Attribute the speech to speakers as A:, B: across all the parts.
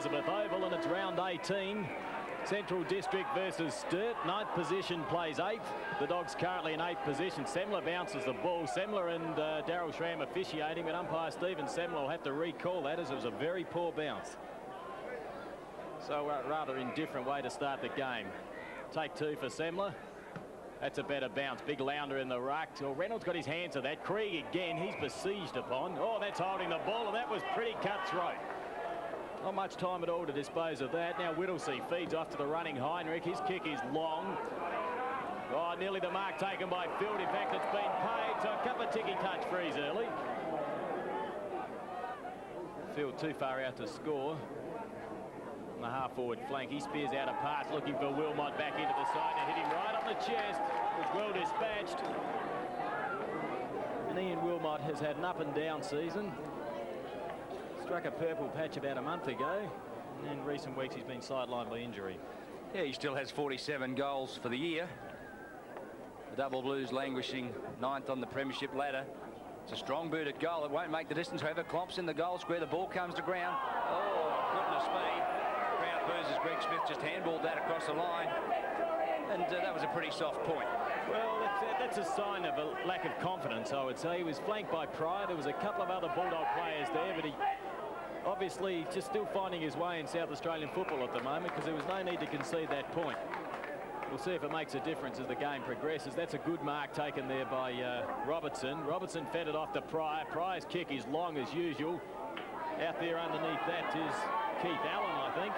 A: Elizabeth Oval, and it's round 18. Central District versus Sturt. 9th position plays 8th. The Dogs currently in 8th position. Semler bounces the ball. Semler and Daryl Schramm officiating, but umpire Stephen Semler will have to recall that, as it was a very poor bounce. So rather indifferent way to start the game. Take 2 for Semler. That's a better bounce. Big lounder in the ruck. Well, Reynolds got his hands to that. Krieg again. He's besieged upon. Oh, that's holding the ball, and that was pretty cutthroat. Not much time at all to dispose of that. Now Whittlesey feeds off to the running Heinrich. His kick is long. Oh, nearly the mark taken by Field. In fact, it's been paid. So a couple of ticky touch frees early. Field too far out to score. On the half-forward flank, he spears out a pass, looking for Wilmot back into the side and hit him right on the chest. It was well dispatched. And Ian Wilmot has had an up-and-down season. Struck a purple patch about a month ago, and in recent weeks he's been sidelined by injury.
B: Yeah, he still has 47 goals for the year. The Double Blues languishing 9th on the premiership ladder. It's a strong booted goal. It won't make the distance. However, Klomp's in the goal square. The ball comes to ground. Oh, goodness me. Crowd boos as Greg Smith just handballed that across the line. And that was a pretty soft point.
A: Well, that's a sign of a lack of confidence, I would say. He was flanked by Pryor. There was a couple of other Bulldog players there, but he obviously just still finding his way in South Australian football at the moment, because there was no need to concede that point. We'll see if it makes a difference as the game progresses. That's a good mark taken there by Robertson. Robertson fed it off to Pryor. Pryor's kick is long as usual. Out there underneath that is Keith Allen, I think.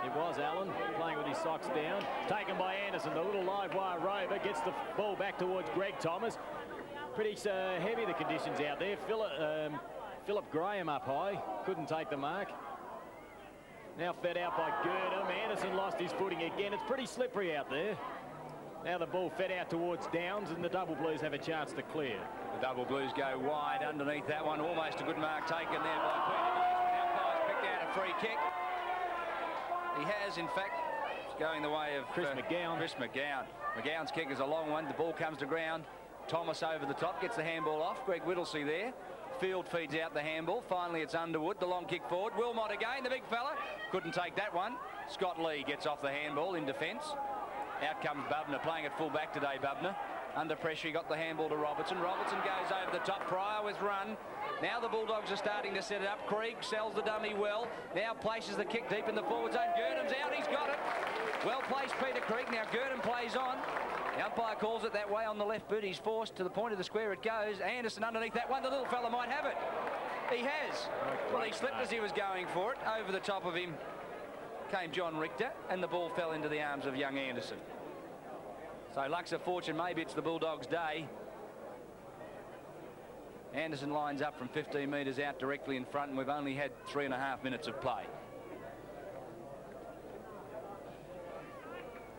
A: It was Allen playing with his socks down. Taken by Anderson. The little live wire rover gets the ball back towards Greg Thomas. Pretty heavy the conditions out there. Philip Graham up high. Couldn't take the mark. Now fed out by Girdham. Anderson lost his footing again. It's pretty slippery out there. Now the ball fed out towards Downs, and the Double Blues have a chance to clear.
B: The Double Blues go wide underneath that one. Almost a good mark taken there by Peter Davis. The umpire's picked out a free kick. He has, in fact, going the way of
A: Chris Mcgowan.
B: Chris Mcgowan. McGowan's kick is a long one. The ball comes to ground. Thomas over the top, gets the handball off. Greg Whittlesey there. Field feeds out the handball. Finally, it's Underwood. The long kick forward. Wilmot again, the big fella. Couldn't take that one. Scott Lee gets off the handball in defence. Out comes Bubner, playing at full back today, Bubner. Under pressure, he got the handball to Robertson. Robertson goes over the top. Pryor with run. Now the Bulldogs are starting to set it up. Krieg sells the dummy well. Now places the kick deep in the forward zone. Girdham's out. He's got it. Well placed, Peter Krieg. Now Girdham plays on. The umpire calls it that way on the left boot. He's forced to the point of the square. It goes. Anderson underneath that one. The little fella might have it. He has. Well, he slipped as he was going for it. Over the top of him came John Richter, and the ball fell into the arms of young Anderson. So luck's of fortune. Maybe it's the Bulldogs' day. Anderson lines up from 15 metres out directly in front, and we've only had 3.5 minutes of play.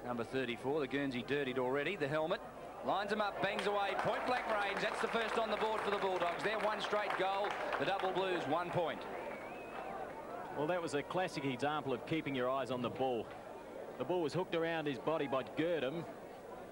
B: Number 34, the Guernsey dirtied already. The helmet lines him up, bangs away, point blank range. That's the first on the board for the Bulldogs. They're one straight goal. The Double Blues 1 point.
A: Well, that was a classic example of keeping your eyes on the ball. The ball was hooked around his body by Girdham.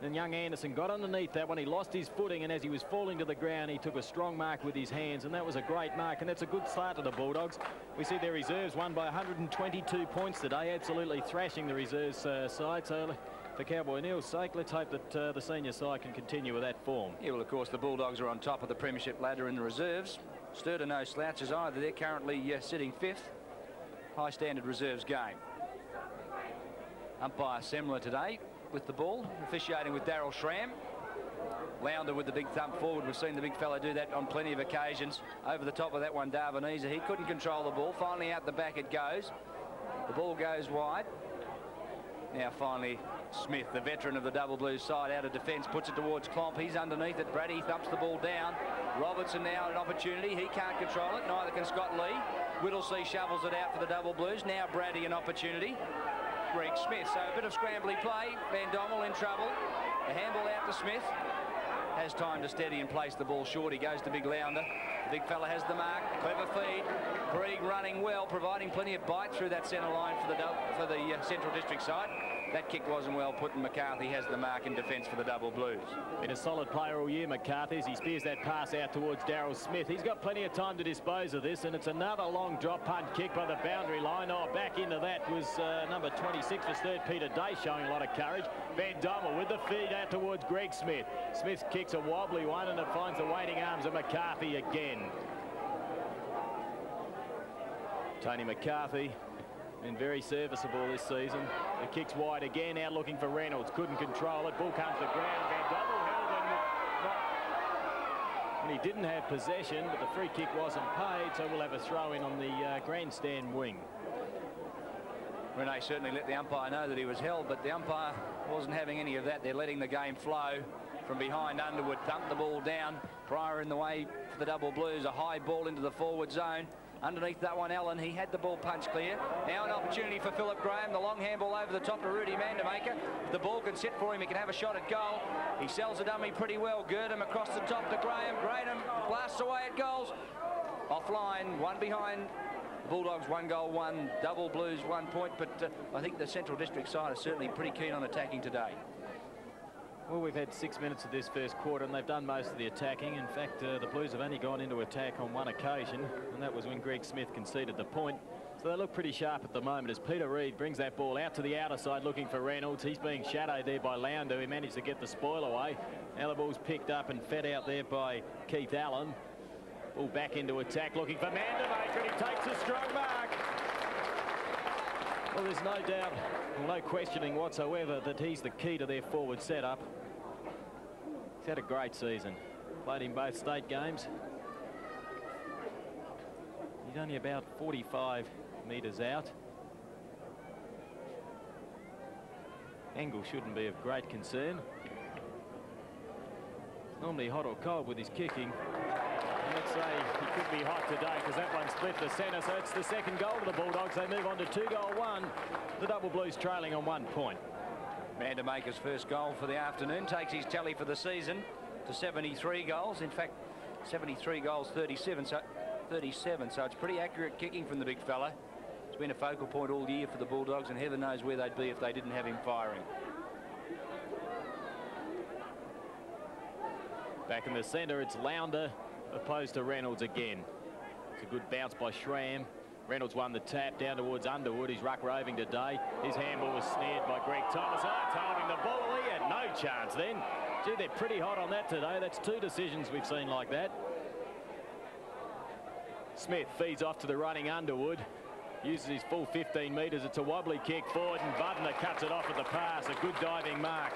A: Then young Anderson got underneath that one. He lost his footing, and as he was falling to the ground, he took a strong mark with his hands, and that was a great mark, and that's a good start to the Bulldogs. We see their reserves won by 122 points today, absolutely thrashing the reserves side. So for Cowboy Neil's sake, let's hope that the senior side can continue with that form.
B: Yeah, well, of course, the Bulldogs are on top of the premiership ladder in the reserves. Sturt are no slouches either. They're currently sitting 5th. High standard reserves game. Umpire Semler today with the ball, officiating with Daryl Schramm. Lounder with the big thump forward. We've seen the big fella do that on plenty of occasions. Over the top of that one, Darvanese. He couldn't control the ball. Finally out the back it goes. The ball goes wide. Now finally Smith, the veteran of the Double Blues side, out of defence, puts it towards Klomp. He's underneath it. Brady thumps the ball down. Robertson now an opportunity. He can't control it. Neither can Scott Lee. Whittlesey shovels it out for the Double Blues. Now Brady an opportunity. Greg Smith. So a bit of scrambly play. Van Dommel in trouble. The handball out to Smith. has time to steady and place the ball short. He goes to Big Lounder. The big fella has the mark. Clever feed. Krieg running well, providing plenty of bite through that centre line for the Central District side. That kick wasn't well put, and McCarthy has the mark in defence for the Double Blues.
A: Been a solid player all year, McCarthy, as he spears that pass out towards Daryl Smith. He's got plenty of time to dispose of this, and it's another long drop punt kick by the boundary line. Oh, back into that was number 26 for Sturt, Peter Day, showing a lot of courage. Van Dommel with the feed out towards Greg Smith. Smith kicks a wobbly one, and it finds the waiting arms of McCarthy again. Tony McCarthy been very serviceable this season. The kick's wide again, out looking for Reynolds. Couldn't control it. Ball comes to ground. Van Dommel held and he didn't have possession, but the free kick wasn't paid, so we'll have a throw in on the grandstand wing.
B: Renee certainly let the umpire know that he was held, but the umpire wasn't having any of that. They're letting the game flow from behind. Underwood thumped the ball down. Pryor in the way for the Double Blues. A high ball into the forward zone. Underneath that one, Allen, he had the ball punched clear. Now an opportunity for Philip Graham. The long handball over the top to Rudy Mandamaker. If the ball can sit for him, he can have a shot at goal. He sells a dummy pretty well. Girdham across the top to Graham. Graham blasts away at goals. Offline, one behind. Bulldogs 1 goal, 1. Double Blues 1 point. But I think the Central District side is certainly pretty keen on attacking today.
A: Well, we've had 6 minutes of this first quarter, and they've done most of the attacking. In fact, the Blues have only gone into attack on one occasion, and that was when Greg Smith conceded the point. So they look pretty sharp at the moment as Peter Reid brings that ball out to the outer side looking for Reynolds. He's being shadowed there by Lounder. He managed to get the spoil away. Now the ball's picked up and fed out there by Keith Allen. Ball back into attack looking for Mandamaker, and he takes a strong mark. Well, there's no doubt, no questioning whatsoever that he's the key to their forward setup. He's had a great season. Played in both state games. He's only about 45 metres out. Angle shouldn't be of great concern. Normally hot or cold with his kicking. Let's say he could be hot today because that one split the centre, so it's the second goal to the Bulldogs. They move on to 2-1. The Double Blues trailing on 1 point.
B: Mandamaker's first goal for the afternoon takes his tally for the season to 73 goals. In fact, 73 goals, 37, so it's pretty accurate kicking from the big fella. It's been a focal point all year for the Bulldogs, and heaven knows where they'd be if they didn't have him firing.
A: Back in the centre, it's Lounder opposed to Reynolds again. It's a good bounce by Schramm. Reynolds won the tap down towards Underwood. He's ruck roving today. His handball was snared by Greg Thomas. Holding the ball. He had no chance then. Gee, they're pretty hot on that today. That's 2 decisions we've seen like that. Smith feeds off to the running Underwood. Uses his full 15 metres. It's a wobbly kick forward, and Bubner cuts it off at the pass. A good diving mark.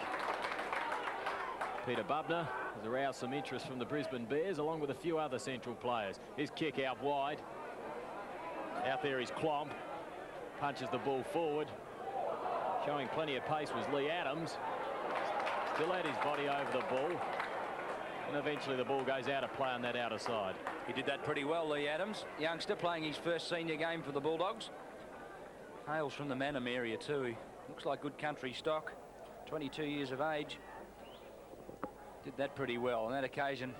A: Peter Bubner has aroused some interest from the Brisbane Bears, along with a few other Central players. His kick out wide. Out there is Klomp. Punches the ball forward. Showing plenty of pace was Lee Adams. Still had his body over the ball. And eventually the ball goes out of play on that outer side.
B: He did that pretty well, Lee Adams. Youngster playing his first senior game for the Bulldogs. Hails from the Mannum area too. He looks like good country stock. 22 years of age. Did that pretty well. On that occasion,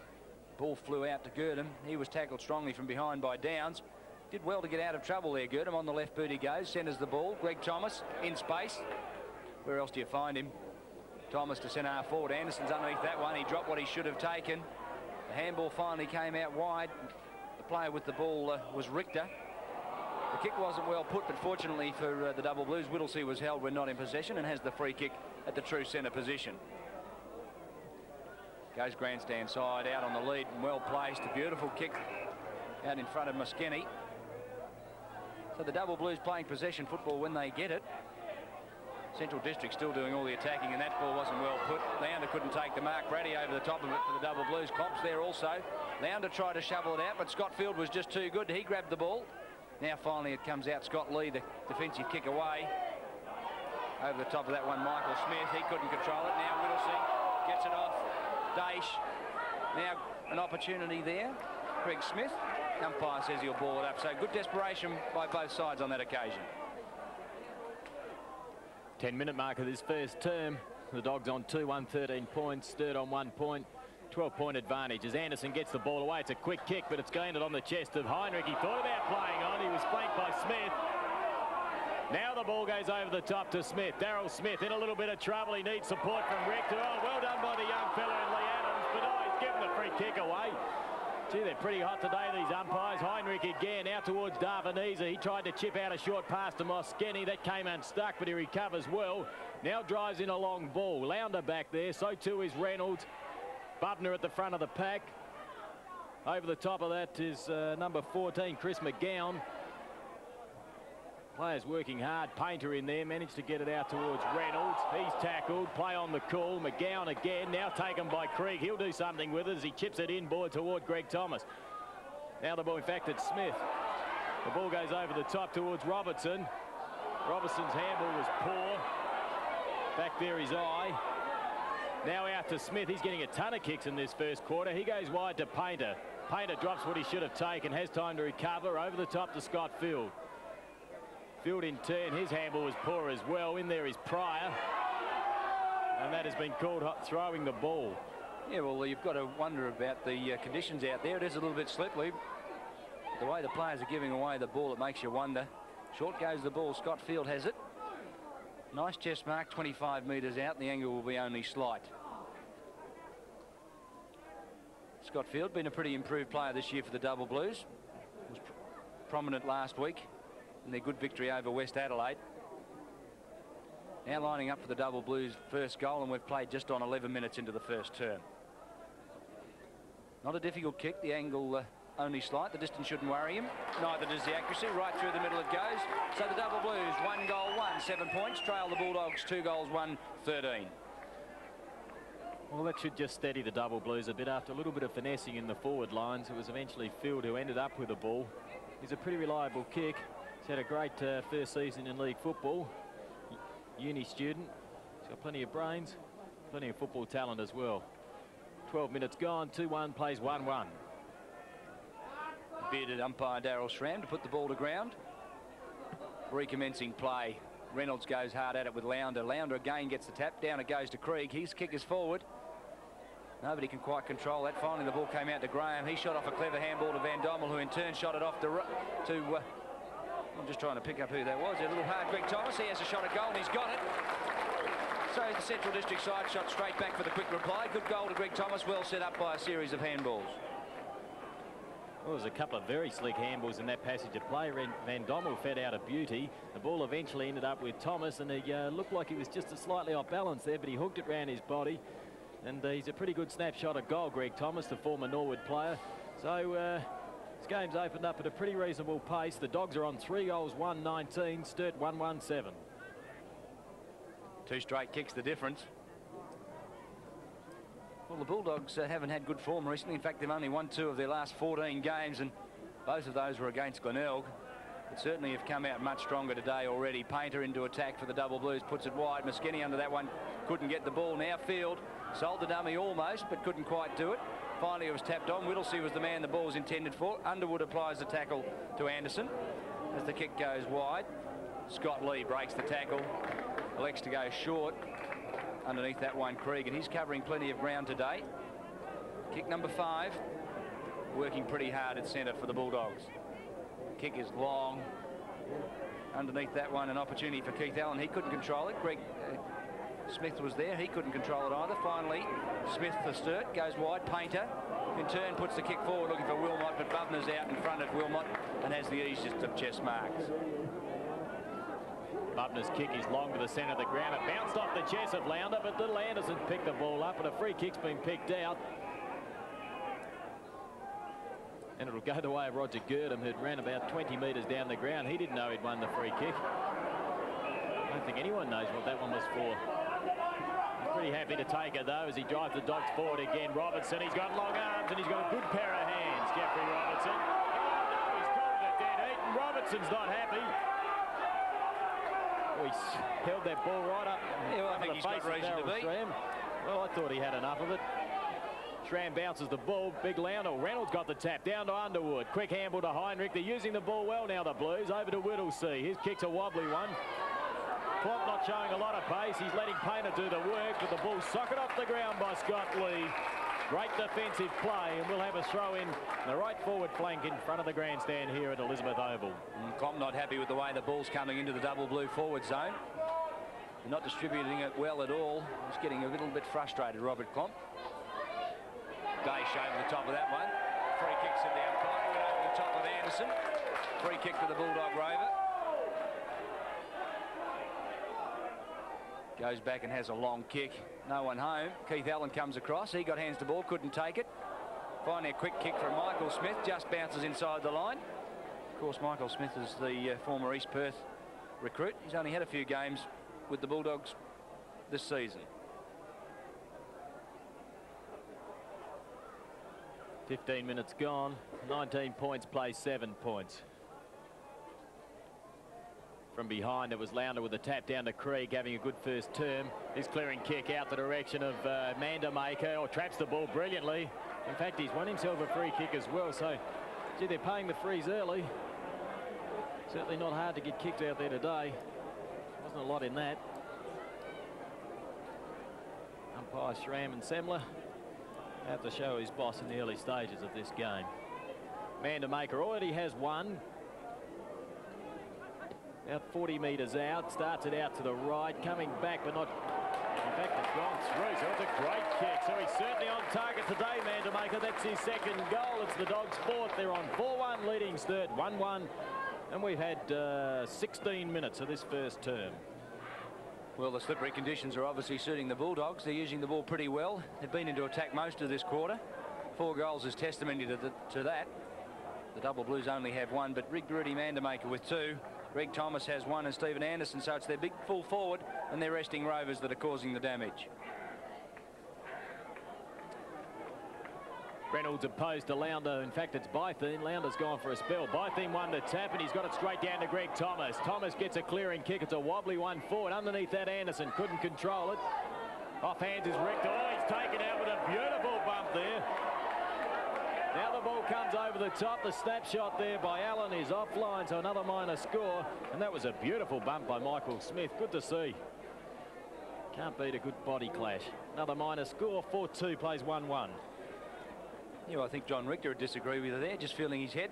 B: ball flew out to Girdham. He was tackled strongly from behind by Downs. Did well to get out of trouble there, Girdham. On the left boot he goes, centres the ball. Greg Thomas in space. Where else do you find him? Thomas to centre half forward. Anderson's underneath that one. He dropped what he should have taken. The handball finally came out wide. The player with the ball was Richter. The kick wasn't well put, but fortunately for the Double Blues, Whittlesey was held when not in possession and has the free kick at the true centre position. Goes grandstand side out on the lead and well placed. A beautiful kick out in front of Muskeni. So the Double Blues playing possession football when they get it. Central District still doing all the attacking, and that ball wasn't well put. Lounder couldn't take the mark. Brady over the top of it for the Double Blues. Klomp's there also. Lounder tried to shovel it out, but Scott Field was just too good. He grabbed the ball. Now finally it comes out. Scott Lee, the defensive kick away. Over the top of that one, Michael Smith. He couldn't control it. Now Whittlesey gets it off. Daish. Now an opportunity there. Greg Smith. Umpire says he'll ball it up. So good desperation by both sides on that occasion. 10-minute
A: mark of this first term. The Dogs on 2, 113 points. Sturt on 1 point. 12-point advantage as Anderson gets the ball away. It's a quick kick, but it's landed on the chest of Heinrich. He thought about playing on. He was flanked by Smith. Now the ball goes over the top to Smith. Daryl Smith in a little bit of trouble. He needs support from Richter. Oh, well done by the young fella in Lee Adams, but oh, he's given the free kick away. Gee, they're pretty hot today, these umpires. Heinrich again out towards Darvanese. He tried to chip out a short pass to Moskeni. That came unstuck, but he recovers well. Now drives in a long ball. Launder back there. So too is Reynolds. Bubner at the front of the pack. Over the top of that is number 14, Chris Mcgowan. Players working hard. Painter in there, managed to get it out towards Reynolds. He's tackled. Play on the call. Mcgowan again, now taken by Krieg. He'll do something with it as he chips it inboard toward Greg Thomas. Now the ball, in fact, it's Smith. The ball goes over the top towards Robertson. Robertson's handball was poor. Back there his eye. Now out to Smith. He's getting a ton of kicks in this first quarter. He goes wide to Painter. Painter drops what he should have taken, has time to recover. Over the top to Scott Field. Field in turn, his handball was poor as well. In there is Pryor. And that has been called throwing the ball.
B: Yeah, well, you've got to wonder about the conditions out there. It is a little bit slippery. The way the players are giving away the ball, it makes you wonder. Short goes the ball. Scott Field has it. Nice chest mark, 25 metres out. The angle will be only slight. Scott Field, been a pretty improved player this year for the Double Blues. Was prominent last week in their good victory over West Adelaide. Now lining up for the Double Blues first goal, and we've played just on 11 minutes into the first term. Not a difficult kick. The angle only slight. The distance shouldn't worry him. Neither does the accuracy. Right through the middle it goes. So the Double Blues, 1 goal, 1, 7 points. Trail the Bulldogs, 2 goals, 1, 13.
A: Well, that should just steady the Double Blues a bit. After a little bit of finessing in the forward lines, it was eventually Field who ended up with the ball. He's a pretty reliable kick. He's had a great first season in league football. Uni student. He's got plenty of brains, plenty of football talent as well. 12 minutes gone, 2-1, plays 1-1.
B: Bearded umpire Daryl Schramm to put the ball to ground. Recommencing play. Reynolds goes hard at it with Launder. Launder again gets the tap. Down it goes to Krieg. His kick is forward. Nobody can quite control that. Finally, the ball came out to Graham. He shot off a clever handball to Van Dommel, who in turn shot it off to I'm just trying to pick up who that was. A little hard, Greg Thomas. He has a shot at goal and he's got it. So the Central District side shot straight back for the quick reply. Good goal to Greg Thomas. Well set up by a series of handballs.
A: Well, there's a couple of very slick handballs in that passage of play. Van Dommel fed out a beauty. The ball eventually ended up with Thomas, and he looked like he was just slightly off balance there, but he hooked it round his body. And he's a pretty good snapshot of goal, Greg Thomas, the former Norwood player. So this game's opened up at a pretty reasonable pace. The Dogs are on 3 goals, 1-19. Sturt 1-1-7.
B: 2 straight kicks the difference. Well, the Bulldogs haven't had good form recently. In fact, they've only won 2 of their last 14 games, and both of those were against Glenelg. But certainly have come out much stronger today already. Painter into attack for the Double Blues, puts it wide. Moskeni under that one, couldn't get the ball. Now Field sold the dummy almost, but couldn't quite do it. Finally, it was tapped on. Whittlesey was the man the ball was intended for. Underwood applies the tackle to Anderson as the kick goes wide. Scott Lee breaks the tackle, elects to go short. Underneath that one, Krieg, and he's covering plenty of ground today. Kick number 5, working pretty hard at centre for the Bulldogs. Kick is long. Underneath that one, an opportunity for Keith Allen. He couldn't control it. Greg Smith was there. He couldn't control it either. Finally, Smith for Sturt goes wide. Painter in turn puts the kick forward looking for Wilmot, but Bubner's out in front of Wilmot and has the easiest of chest marks.
A: Bubner's kick is long to the centre of the ground. It bounced off the chest of Launder, but little Anderson picked the ball up, and a free kick's been picked out. And it'll go the way of Roger Girdham, who'd ran about 20 metres down the ground. He didn't know he'd won the free kick. I don't think anyone knows what that one was for. He's pretty happy to take it, though, as he drives the Dogs forward again. Robertson, he's got long arms, and he's got a good pair of hands, Jeffrey Robertson. Oh, no, he's called it a dead heat, and Robertson's not happy. He's held that ball right up.
B: Yeah, well, I think he's got reason to be.
A: Schramm. Well, I thought he had enough of it. Schramm bounces the ball. Big Launder. Reynolds got the tap down to Underwood. Quick handball to Heinrich. They're using the ball well now, the Blues. Over to Whittlesey. His kick's a wobbly one. Plump not showing a lot of pace. He's letting Painter do the work, but the ball socket off the ground by Scott Lee. Great defensive play, and we'll have a throw in the right forward flank in front of the grandstand here at Elizabeth Oval.
B: Clomp not happy with the way the ball's coming into the double blue forward zone. They're not distributing it well at all. He's getting a little bit frustrated, Robert Clomp. Dash over the top of that one. Free kicks at the umpire. Went over the top of Anderson. Free kick to the Bulldog Rover. Goes back and has a long kick. No one home. Keith Allen comes across. He got hands to ball, couldn't take it. Finally a quick kick from Michael Smith. Just bounces inside the line. Of course, Michael Smith is the former East Perth recruit. He's only had a few games with the Bulldogs this season.
A: 15 minutes gone. 19 points, plays 7 points. From behind, it was Launder with a tap down to Krieg, having a good first term. His clearing kick out the direction of Mandamaker, or traps the ball brilliantly. In fact, he's won himself a free kick as well. So, gee, they're paying the frees early. Certainly not hard to get kicked out there today. Wasn't a lot in that. Umpire Schramm and Semler have to show his boss in the early stages of this game. Mandamaker already has one. About 40 metres out, starts it out to the right, coming back, but not. In fact, it's gone through, so it's a great kick. So he's certainly on target today, Mandamaker. That's his second goal. It's the Dogs' fourth. They're on 4-1 leading Sturt, 1-1. And we've had 16 minutes of this first term.
B: Well, the slippery conditions are obviously suiting the Bulldogs. They're using the ball pretty well. They've been into attack most of this quarter. 4 goals is testimony to that. The Double Blues only have 1, but Rick Rudy Mandamaker with 2. Greg Thomas has 1 and Stephen Anderson, so it's their big full forward and their resting Rovers that are causing the damage.
A: Reynolds opposed to Launder. In fact, it's Bytheen. Lounder's gone for a spell. Bytheen won the tap, and he's got it straight down to Greg Thomas. Thomas gets a clearing kick. It's a wobbly one forward. Underneath that, Anderson couldn't control it. Off hands is Richter. Oh, he's taken out with a beautiful bump there. Now the ball comes over the top. The snapshot there by Allen is offline, so another minor score. And that was a beautiful bump by Michael Smith. Good to see. Can't beat a good body clash. Another minor score. 4-2, plays 1-1.
B: Yeah, well, I think John Richter would disagree with you there, just feeling his head.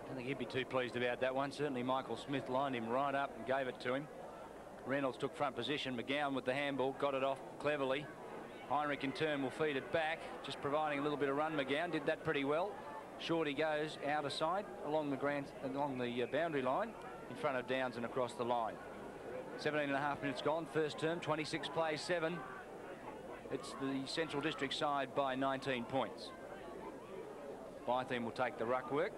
B: I don't think he'd be too pleased about that one. Certainly Michael Smith lined him right up and gave it to him. Reynolds took front position. Mcgowan with the handball, got it off cleverly. Heinrich in turn will feed it back, just providing a little bit of run. Mcgowan did that pretty well. Shorty goes out of side along the boundary line in front of Downs and across the line. 17.5 minutes gone, first term, 26 plays 7. It's the Central District side by 19 points. Bytheen will take the ruck work.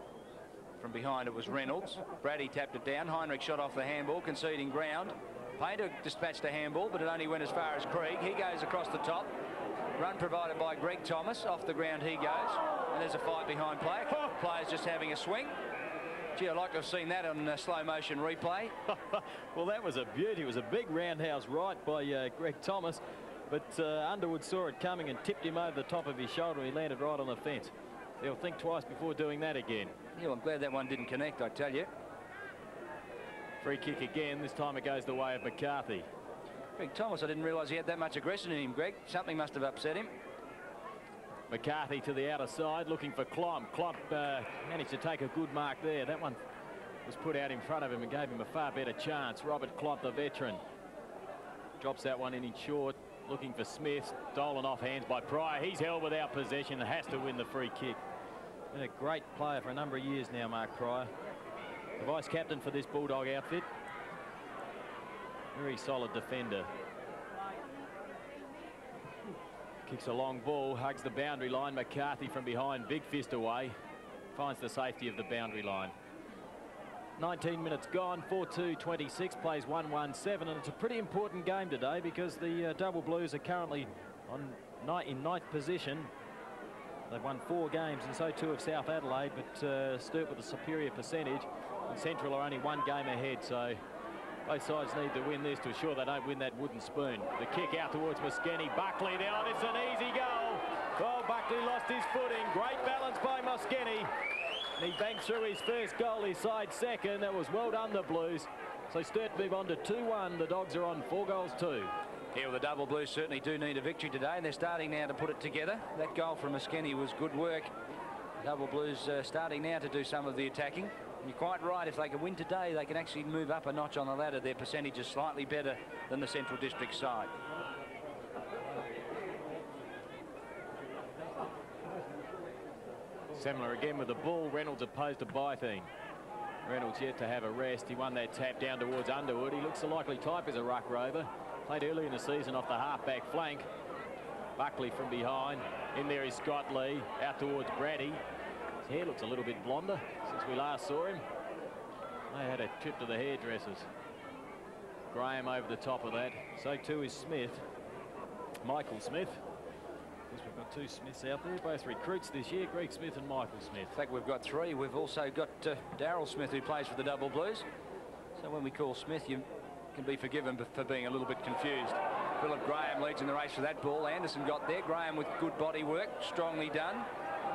B: From behind it was Reynolds. Brady tapped it down. Heinrich shot off the handball, conceding ground. Painter dispatched a handball, but it only went as far as Krieg. He goes across the top. Run provided by Greg Thomas. Off the ground he goes. And there's a fight behind play. Players just having a swing. Gee, I'd like to have seen that on a slow motion replay.
A: Well, that was a beauty. It was a big roundhouse right by Greg Thomas. But Underwood saw it coming and tipped him over the top of his shoulder. He landed right on the fence. They'll think twice before doing that again.
B: Yeah, well, I'm glad that one didn't connect, I tell you.
A: Free kick again. This time it goes the way of McCarthy.
B: Greg Thomas, I didn't realise he had that much aggression in him, Greg. Something must have upset him.
A: McCarthy to the outer side, looking for Klomp. Klomp managed to take a good mark there. That one was put out in front of him and gave him a far better chance. Robert Klomp, the veteran, drops that one in short. Looking for Smith. Stolen off hands by Pryor. He's held without possession and has to win the free kick. Been a great player for a number of years now, Mark Pryor. The vice captain for this Bulldog outfit. Very solid defender. Kicks a long ball, hugs the boundary line. McCarthy from behind, big fist away. Finds the safety of the boundary line. 19 minutes gone, 4-2-26, plays 1-1-7, and it's a pretty important game today because the Double Blues are currently in ninth position. They've won 4 games, and so too have South Adelaide, but Sturt with a superior percentage, and Central are only 1 game ahead, so both sides need to win this to ensure they don't win that wooden spoon. The kick out towards Moskeni. Buckley there, and it's an easy goal. Well, Buckley lost his footing. Great balance by Moskeni. And he banked through his first goal, his side second. That was well done, the Blues. So Sturt move on to 2-1. The Dogs are on 4-2.
B: Yeah, well, the Double Blues certainly do need a victory today, and they're starting now to put it together. That goal from Muskeni was good work. Double Blues starting now to do some of the attacking. And you're quite right, if they can win today, they can actually move up a notch on the ladder. Their percentage is slightly better than the Central District side.
A: Semler again with the ball. Reynolds opposed to Bything. Reynolds yet to have a rest. He won that tap down towards Underwood. He looks the likely type as a ruck rover. Played early in the season off the half-back flank. Buckley from behind. In there is Scott Lee. Out towards Brady. His hair looks a little bit blonder since we last saw him. They had a trip to the hairdressers. Graham over the top of that. So too is Smith. Michael Smith. Guess we've got two Smiths out there, both recruits this year, Greg Smith and Michael Smith.
B: In fact, we've got three. We've also got Daryl Smith, who plays for the Double Blues. So when we call Smith, you can be forgiven for being a little bit confused. Philip Graham leads in the race for that ball. Anderson got there. Graham with good body work, strongly done.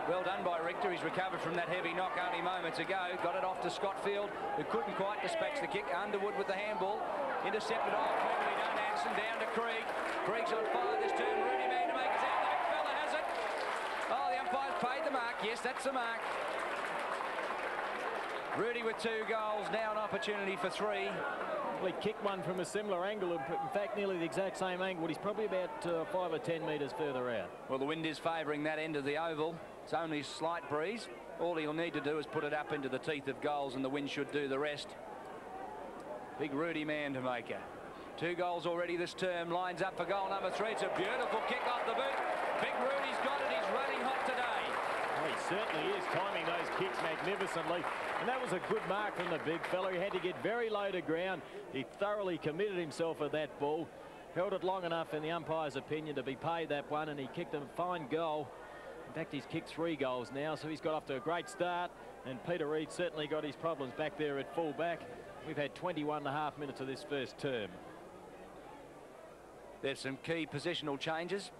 B: Well done by Richter. He's recovered from that heavy knock only moments ago. Got it off to Scottfield, who couldn't quite dispatch the kick. Underwood with the handball. Intercepted off. Cleverly done. Anderson down to Krieg. Krieg's on fire this turn. Rudy Man to make his out. The big fella has it. Oh, the umpire's paid the mark. Yes, that's the mark. Rudy with 2 goals. Now an opportunity for 3.
A: Well, he kicked one from a similar angle, in fact nearly the exact same angle. He's probably about 5 or 10 metres further out. Well,
B: the wind is favouring that end of the oval. It's only a slight breeze. All he'll need to do is put it up into the teeth of goals, and the wind should do the rest. Big Rudy Man to make it. 2 goals already this term. Lines up for goal number 3. It's a beautiful kick off the boot. Big Rudy's got it. He's running hot today.
A: Well, he certainly is timing those kicks magnificently. And that was a good mark from the big fella. He had to get very low to ground. He thoroughly committed himself at that ball. Held it long enough, in the umpire's opinion, to be paid that one, and he kicked a fine goal. In fact, he's kicked 3 goals now, so he's got off to a great start. And Peter Reid certainly got his problems back there at full back. We've had 21.5 minutes of this first term.
B: There's some key positional changes.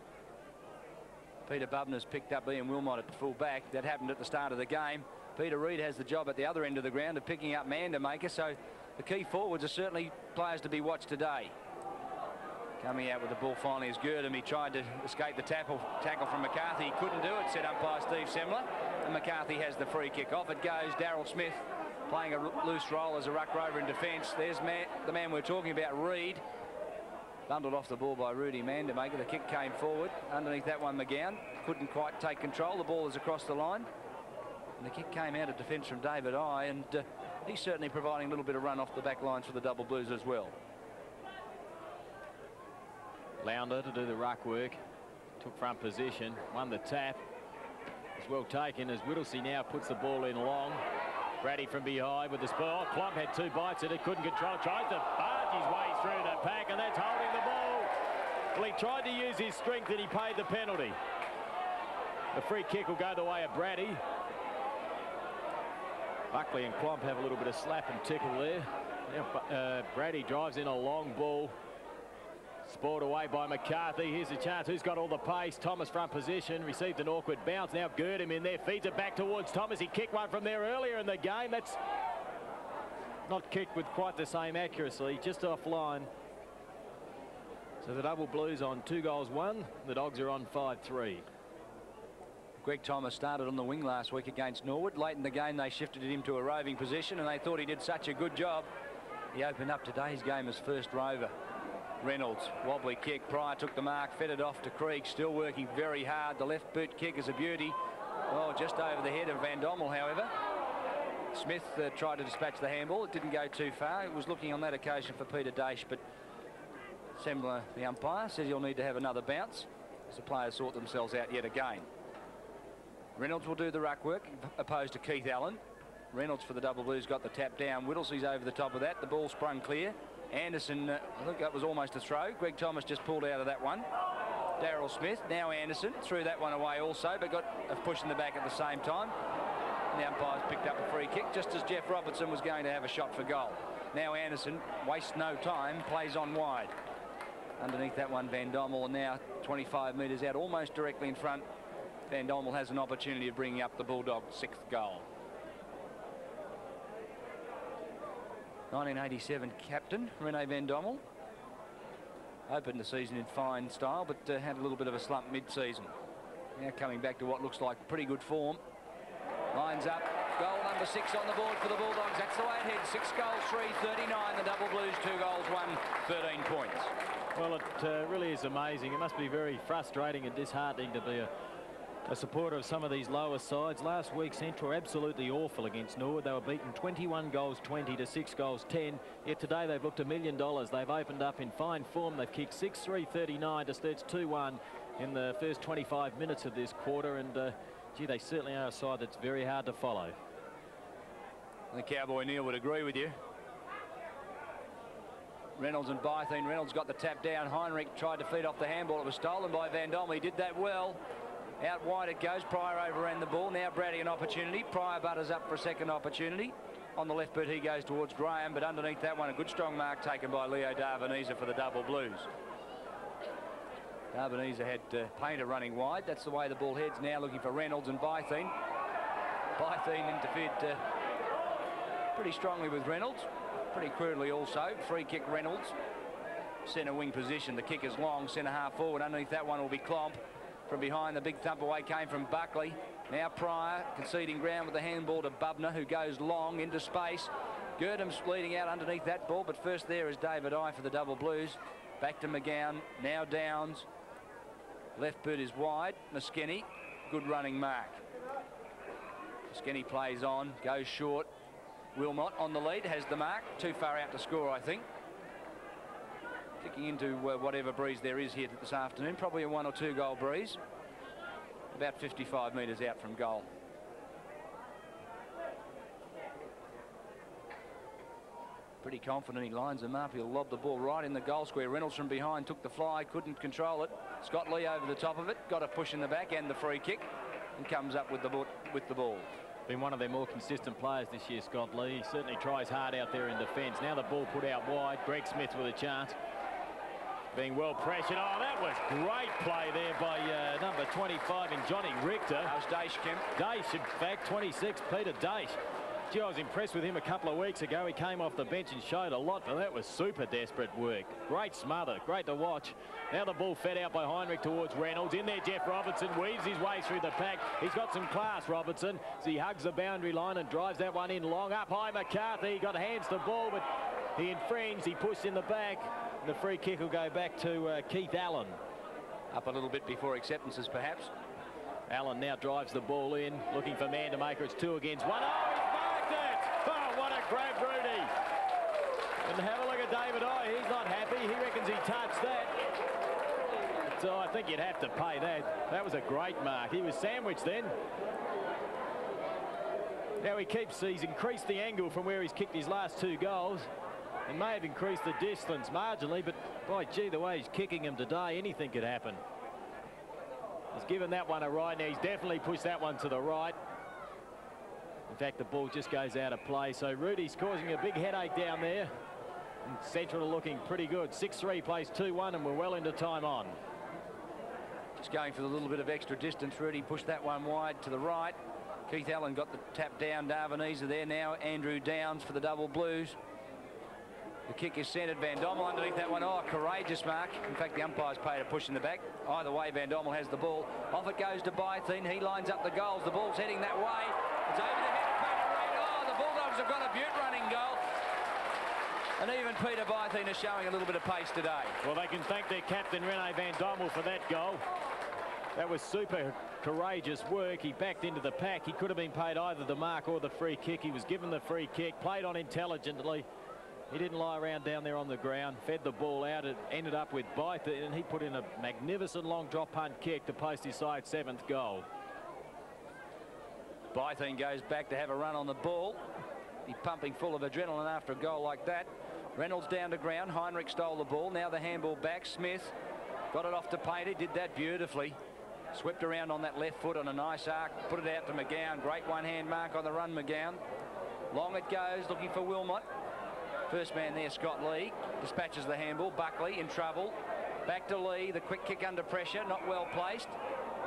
B: Peter Bubner's picked up Ian Wilmot at full back. That happened at the start of the game. Peter Reid has the job at the other end of the ground of picking up man to make her. So the key forwards are certainly players to be watched today. Coming out with the ball finally is Gurdon. He tried to escape the tackle from McCarthy. He couldn't do it, said umpire Steve Semler. And McCarthy has the free kick. Off it goes. Daryl Smith playing a loose role as a ruck rover in defence. There's the man we're talking about, Reid. Bundled off the ball by Rudy Mandemaker. The kick came forward. Underneath that one, Mcgowan couldn't quite take control. The ball is across the line. And the kick came out of defence from David I, and he's certainly providing a little bit of run off the back lines for the Double Blues as well.
A: Lounder to do the ruck work. Took front position. Won the tap. It's well taken as Whittlesey now puts the ball in long. Brady from behind with the spur. Plump had 2 bites at it. Couldn't control. Tries to barge his way through the pack, and that's holding the ball. Well, he tried to use his strength and he paid the penalty. The free kick will go the way of Brady. Buckley and Klomp have a little bit of slap and tickle there. Now, Brady drives in a long ball. Spoiled away by McCarthy. Here's a chance. Who's got all the pace? Thomas front position. Received an awkward bounce. Now Gurdon in there. Feeds it back towards Thomas. He kicked one from there earlier in the game. That's not kicked with quite the same accuracy. Just offline. So the Double Blues on 2 goals 1. The Dogs are on 5-3.
B: Greg Thomas started on the wing last week against Norwood. Late in the game, they shifted him to a roving position, and they thought he did such a good job. He opened up today's game as first rover. Reynolds, wobbly kick. Pryor took the mark, fed it off to Krieg, still working very hard. The left boot kick is a beauty. Oh, just over the head of Van Dommel, however. Smith tried to dispatch the handball. It didn't go too far. It was looking on that occasion for Peter Daish, but Semler, the umpire, says he'll need to have another bounce as the players sort themselves out yet again. Reynolds will do the ruck work, opposed to Keith Allen. Reynolds for the Double Blues got the tap down. Whittlesey's over the top of that. The ball sprung clear. Anderson, I think that was almost a throw. Greg Thomas just pulled out of that one. Daryl Smith, now Anderson, threw that one away also, but got a push in the back at the same time. And the umpires picked up a free kick, just as Jeff Robertson was going to have a shot for goal. Now Anderson wastes no time, plays on wide. Underneath that one, Van Dommel, now 25 metres out, almost directly in front. Van Dommel has an opportunity of bringing up the Bulldogs' 6th goal. 1987 captain Rene Van Dommel. Opened the season in fine style, but had a little bit of a slump mid-season. Now coming back to what looks like pretty good form. Lines up. Goal number 6 on the board for the Bulldogs. That's the way it heads. 6 goals, 3-39. The Double Blues, 2 goals, 13 points.
A: Well, it really is amazing. It must be very frustrating and disheartening to be a supporter of some of these lower sides. Last week, Central were absolutely awful against Norwood. They were beaten 21 goals 20 to 6 goals 10. Yet today they've looked $1 million. They've opened up in fine form. They've kicked 6-3-39 to Sturt's 2-1 in the first 25 minutes of this quarter. And gee, they certainly are a side that's very hard to follow.
B: The Cowboy Neil would agree with you. Reynolds and Bytheen. Reynolds got the tap down. Heinrich tried to feed off the handball. It was stolen by Van Dommel. He did that well. Out wide it goes. Pryor overran the ball. Now Brady an opportunity. Pryor butters up for a second opportunity. On the left boot he goes towards Graham, but underneath that one a good strong mark taken by Leo Darvaniza for the Double Blues. Darvaniza had Painter running wide. That's the way the ball heads now, looking for Reynolds and Bytheen. Bytheen interfered pretty strongly with Reynolds. Pretty crudely also. Free kick Reynolds. Centre wing position. The kick is long. Centre half forward. Underneath that one will be Klomp. From behind, the big thump away came from Buckley. Now Pryor conceding ground with the handball to Bubner, who goes long into space. Girdham's leading out underneath that ball, but first there is David I for the Double Blues. Back to McGowan. Now Downs. Left boot is wide. Moskeny. Good running mark. Moskeny plays on. Goes short. Wilmot on the lead. Has the mark. Too far out to score, I think. Kicking into whatever breeze there is here this afternoon. Probably a 1 or 2 goal breeze. About 55 metres out from goal. Pretty confident he lines them up. He'll lob the ball right in the goal square. Reynolds from behind took the fly, couldn't control it. Scott Lee over the top of it. Got a push in the back and the free kick. And comes up with the ball.
A: Been one of their more consistent players this year, Scott Lee. He certainly tries hard out there in defence. Now the ball put out wide. Greg Smith with a chance. Being well pressured. Oh, that was great play there by number 25 in Johnny Richter.
B: That was Daish, Kim.
A: Daish, in fact, 26, Peter Daish. Gee, I was impressed with him a couple of weeks ago. He came off the bench and showed a lot, but that was super desperate work. Great smother, great to watch. Now the ball fed out by Heinrich towards Reynolds. In there, Jeff Robertson weaves his way through the pack. He's got some class, Robertson, as he hugs the boundary line and drives that one in long. Up high, McCarthy got hands the ball, but he infringed. He pushed in the back. The free kick will go back to Keith Allen.
B: Up a little bit before acceptances, perhaps.
A: Allen now drives the ball in, looking for man to make it. It's 2 against 1. Oh, he's marked it! Oh, what a grab, Rudy. And have a look at David I. He's not happy. He reckons he touched that. So I think you'd have to pay that. That was a great mark. He was sandwiched then. Now he's increased the angle from where he's kicked his last 2 goals. He may have increased the distance marginally, but by gee, the way he's kicking him today, anything could happen. He's given that one a right. Now he's definitely pushed that one to the right. In fact, the ball just goes out of play. So Rudy's causing a big headache down there. And Central are looking pretty good. 6-3 plays 2-1, and we're well into time on.
B: Just going for a little bit of extra distance. Rudy pushed that one wide to the right. Keith Allen got the tap down. Darvaniza there now. Andrew Downs for the Double Blues. The kick is centred. Van Dommel underneath that one. Oh, courageous mark. In fact, the umpires paid a push in the back. Either way, Van Dommel has the ball. Off it goes to Bytheen. He lines up the goals. The ball's heading that way. It's over the head of Peter Reid. Oh, the Bulldogs have got a beaut running goal. And even Peter Bytheen is showing a little bit of pace today.
A: Well, they can thank their captain, Rene Van Dommel, for that goal. That was super courageous work. He backed into the pack. He could have been paid either the mark or the free kick. He was given the free kick, played on intelligently. He didn't lie around down there on the ground, fed the ball out. It ended up with Bytheen, and he put in a magnificent long drop punt kick to post his side's 7th goal.
B: Bytheen goes back to have a run on the ball. He's pumping full of adrenaline after a goal like that. Reynolds down to ground. Heinrich stole the ball. Now the handball back. Smith got it off to Painter. Did that beautifully. Swept around on that left foot on a nice arc. Put it out to Mcgowan. Great one-hand mark on the run, Mcgowan. Long it goes, looking for Wilmot. First man there, Scott Lee, dispatches the handball. Buckley in trouble. Back to Lee, the quick kick under pressure, not well placed.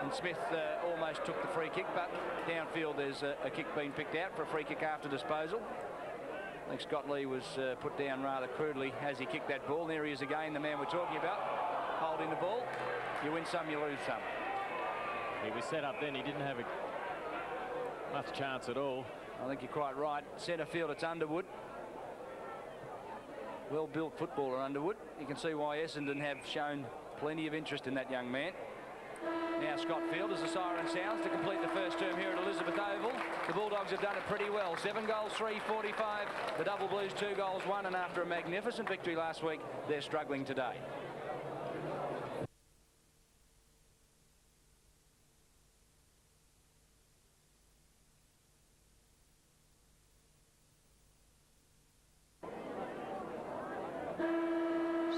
B: And Smith almost took the free kick, but downfield there's a kick being picked out for a free kick after disposal. I think Scott Lee was put down rather crudely as he kicked that ball. There he is again, the man we're talking about, holding the ball. You win some, you lose some.
A: He was set up then. He didn't have much chance at all.
B: I think you're quite right. Centre field, it's Underwood. Well-built footballer, Underwood. You can see why Essendon have shown plenty of interest in that young man. Now Scott Field, as the siren sounds, to complete the first term here at Elizabeth Oval. The Bulldogs have done it pretty well. 7 goals, 3-45. The Double Blues 2 goals, 1. And after a magnificent victory last week, they're struggling today.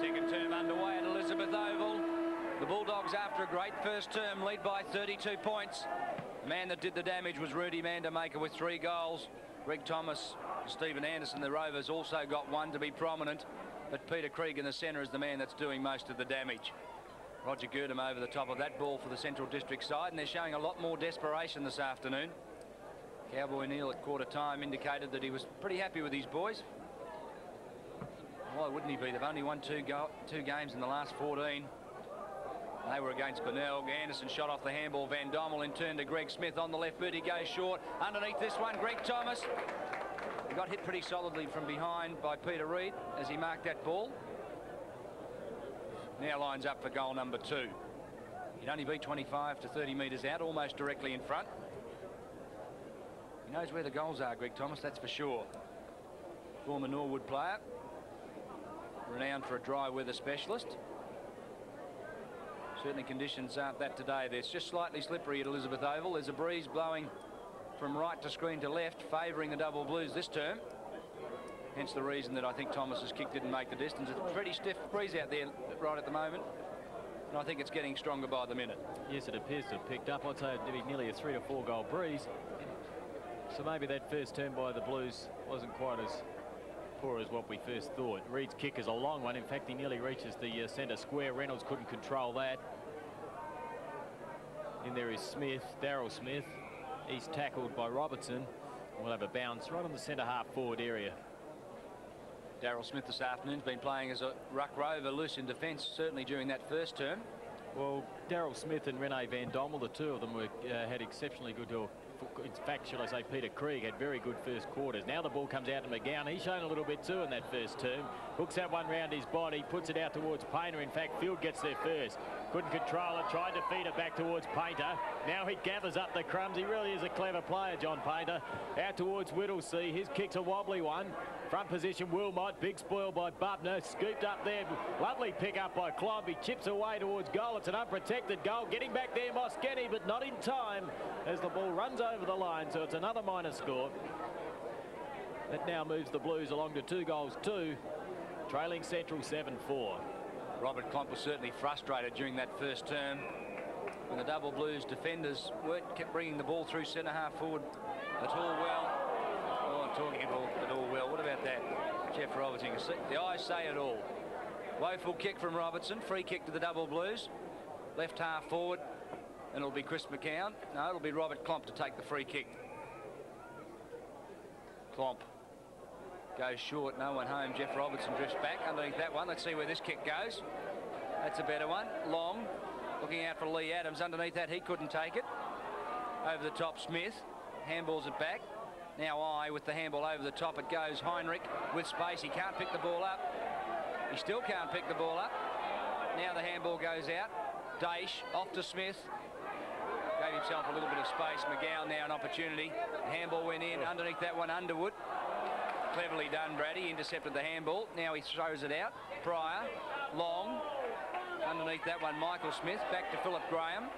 B: Second term underway at Elizabeth Oval. The Bulldogs, after a great first term, lead by 32 points. The man that did the damage was Rudy Mandamaker with 3 goals. Greg Thomas, Stephen Anderson, the Rovers, also got 1 to be prominent. But Peter Krieg in the centre is the man that's doing most of the damage. Roger Girdham over the top of that ball for the Central District side, and they're showing a lot more desperation this afternoon. Cowboy Neil at quarter time indicated that he was pretty happy with his boys. Why wouldn't he be? They've only won 2 games in the last 14. They were against Benelg. Anderson shot off the handball. Van Dommel in turn to Greg Smith on the left boot. He goes short. Underneath this one, Greg Thomas. He got hit pretty solidly from behind by Peter Reid as he marked that ball. Now lines up for goal number 2. He'd only be 25 to 30 metres out, almost directly in front. He knows where the goals are, Greg Thomas, that's for sure. Former Norwood player, renowned for a dry weather specialist. Certainly conditions aren't that today. It's just slightly slippery at Elizabeth Oval. There's a breeze blowing from right to screen to left, favouring the Double Blues this term. Hence the reason that I think Thomas's kick didn't make the distance. It's a pretty stiff breeze out there right at the moment, and I think it's getting stronger by the minute.
A: Yes, it appears to have picked up. I'd say it'd be nearly a 3 to 4 goal breeze. So maybe that first turn by the Blues wasn't quite as poor as what we first thought. Reid's kick is a long one. In fact, he nearly reaches the centre square. Reynolds couldn't control that. In there is Smith, Daryl Smith. He's tackled by Robertson. We'll have a bounce right on the centre half forward area.
B: Daryl Smith this afternoon's been playing as a ruck rover, loose in defence, certainly during that first term.
A: Well, Daryl Smith and Rene Van Dommel, the two of them had exceptionally good, in fact, should I say, Peter Krieg had very good first quarters. Now the ball comes out to Mcgowan. He's shown a little bit too in that first term. Hooks that one round his body, puts it out towards Painter. In fact, Field gets there first. Couldn't control it, tried to feed it back towards Painter. Now he gathers up the crumbs. He really is a clever player, John Painter. Out towards Whittlesea. His kick's a wobbly one. Front position, Wilmot. Big spoil by Bubner. Scooped up there. Lovely pick up by Klomp. He chips away towards goal. It's an unprotected goal. Getting back there, Moschetti, but not in time as the ball runs over the line. So it's another minor score. That now moves the Blues along to 2 goals 2. Trailing Central 7-4.
B: Robert Klomp was certainly frustrated during that first term when the Double Blues defenders kept bringing the ball through centre half forward at all well. Oh, I'm talking about at all well. What about that? Jeff Robertson. The eyes say it all. Woeful kick from Robertson. Free kick to the Double Blues. Left half forward. And it'll be Chris McCown. No, it'll be Robert Klomp to take the free kick. Klomp goes short. No one home. Jeff Robertson drifts back underneath that one. Let's see where this kick goes. That's a better one. Long. Looking out for Lee Adams. Underneath that, he couldn't take it. Over the top, Smith. Handballs it back. Now with the handball over the top. It goes Heinrich with space. He can't pick the ball up. He still can't pick the ball up. Now the handball goes out. Daish off to Smith. Gave himself a little bit of space. Mcgowan now an opportunity. The handball went in. Underneath that one, Underwood. Cleverly done, Brady. Intercepted the handball. Now he throws it out. Pryor. Long. Underneath that one, Michael Smith. Back to Philip Graham.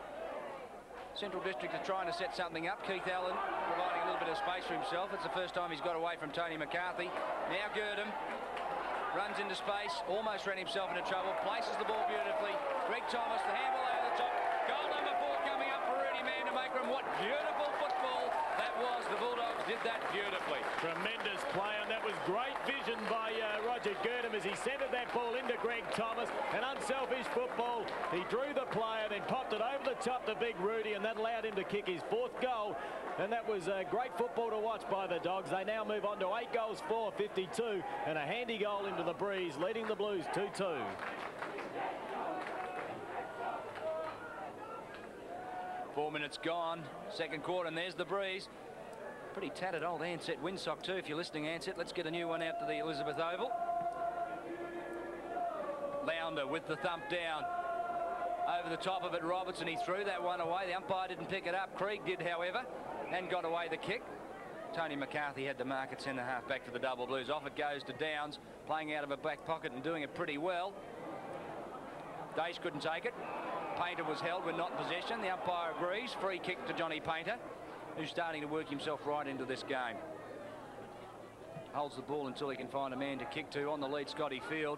B: Central District are trying to set something up. Keith Allen providing a little bit of space for himself. It's the first time he's got away from Tony McCarthy. Now Girdham runs into space. Almost ran himself into trouble. Places the ball beautifully. Greg Thomas, the handball over the top. Goal number 4 coming up for Rudy Mandamaker. And what beautiful football that that was. The Bulldogs did that beautifully.
A: Tremendous play, and that was great vision by Roger Girdham as he centred that ball into Greg Thomas. An unselfish football. He drew the player, then popped it over the top to Big Rudy, and that allowed him to kick his 4th goal. And that was great football to watch by the Dogs. They now move on to 8 goals for 52, and a handy goal into the breeze, leading the Blues 2-2.
B: Four minutes gone, second quarter, and there's the breeze. Pretty tattered old Ansett windsock too, if you're listening, Ansett. Let's get a new one out to the Elizabeth Oval. Lounder with the thump down. Over the top of it, Robertson, he threw that one away. The umpire didn't pick it up. Krieg did, however, and got away the kick. Tony McCarthy had the mark at centre half back for the Double Blues. Off it goes to Downs, playing out of a back pocket and doing it pretty well. Dace couldn't take it. Painter was held when not in possession. The umpire agrees. Free kick to Johnny Painter, who's starting to work himself right into this game. Holds the ball until he can find a man to kick to. On the lead, Scotty Field.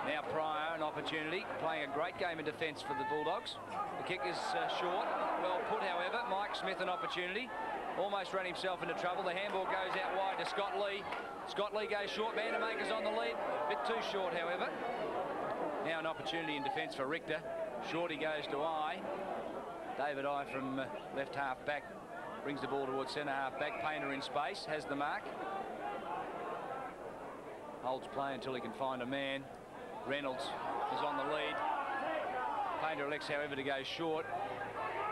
B: Now Pryor, an opportunity, playing a great game in defence for the Bulldogs. The kick is short, well put, however. Mike Smith, an opportunity, almost ran himself into trouble. The handball goes out wide to Scott Lee. Scott Lee goes short, Vandermaker's on the lead, a bit too short, however. Now an opportunity in defence for Richter. Shorty goes to Eye. David Eye from left half back brings the ball towards centre half back. Painter in space, has the mark. Holds play until he can find a man. Reynolds is on the lead. Painter elects, however, to go short.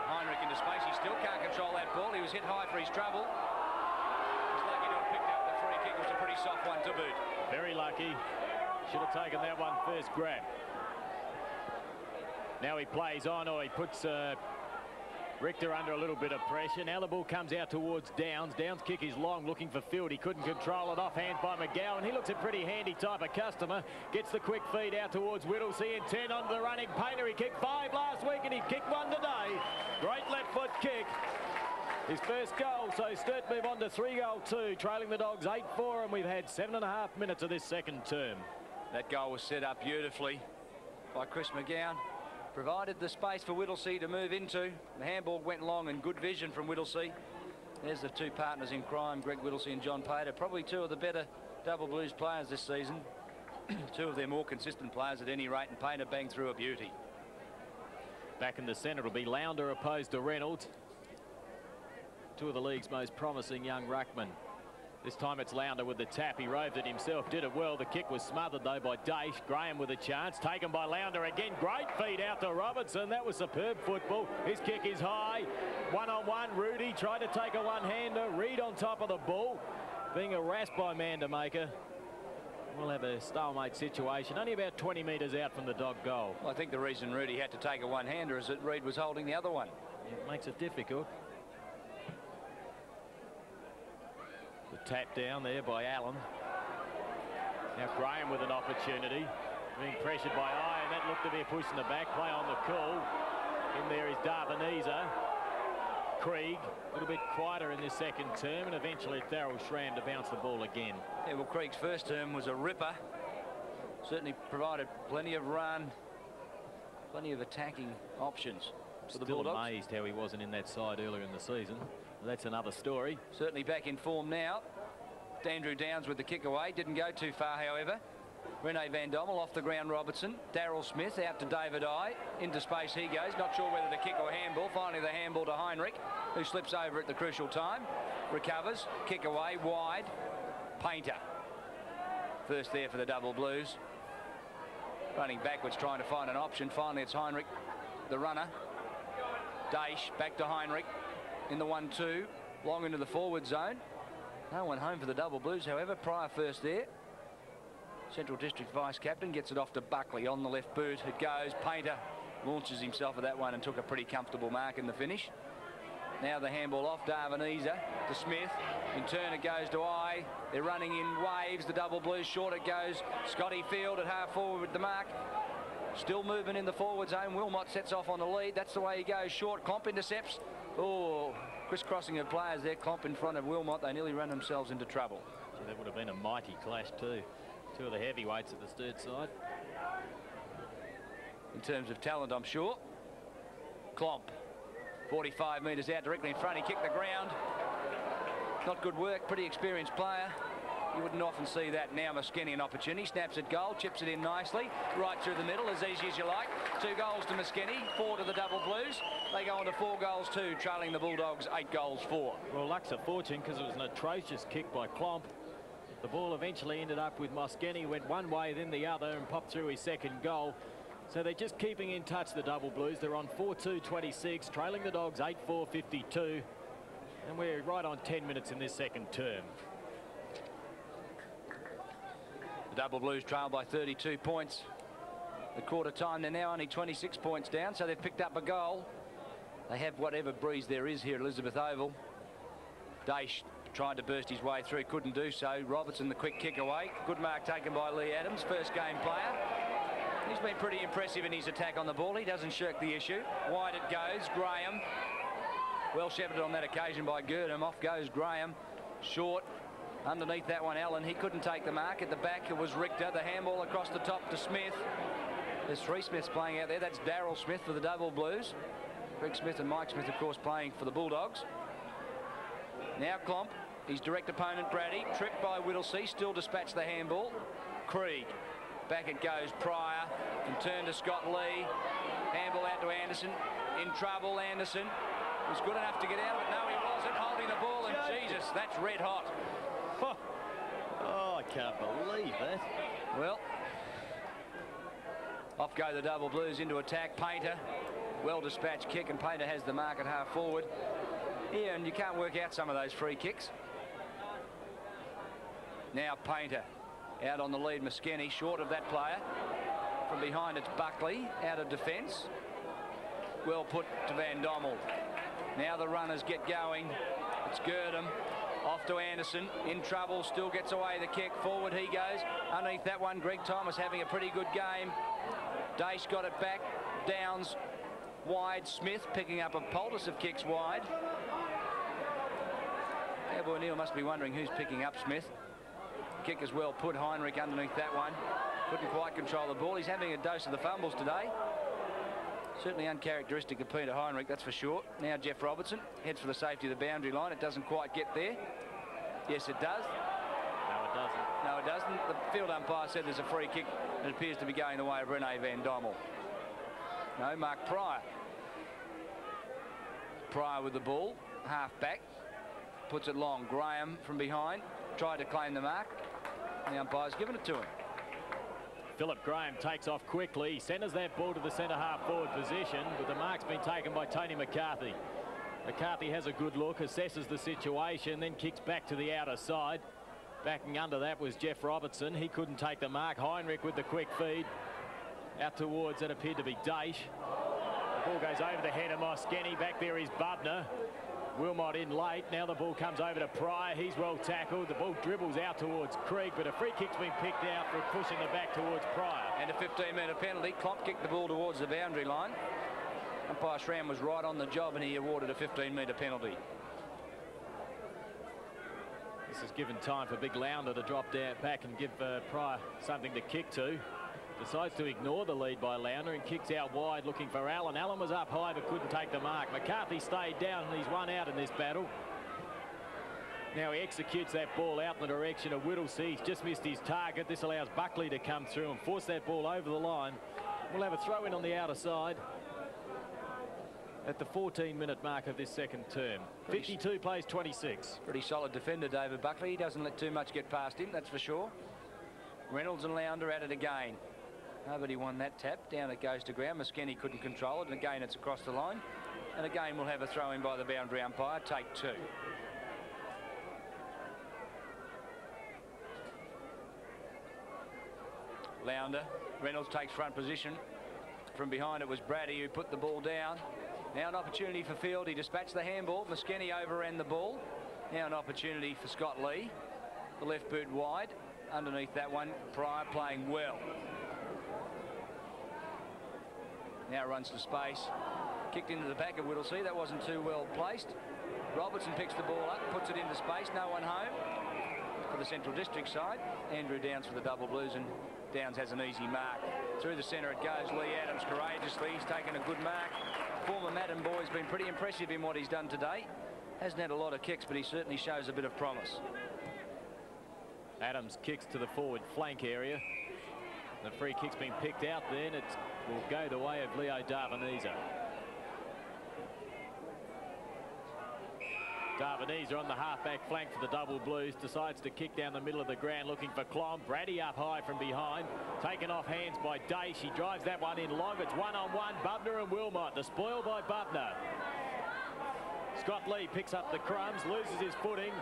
B: Heinrich into space. He still can't control that ball. He was hit high for his trouble. He's lucky to have picked up the free kick. It was a pretty soft one to boot.
A: Very lucky. Should have taken that one first grab. Now he plays on, or he puts Richter under a little bit of pressure. Now the ball comes out towards Downs. Downs' kick is long, looking for Field. He couldn't control it, off hands by Mcgowan. He looks a pretty handy type of customer. Gets the quick feed out towards Whittlesey, and 10 onto the running Painter. He kicked 5 last week, and he kicked 1 today. Great left foot kick. His first goal, so Sturt move on to 3-2, trailing the Dogs 8-4, and we've had 7.5 minutes of this second term.
B: That goal was set up beautifully by Chris Mcgowan. Provided the space for Whittlesey to move into. The handball went long, and good vision from Whittlesey. There's the two partners in crime, Greg Whittlesey and John Pater. Probably two of the better Double Blues players this season. Two of their more consistent players at any rate, and Painter banged through a beauty.
A: Back in the centre, it'll be Lounder opposed to Reynolds. Two of the league's most promising young ruckmen. This time it's Lounder with the tap. He roved it himself, did it well. The kick was smothered though by Dace. Graham with a chance, taken by Lounder again. Great feed out to Robertson. That was superb football. His kick is high. One-on-one, Rudy tried to take a one-hander. Reed on top of the ball, being harassed by Vandermaker. We'll have a stalemate situation, only about 20 metres out from the Dog goal.
B: I think the reason Rudy had to take a one-hander is that Reed was holding the other one.
A: It makes it difficult. The tap down there by Allen. Now Graham with an opportunity, being pressured by Eye, and that looked to be a push in the back. Play on the call. In there is Darvaniza. Krieg, a little bit quieter in this second term, and eventually Daryl Schramm to bounce the ball again.
B: Yeah, well, Krieg's first term was a ripper. Certainly provided plenty of run, plenty of attacking options for the Bulldogs.
A: Still amazed how he wasn't in that side earlier in the season. That's another story.
B: Certainly back in form now. Andrew Downs with the kick away. Didn't go too far, however. Rene Van Dommel off the ground, Robertson. Daryl Smith out to David Eye. Into space he goes. Not sure whether the kick or handball. Finally the handball to Heinrich, who slips over at the crucial time. Recovers. Kick away. Wide. Painter. First there for the Double Blues. Running backwards, trying to find an option. Finally it's Heinrich, the runner. Daesh back to Heinrich. In the 1-2, long into the forward zone. No one home for the Double Blues, however. Pryor first there. Central District Vice Captain gets it off to Buckley on the left boot. It goes. Painter launches himself at that one and took a pretty comfortable mark in the finish. Now the handball off Darvaniza to Smith. In turn it goes to Eye. They're running in waves. The Double Blues short it goes. Scotty Field at half forward with the mark. Still moving in the forward zone. Wilmot sets off on the lead. That's the way he goes. Short. Comp intercepts. Oh, crisscrossing of players there. Comp in front of Wilmot. They nearly ran themselves into trouble.
A: So that would have been a mighty clash too. Two of the heavyweights at the Sturt side.
B: In terms of talent, I'm sure. Klomp 45 metres out, directly in front. He kicked the ground. Not good work. Pretty experienced player. You wouldn't often see that. Now Mcgowan an opportunity. Snaps at goal. Chips it in nicely. Right through the middle, as easy as you like. 2 goals to Mcgowan. 4 to the Double Blues. They go on to 4 goals 2, trailing the Bulldogs 8 goals 4.
A: Well, luck's a fortune, because it was an atrocious kick by Klomp. The ball eventually ended up with Mcgowan. Went one way, then the other, and popped through his second goal. So they're just keeping in touch, the Double Blues. They're on 4-2-26, trailing the Dogs 8-4-52. And we're right on 10 minutes in this second term.
B: The Double Blues trail by 32 points. The quarter time, they're now only 26 points down, so they've picked up a goal. They have whatever breeze there is here at Elizabeth Oval. Daesh tried to burst his way through, couldn't do so. Robertson, the quick kick away. Good mark taken by Lee Adams, first game player. He's been pretty impressive in his attack on the ball. He doesn't shirk the issue. Wide it goes. Graham. Well shepherded on that occasion by Gurdon. Off goes Graham. Short. Underneath that one, Allen. He couldn't take the mark. At the back, it was Richter. The handball across the top to Smith. There's 3 Smiths playing out there. That's Daryl Smith for the Double Blues. Greg Smith and Mike Smith, of course, playing for the Bulldogs. Now Klomp. His direct opponent, Brady. Tripped by Whittlesey. Still dispatched the handball. Krieg. Back it goes, Pryor. And turn to Scott Lee. Handball out to Anderson. In trouble, Anderson. Was good enough to get out of it. No, he wasn't. Holding the ball, and Jesus, that's red hot.
A: Oh, I can't believe that.
B: Well, off go the Double Blues into attack. Painter, well dispatched kick, and Painter has the mark at half forward. Yeah, and you can't work out some of those free kicks. Now Painter out on the lead. Mcgowan short of that player. From behind it's Buckley out of defence. Well put to Van Dommel. Now the runners get going. It's Gurdon. Off to Anderson, in trouble, still gets away the kick. Forward he goes. Underneath that one, Greg Thomas having a pretty good game. Daesh got it back. Downs wide. Smith picking up a poultice of kicks wide. Cowboy Neil must be wondering who's picking up Smith. Kick is well put. Heinrich underneath that one. Couldn't quite control the ball. He's having a dose of the fumbles today. Certainly uncharacteristic of Peter Heinrich, that's for sure. Now Jeff Robertson heads for the safety of the boundary line. It doesn't quite get there. Yes, it does.
A: No, it doesn't.
B: No, it doesn't. The field umpire said there's a free kick. It appears to be going the way of Rene Van Dommel. No, Mark Pryor. Pryor with the ball, half back. Puts it long. Graham from behind. Tried to claim the mark. The umpire's given it to him.
A: Philip Graham takes off quickly. He centres that ball to the centre half forward position, but the mark's been taken by Tony McCarthy. McCarthy has a good look, assesses the situation, then kicks back to the outer side. Backing under that was Jeff Robertson. He couldn't take the mark. Heinrich with the quick feed. Out towards that appeared to be Daesh. The ball goes over the head of Mcgowan. Back there is Bubner. Wilmot in late. Now the ball comes over to Pryor. He's well tackled. The ball dribbles out towards Krieg, but a free kick's been picked out for pushing the back towards Pryor.
B: And a 15-metre penalty. Klomp kicked the ball towards the boundary line. Umpire Schramm was right on the job, and he awarded a 15-metre penalty.
A: This has given time for Big Lounder to drop down back and give Pryor something to kick to. Decides to ignore the lead by Lounder and kicks out wide looking for Allen. Allen was up high but couldn't take the mark. McCarthy stayed down and he's won out in this battle. Now he executes that ball out in the direction of Whittlesey. He's just missed his target. This allows Buckley to come through and force that ball over the line. We'll have a throw in on the outer side at the 14-minute mark of this second term. 52 plays 26.
B: Pretty solid defender, David Buckley. He doesn't let too much get past him, that's for sure. Reynolds and Lounder at it again. Nobody won that tap. Down it goes to ground. Mcgowan couldn't control it, and again it's across the line. And again we'll have a throw in by the boundary umpire. Take 2. Lounder. Reynolds takes front position. From behind it was Brady who put the ball down. Now an opportunity for Field. He dispatched the handball. Mcgowan overran the ball. Now an opportunity for Scott Lee. The left boot wide. Underneath that one, Pryor playing well. Now runs to space. Kicked into the back of Whittlesey. That wasn't too well placed. Robertson picks the ball up, puts it into space. No one home. For the Central District side, Andrew Downs for the Double Blues, and Downs has an easy mark. Through the centre it goes. Lee Adams courageously. He's taken a good mark. Former Madden boy's been pretty impressive in what he's done today. Hasn't had a lot of kicks, but he certainly shows a bit of promise.
A: Adams kicks to the forward flank area. The free kick's been picked out there, and it will go the way of Leo Darvaniza. Darvaniza on the half-back flank for the Double Blues, decides to kick down the middle of the ground looking for Klom. Brady up high from behind, taken off hands by Day. She drives that one in long. It's one-on-one, Bubner and Wilmot. The spoil by Bubner. Scott Lee picks up the crumbs, loses his footing.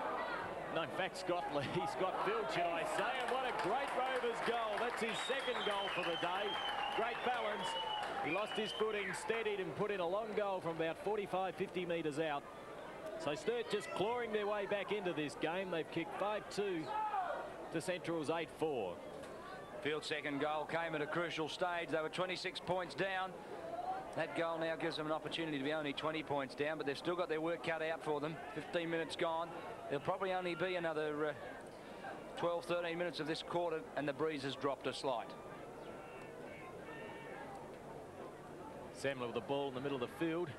A: No, in fact, Scott Field, should I say. And what a great Rovers goal. That's his second goal for the day. Great balance. He lost his footing, steadied and put in a long goal from about 45, 50 metres out. So Sturt just clawing their way back into this game. They've kicked 5-2 to Central's 8-4.
B: Field's second goal came at a crucial stage. They were 26 points down. That goal now gives them an opportunity to be only 20 points down, but they've still got their work cut out for them. 15 minutes gone. There'll probably only be another 12, 13 minutes of this quarter, and the breeze has dropped a slight.
A: Sanfl with the ball in the middle of the field.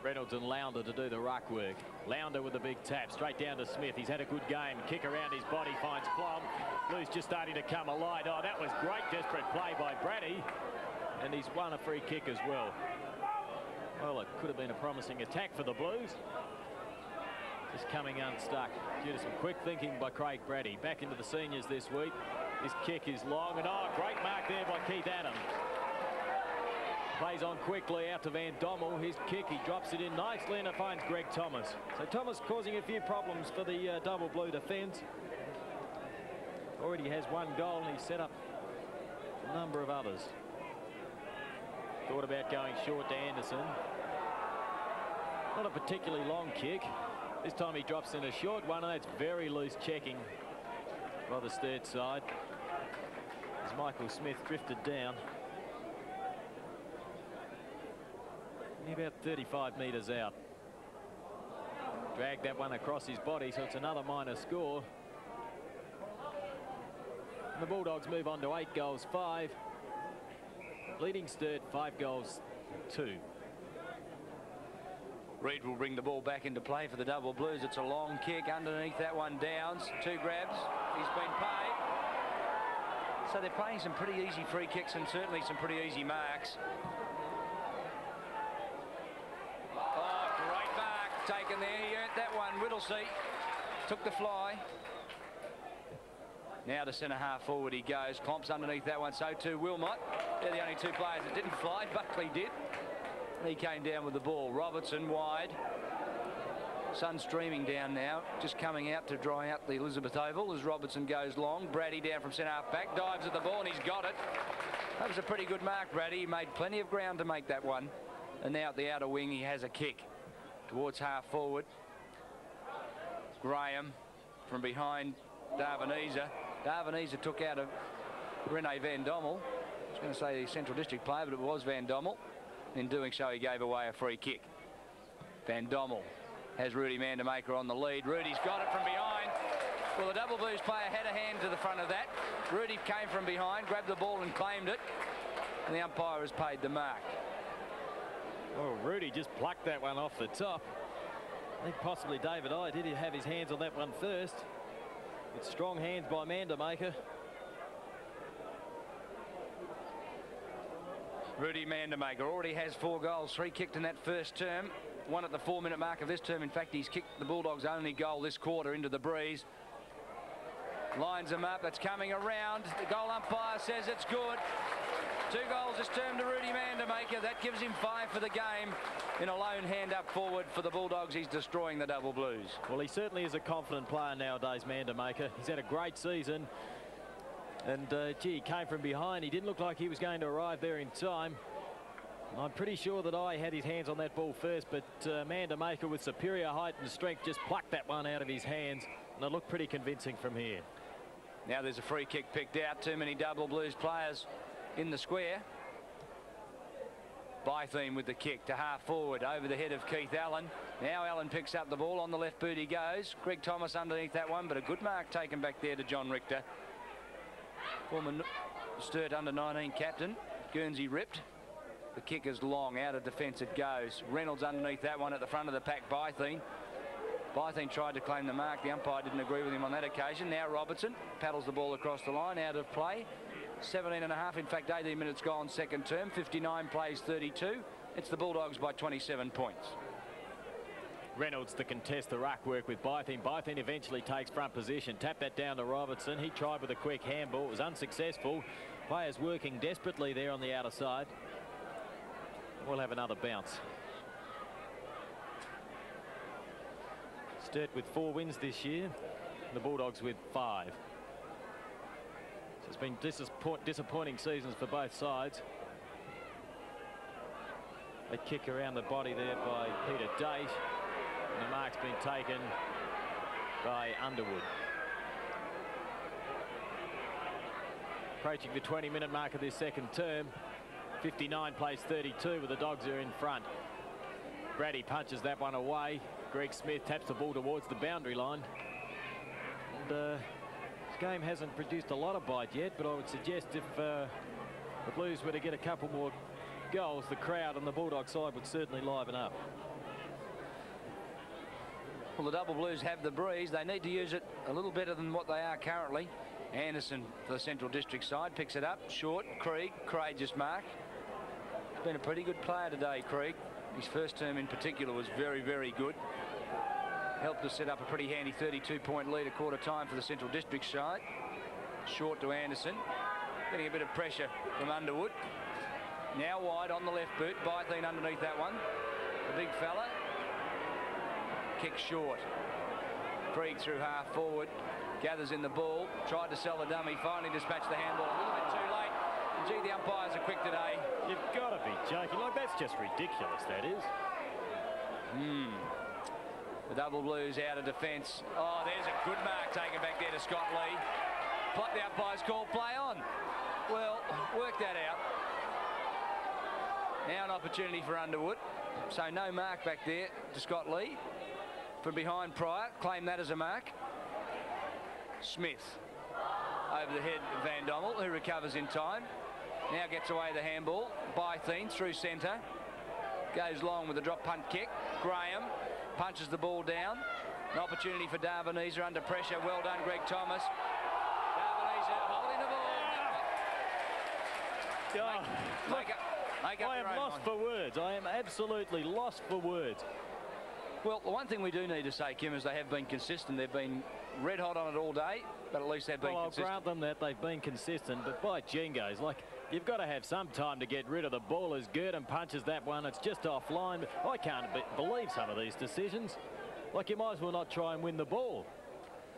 A: Reynolds and Lounder to do the ruck work. Lounder with the big tap straight down to Smith. He's had a good game. Kick around his body, finds Klom. Blues just starting to come alive. Oh, that was great desperate play by Brady. And he's won a free kick as well. Well, it could have been a promising attack for the Blues. Just coming unstuck due to some quick thinking by Craig Brady. Back into the seniors this week. His kick is long, and oh, great mark there by Keith Adams. Plays on quickly out to Van Dommel. His kick, he drops it in nicely, and it finds Greg Thomas. So Thomas causing a few problems for the Double Blue defence. Already has one goal, and he's set up a number of others. Thought about going short to Anderson. Not a particularly long kick. This time he drops in a short one, and that's very loose checking by the Sturt side. As Michael Smith drifted down. About 35 metres out. Dragged that one across his body, so it's another minor score. And the Bulldogs move on to 8-5. Leading Sturt 5-2.
B: Reid will bring the ball back into play for the Double Blues. It's a long kick underneath that one. Downs, 2 grabs. He's been paid. So they're playing some pretty easy free kicks and certainly some pretty easy marks. Taken there, he earned that one. Whittlesey took the fly. Now to centre half forward he goes. Clomps underneath that one, so too Wilmot. They're the only 2 players that didn't fly. Buckley did. He came down with the ball. Robertson wide. Sun streaming down now, just coming out to dry out the Elizabeth Oval as Robertson goes long. Brady down from centre half back, dives at the ball, and he's got it. That was a pretty good mark, Brady. He made plenty of ground to make that one. And now at the outer wing he has a kick towards half forward. Graham from behind Darvaniza. Darvaniza took out of Rene Van Dommel. I was going to say the Central District player, but it was Van Dommel. In doing so, he gave away a free kick. Van Dommel has Rudy Mandamaker on the lead. Rudy's got it from behind. Well, the Double Blues player had a hand to the front of that. Rudy came from behind, grabbed the ball and claimed it. And the umpire has paid the mark.
A: Oh, Rudy just plucked that one off the top. I think possibly David I did have his hands on that one first. It's strong hands by Mandamaker.
B: Rudy Mandamaker already has 4 goals, 3 kicked in that first term. 1 at the 4-minute mark of this term. In fact, he's kicked the Bulldogs' only goal this quarter into the breeze. Lines them up. It's coming around. The goal umpire says it's good. 2 goals this term to Rudy Mandamaker. That gives him 5 for the game. In a lone hand up forward for the Bulldogs, he's destroying the Double Blues.
A: Well, he certainly is a confident player nowadays, Mandamaker. He's had a great season. And, gee, he came from behind. He didn't look like he was going to arrive there in time. I'm pretty sure that I had his hands on that ball first, but Mandamaker with superior height and strength just plucked that one out of his hands. And it looked pretty convincing from here.
B: Now there's a free kick picked out. Too many Double Blues players in the square. Bytheme with the kick to half forward over the head of Keith Allen. Now Allen picks up the ball. On the left boot he goes. Greg Thomas underneath that one, but a good mark taken back there to John Richter. Former Sturt under-19 captain. Guernsey ripped. The kick is long. Out of defence it goes. Reynolds underneath that one at the front of the pack. Bytheen tried to claim the mark. The umpire didn't agree with him on that occasion. Now Robertson paddles the ball across the line. Out of play. 17.5, in fact 18 minutes gone second term. 59 plays 32. It's the Bulldogs by 27 points.
A: Reynolds to contest the ruck work with Bytheen. Bytheen eventually takes front position. Tap that down to Robertson. He tried with a quick handball. It was unsuccessful. Players working desperately there on the outer side. We'll have another bounce. Sturt with 4 wins this year. The Bulldogs with 5. So it's been disappointing seasons for both sides. A kick around the body there by Peter Date. And the mark's been taken by Underwood. Approaching the 20-minute mark of this second term. 59 plays 32 with the Dogs are in front. Brady punches that one away. Greg Smith taps the ball towards the boundary line. And this game hasn't produced a lot of bite yet, but I would suggest if the Blues were to get a couple more goals, the crowd on the Bulldog side would certainly liven up.
B: Well, the Double Blues have the breeze. They need to use it a little better than what they are currently. Anderson for the Central District side picks it up. Short. Krieg. Courageous mark. He's been a pretty good player today, Krieg. His first term in particular was very, very good. Helped to set up a pretty handy 32-point lead at quarter time for the Central District side. Short to Anderson. Getting a bit of pressure from Underwood. Now wide on the left boot. Bytheen underneath that one. The big fella. Kick short. Krieg through half forward. Gathers in the ball. Tried to sell the dummy. Finally dispatched the handball a little bit too late. Gee, the umpires are quick today.
A: You've got to be joking. Like, that's just ridiculous, that is.
B: The Double Blues out of defence. Oh, there's a good mark taken back there to Scott Lee. But the umpires called play on. Well, work that out. Now an opportunity for Underwood. So no mark back there to Scott Lee. From behind Pryor. Claim that as a mark. Smith over the head of Van Dommel, who recovers in time. Now gets away the handball. Bytheen through centre. Goes long with a drop punt kick. Graham punches the ball down. An opportunity for Darveneser under pressure. Well done, Greg Thomas. Darveneser holding the ball.
A: I am lost for words. I am absolutely lost for words.
B: Well, the one thing we do need to say, Kim, is they have been consistent. They've been red hot on it all day, but at least they've been consistent.
A: I'll grant them that they've been consistent, but by jingos, like, you've got to have some time to get rid of the ball. As Gurdon punches that one, it's just offline. I can't believe some of these decisions. Like, you might as well not try and win the ball.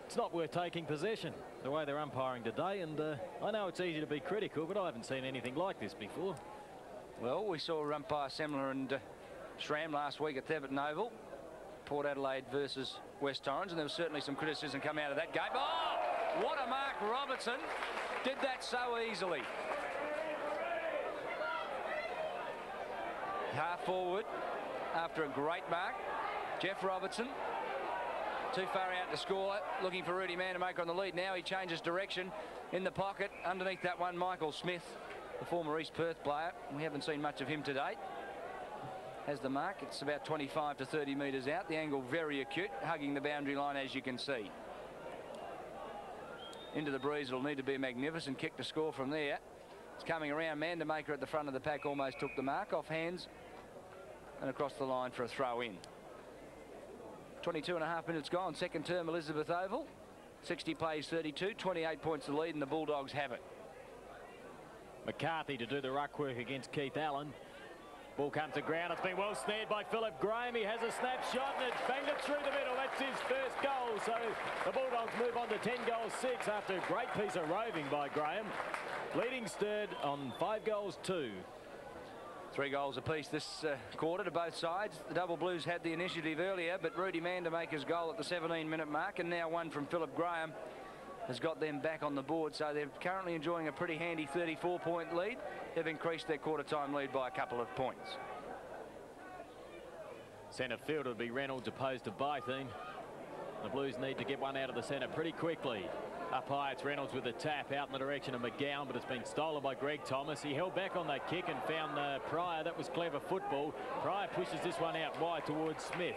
A: It's not worth taking possession, the way they're umpiring today, and I know it's easy to be critical, but I haven't seen anything like this before.
B: Well, we saw umpire Semler and Schramm last week at Theberton Oval. Port Adelaide versus West Torrens, and there was certainly some criticism come out of that game. Oh, what a mark. Robertson did that so easily. Half forward after a great mark. Jeff Robertson too far out to score, looking for Rudy Mandamaker on the lead. Now he changes direction in the pocket. Underneath that one, Michael Smith, the former East Perth player. We haven't seen much of him to date. Has the mark. It's about 25 to 30 metres out. The angle very acute, hugging the boundary line, as you can see. Into the breeze. It'll need to be a magnificent kick to score from there. It's coming around. Mandamaker at the front of the pack almost took the mark off hands and across the line for a throw in. 22.5 minutes gone. Second term, Elizabeth Oval. 60 plays 32. 28 points to lead, and the Bulldogs have it.
A: McCarthy to do the ruck work against Keith Allen. Ball comes to ground. It's been well snared by Philip Graham. He has a snapshot and it's banged it through the middle. That's his first goal. So the Bulldogs move on to 10 goals 6 after a great piece of roving by Graham. Leading Sturt on 5 goals 2.
B: 3 goals apiece this quarter to both sides. The Double Blues had the initiative earlier, but Rudy Mandamaker's goal at the 17-minute mark, and now one from Philip Graham, has got them back on the board. So they're currently enjoying a pretty handy 34-point lead. They've increased their quarter-time lead by a couple of points.
A: Centre field would be Reynolds opposed to Bytheen. The Blues need to get one out of the centre pretty quickly. Up high, it's Reynolds with a tap out in the direction of Mcgowan, but it's been stolen by Greg Thomas. He held back on that kick and found Pryor. That was clever football. Pryor pushes this one out wide towards Smith.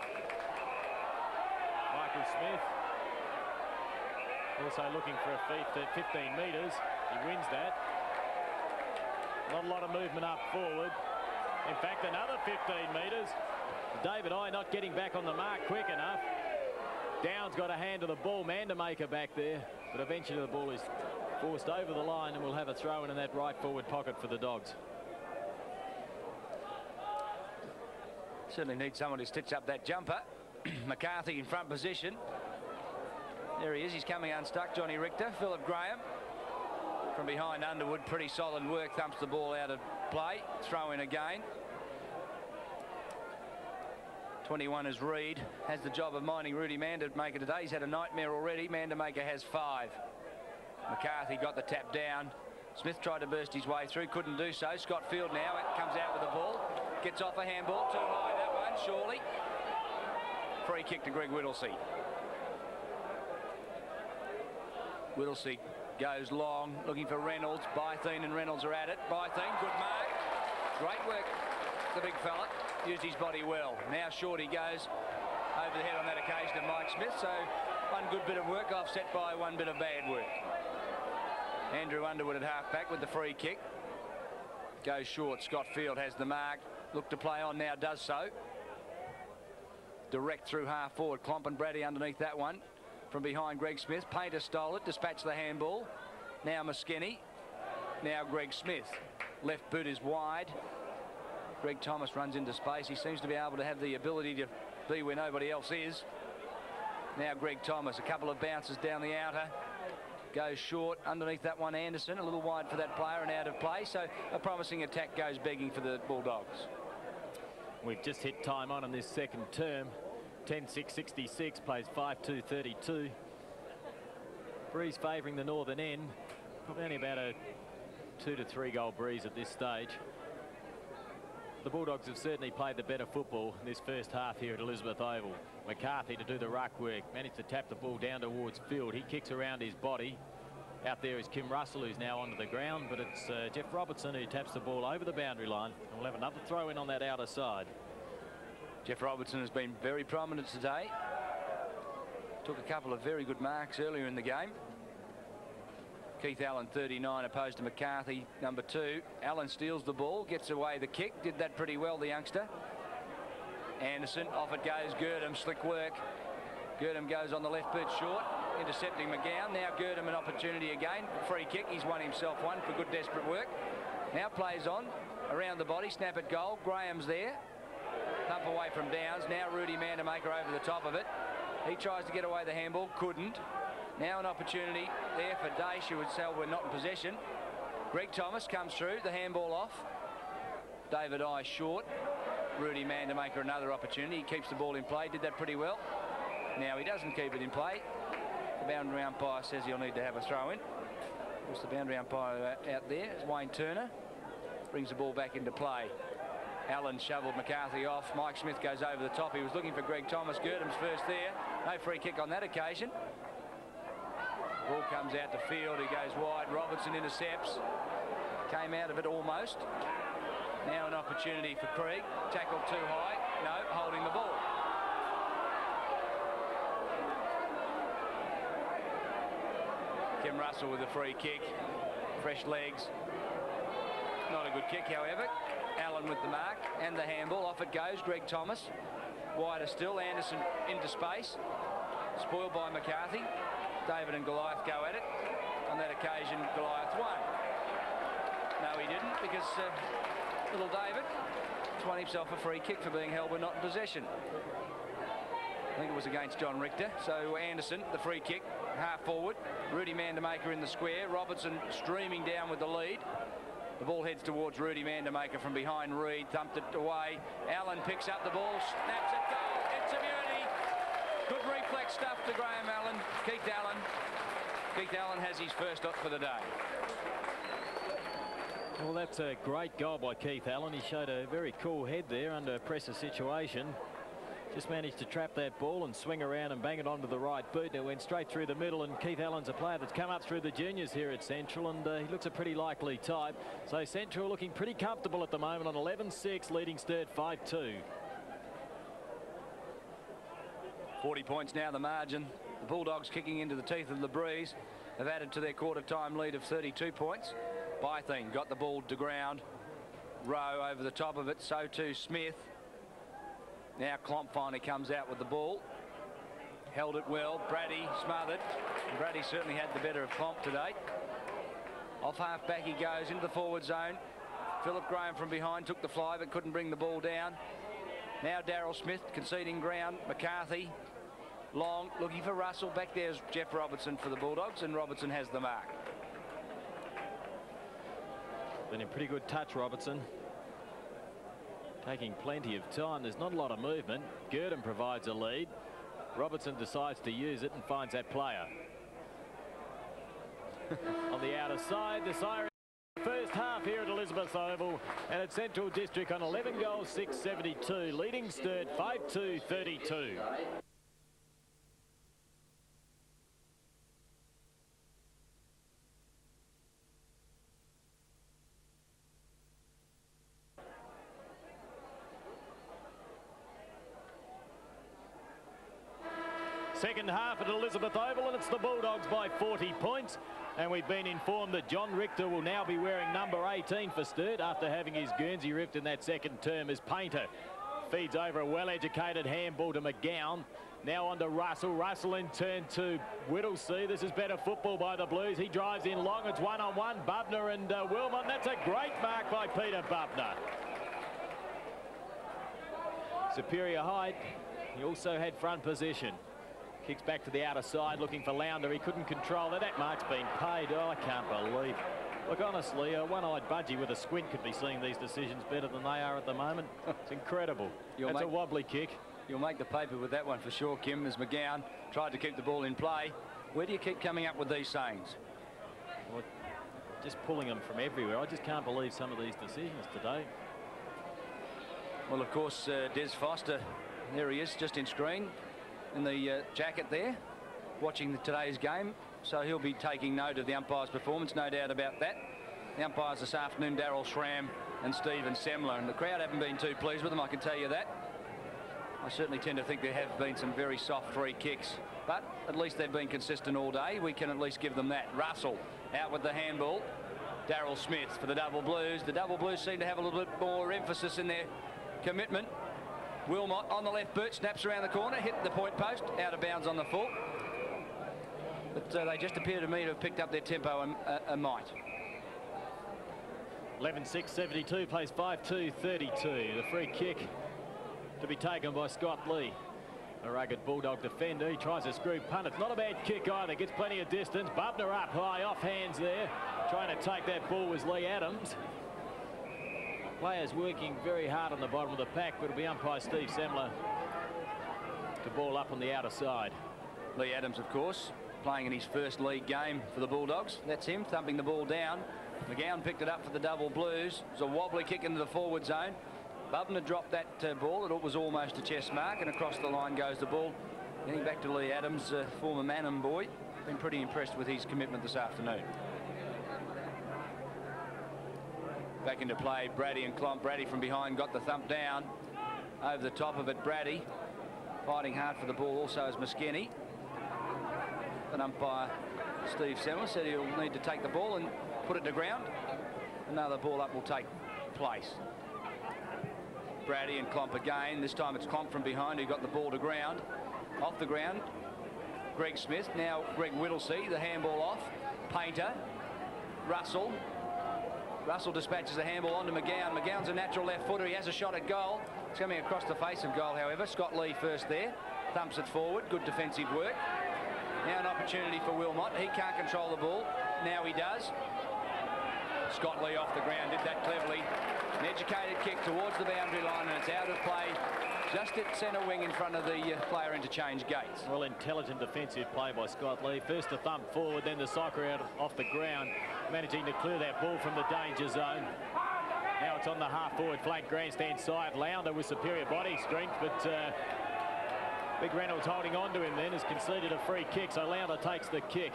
A: Michael Smith also looking for a feat at 15 metres. He wins that. Not a lot of movement up forward. In fact, another 15 metres. David I not getting back on the mark quick enough. Downs got a hand to the ball. Mandamaker back there. But eventually the ball is forced over the line and we'll have a throw in that right forward pocket for the Dogs.
B: Certainly need someone to stitch up that jumper. McCarthy in front position. There he is. He's coming unstuck. Johnny Richter. Philip Graham. From behind Underwood. Pretty solid work. Thumps the ball out of play. Throw in again. 21 is Reid. Has the job of minding Rudy Mandamaker today. He's had a nightmare already. Mandamaker has 5. McCarthy got the tap down. Smith tried to burst his way through. Couldn't do so. Scott Field now comes out with the ball. Gets off a handball. Too high that one, surely. Free kick to Greg Whittlesey. Whittlesey goes long, looking for Reynolds. Bytheen and Reynolds are at it. Bytheen, good mark. Great work, the big fella. Used his body well. Now Shorty goes over the head on that occasion of Mike Smith. So one good bit of work offset by one bit of bad work. Andrew Underwood at half-back with the free kick. Goes short. Scott Field has the mark. Look to play on now, does so. Direct through half forward. Klomp and Brady underneath that one. From behind Greg Smith. Painter stole it. Dispatched the handball. Now Moskini. Now Greg Smith. Left boot is wide. Greg Thomas runs into space. He seems to be able to have the ability to be where nobody else is. Now Greg Thomas. A couple of bounces down the outer. Goes short. Underneath that one, Anderson. A little wide for that player and out of play. So a promising attack goes begging for the Bulldogs.
A: We've just hit time on in this second term. 10-6-66, plays 5-2-32. Breeze favouring the northern end. Probably only about a 2 to 3 goal breeze at this stage. The Bulldogs have certainly played the better football in this first half here at Elizabeth Oval. McCarthy to do the ruck work. Managed to tap the ball down towards Field. He kicks around his body. Out there is Kim Russell, who's now onto the ground, but it's Jeff Robertson who taps the ball over the boundary line. And we'll have another throw in on that outer side.
B: Jeff Robertson has been very prominent today. Took a couple of very good marks earlier in the game. Keith Allen, 39, opposed to McCarthy, number 2. Allen steals the ball, gets away the kick. Did that pretty well, the youngster. Anderson, off it goes. Girdham, slick work. Girdham goes on the left boot short, intercepting Mcgowan. Now Girdham an opportunity again. Free kick. He's won himself one for good desperate work. Now plays on, around the body, snap at goal. Graham's there. Thump away from Downs. Now Rudy Mandamaker over the top of it. He tries to get away the handball. Couldn't. Now an opportunity there for Daesh, who would say we're not in possession. Greg Thomas comes through. The handball off. David I short. Rudy Mandamaker another opportunity. He keeps the ball in play. Did that pretty well. Now he doesn't keep it in play. The boundary umpire says he'll need to have a throw in. Of course, the boundary umpire out there is Wayne Turner. Brings the ball back into play. Allen shoveled McCarthy off. Mike Smith goes over the top. He was looking for Greg Thomas. Girdham's first there. No free kick on that occasion. Ball comes out to Field. He goes wide. Robertson intercepts. Came out of it almost. Now an opportunity for Krieg. Tackled too high. No, holding the ball. Kim Russell with a free kick. Fresh legs. Not a good kick, however. Allen with the mark and the handball. Off it goes. Greg Thomas. Wider still. Anderson into space. Spoiled by McCarthy. David and Goliath go at it. On that occasion, Goliath won. No, he didn't, because little David won himself a free kick for being held but not in possession. I think it was against John Richter. So Anderson, the free kick, half forward. Rudy Mandamaker in the square. Robertson streaming down with the lead. The ball heads towards Rudy Mandamaker from behind Reid. Thumped it away. Allen picks up the ball, snaps it, goal. It's a beauty. Good reflex stuff to Graham Allen. Keith Allen. Keith Allen has his first up for the day.
A: Well, that's a great goal by Keith Allen. He showed a very cool head there under a pressure situation. Just managed to trap that ball and swing around and bang it onto the right boot. And it went straight through the middle, and Keith Allen's a player that's come up through the juniors here at Central, and he looks a pretty likely type. So Central looking pretty comfortable at the moment on 11-6, leading Sturt 5-2.
B: 40 points now the margin. The Bulldogs, kicking into the teeth of the breeze, have added to their quarter-time lead of 32 points. Bything got the ball to ground. Rowe over the top of it, so too Smith. Now Klomp finally comes out with the ball. Held it well. Brady smothered. And Brady certainly had the better of Klomp today. Off half back he goes into the forward zone. Philip Graham from behind took the fly but couldn't bring the ball down. Now Daryl Smith conceding ground. McCarthy long looking for Russell. Back there's Jeff Robertson for the Bulldogs, and Robertson has the mark.
A: Been in pretty good touch, Robertson. Taking plenty of time. There's not a lot of movement. Gurdon provides a lead. Robertson decides to use it and finds that player. On the outer side, the siren. First half here at Elizabeth Oval, and at Central District on 11 goals, 672, leading Sturt 5-2-32. Second half at Elizabeth Oval, and it's the Bulldogs by 40 points. And we've been informed that John Richter will now be wearing number 18 for Sturt after having his Guernsey ripped in that second term as Painter feeds over a well-educated handball to Mcgowan. Now on to Russell. Russell in turn to Whittlesea. This is better football by the Blues. He drives in long. It's one-on-one. Bubner and Wilmot. That's a great mark by Peter Bubner. Superior height. He also had front position. Kicks back to the outer side looking for Lounder. He couldn't control that. That mark's been paid. Oh, I can't believe it. Look, honestly, a one-eyed budgie with a squint could be seeing these decisions better than they are at the moment. It's incredible. That's a wobbly kick.
B: You'll make the paper with that one for sure, Kim, as McGowan tried to keep the ball in play. Where do you keep coming up with these sayings?
A: Well, just pulling them from everywhere. I just can't believe some of these decisions today.
B: Well, of course, Des Foster, there he is, just in screen. In the jacket there, watching today's game, so he'll be taking note of the umpire's performance, no doubt about that. The umpires this afternoon, Daryl Schramm and Stephen Semler, and the crowd haven't been too pleased with them, I can tell you that. I certainly tend to think there have been some very soft free kicks, but at least they've been consistent all day. We can at least give them that. Russell out with the handball. Daryl Smith for the Double Blues. The Double Blues seem to have a little bit more emphasis in their commitment. Wilmot on the left boot, snaps around the corner, hit the point post, out of bounds on the full. But they just appear to me to have picked up their tempo a mite.
A: 11-6-72, plays 5-2-32. The free kick to be taken by Scott Lee. A rugged Bulldog defender. He tries a screw punt. It's not a bad kick either. Gets plenty of distance. Bubner up high, off hands there. Trying to take that ball was Lee Adams. Players working very hard on the bottom of the pack, but it'll be umpire Steve Semler to ball up on the outer side.
B: Lee Adams, of course, playing in his first league game for the Bulldogs. That's him thumping the ball down. McGowan picked it up for the Double Blues. It was a wobbly kick into the forward zone. Bubner dropped that ball. It was almost a chest mark, and across the line goes the ball. Getting back to Lee Adams, former Manham boy. Been pretty impressed with his commitment this afternoon. Back into play, Brady and Klomp. Brady from behind got the thump down. Over the top of it, Brady. Fighting hard for the ball also is Muskeni. An umpire, Steve Semler, said he'll need to take the ball and put it to ground. Another ball up will take place. Brady and Klomp again. This time it's Klomp from behind who got the ball to ground. Off the ground, Greg Smith. Now Greg Whittlesea, the handball off. Painter, Russell. Russell dispatches the handball onto Mcgowan. McGowan's a natural left footer. He has a shot at goal. It's coming across the face of goal, however. Scott Lee first there. Thumps it forward. Good defensive work. Now an opportunity for Wilmot. He can't control the ball. Now he does. Scott Lee off the ground. Did that cleverly. An educated kick towards the boundary line, and it's out of play just at centre wing in front of the player interchange gates.
A: Well, intelligent defensive play by Scott Lee. First the thump forward, then the cycle out off the ground, managing to clear that ball from the danger zone. Now it's on the half-forward flank grandstand side. Lounder with superior body strength, but Big Reynolds holding on to him then, has conceded a free kick, so Launder takes the kick.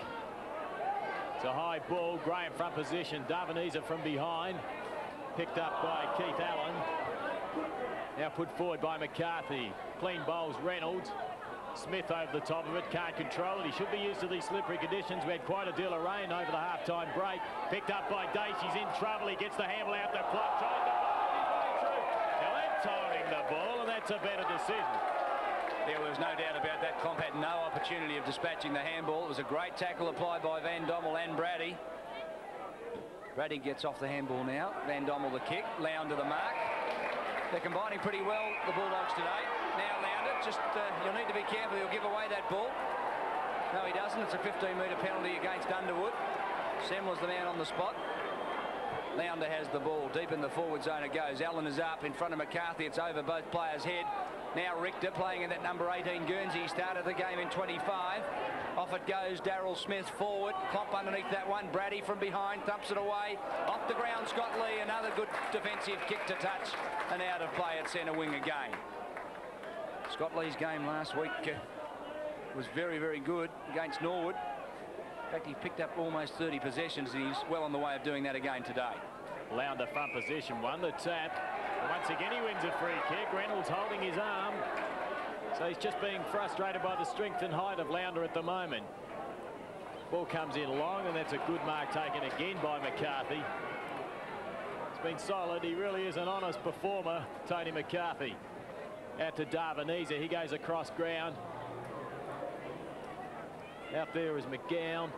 A: It's a high ball, Graham front position, Darvanese from behind, picked up by Keith Allen. Now put forward by McCarthy. Clean bowls Reynolds. Smith over the top of it, can't control it. He should be used to these slippery conditions. We had quite a deal of rain over the half-time break. Picked up by Dace, he's in trouble. He gets the handle out the clock, trying to through. Now that's tiring the ball, and that's a better decision.
B: There was no doubt about that. Comp had no opportunity of dispatching the handball. It was a great tackle applied by Van Dommel and Brady. Brady gets off the handball now. Van Dommel the kick, Launder the mark. They're combining pretty well, the Bulldogs today. Now Launder, just you'll need to be careful, he'll give away that ball. No, he doesn't. It's a 15-metre penalty against Underwood. Semler's the man on the spot. Launder has the ball deep in the forward zone. It goes. Allen is up in front of McCarthy. It's over both players' head. Now Richter playing in that number 18 Guernsey. He started the game in 25. Off it goes. Daryl Smith forward. Clomp underneath that one. Brady from behind thumps it away. Off the ground Scott Lee. Another good defensive kick to touch. And out of play at centre wing again. Scott Lee's game last week was very, very good against Norwood. In fact, he picked up almost 30 possessions, and he's well on the way of doing that again today.
A: Launder front position, won the tap. And once again, he wins a free kick. Reynolds holding his arm. So he's just being frustrated by the strength and height of Launder at the moment. Ball comes in long, and that's a good mark taken again by McCarthy. It's been solid. He really is an honest performer, Tony McCarthy. Out to Darvanese. He goes across ground. Out there is Mcgowan.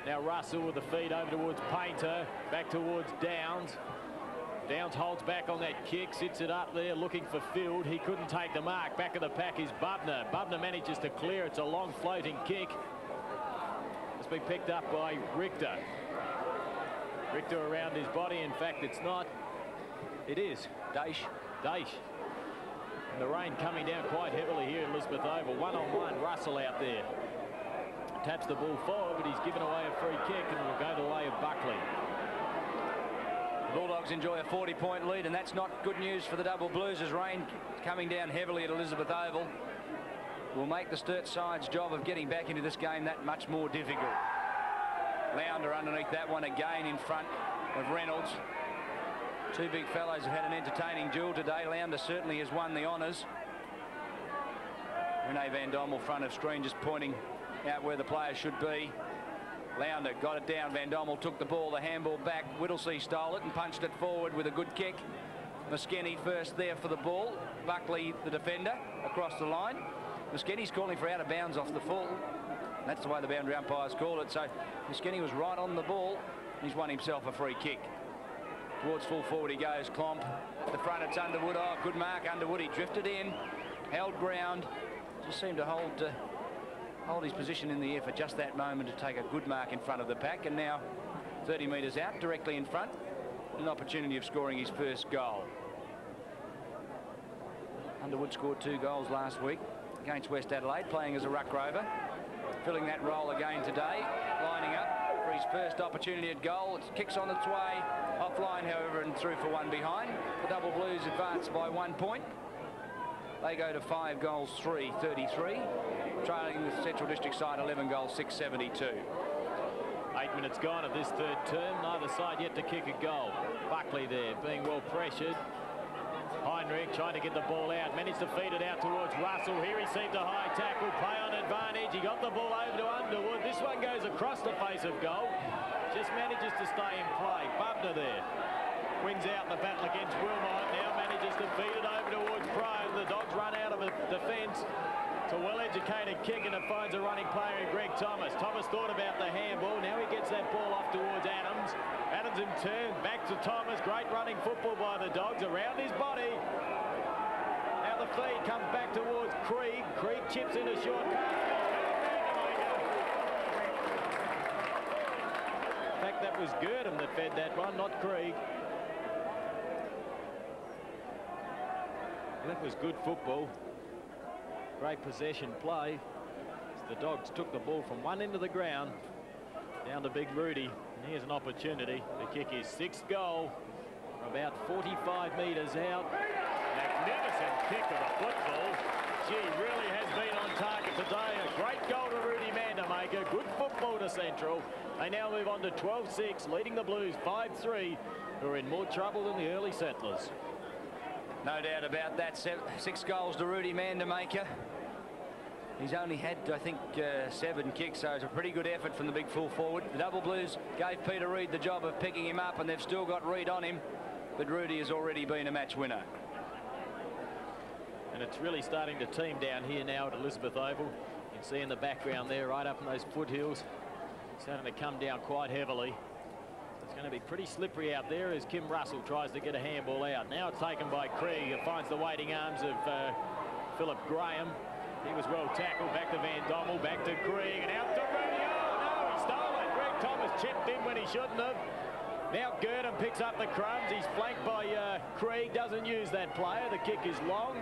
A: Now Russell with the feed over towards Painter. Back towards Downs. Downs holds back on that kick. Sits it up there looking for Field. He couldn't take the mark. Back of the pack is Bubner. Bubner manages to clear. It's a long floating kick. It's been picked up by Richter. Richter around his body. In fact, it's not. It is.
B: Daesh.
A: And the rain coming down quite heavily here at Elizabeth Oval. One-on-one. Russell out there. Taps the ball forward, but he's given away a free kick, and it will go the way of Buckley.
B: The Bulldogs enjoy a 40-point lead, and that's not good news for the Double Blues, as rain coming down heavily at Elizabeth Oval will make the Sturt side's job of getting back into this game that much more difficult. Launder underneath that one again in front of Reynolds. Two big fellows have had an entertaining duel today. Launder certainly has won the honours. Rene Van Dommel front of screen, just pointing out where the players should be. Launder got it down. Van Dommel took the ball, the handball back. Whittlesey stole it and punched it forward with a good kick. Moskeny first there for the ball. Buckley, the defender, across the line. Moskony's calling for out of bounds off the full. That's the way the boundary umpires call it. So Moskeny was right on the ball. He's won himself a free kick. Towards full forward he goes. Clomp. At the front it's Underwood. Oh, good mark. Underwood. He drifted in, held ground. Just seemed to hold his position in the air for just that moment to take a good mark in front of the pack. And now 30 metres out, directly in front, an opportunity of scoring his first goal. Underwood scored 2 goals last week against West Adelaide, playing as a ruck rover, filling that role again today, lining up for his first opportunity at goal. It kicks on its way, offline however, and through for one behind. The Double Blues advance by 1 point. They go to 5 goals, 3-33, trailing the Central District side 11 goals, 6-72.
A: 8 minutes gone of this third term. Neither side yet to kick a goal. Buckley there being well pressured. Heinrich trying to get the ball out. Managed to feed it out towards Russell. He received a high tackle. Play on advantage. He got the ball over to Underwood. This one goes across the face of goal. Just manages to stay in play. Bubner there. Wins out in the battle against Wilmot. Now manages to feed it over towards Prone. The Dogs run out of a defence. It's a well-educated kick, and it finds a running player in Greg Thomas. Thomas thought about the handball. Now he gets that ball off towards Adams. Adams in turn back to Thomas. Great running football by the Dogs around his body. Now the feed comes back towards Krieg. Krieg chips in a short pass. In fact, that was Gurdon that fed that one, not Krieg. That was good football. Great possession play. The Dogs took the ball from one end of the ground down to Big Rudy. And here's an opportunity to kick his 6th goal from about 45 metres out. Magnificent kick of the football. She really has been on target today. A great goal to Rudy Vandermaker. Good football to Central. They now move on to 12-6, leading the Blues 5-3, who are in more trouble than the early settlers.
B: No doubt about that. 6 goals to Rudy Vandermaker. He's only had, I think, 7 kicks, so it's a pretty good effort from the big full forward. The Double Blues gave Peter Reid the job of picking him up, and they've still got Reid on him, but Rudy has already been a match winner.
A: And it's really starting to team down here now at Elizabeth Oval. You can see in the background there, right up in those foothills, starting to come down quite heavily. It's going to be pretty slippery out there as Kim Russell tries to get a handball out. Now it's taken by Krieg. It finds the waiting arms of Philip Graham. He was well tackled. Back to Van Dommel, back to Krieg, and out to Rudy. Oh, no, he stole it. Greg Thomas chipped in when he shouldn't have. Now Gurdon picks up the crumbs. He's flanked by Krieg. Doesn't use that player. The kick is long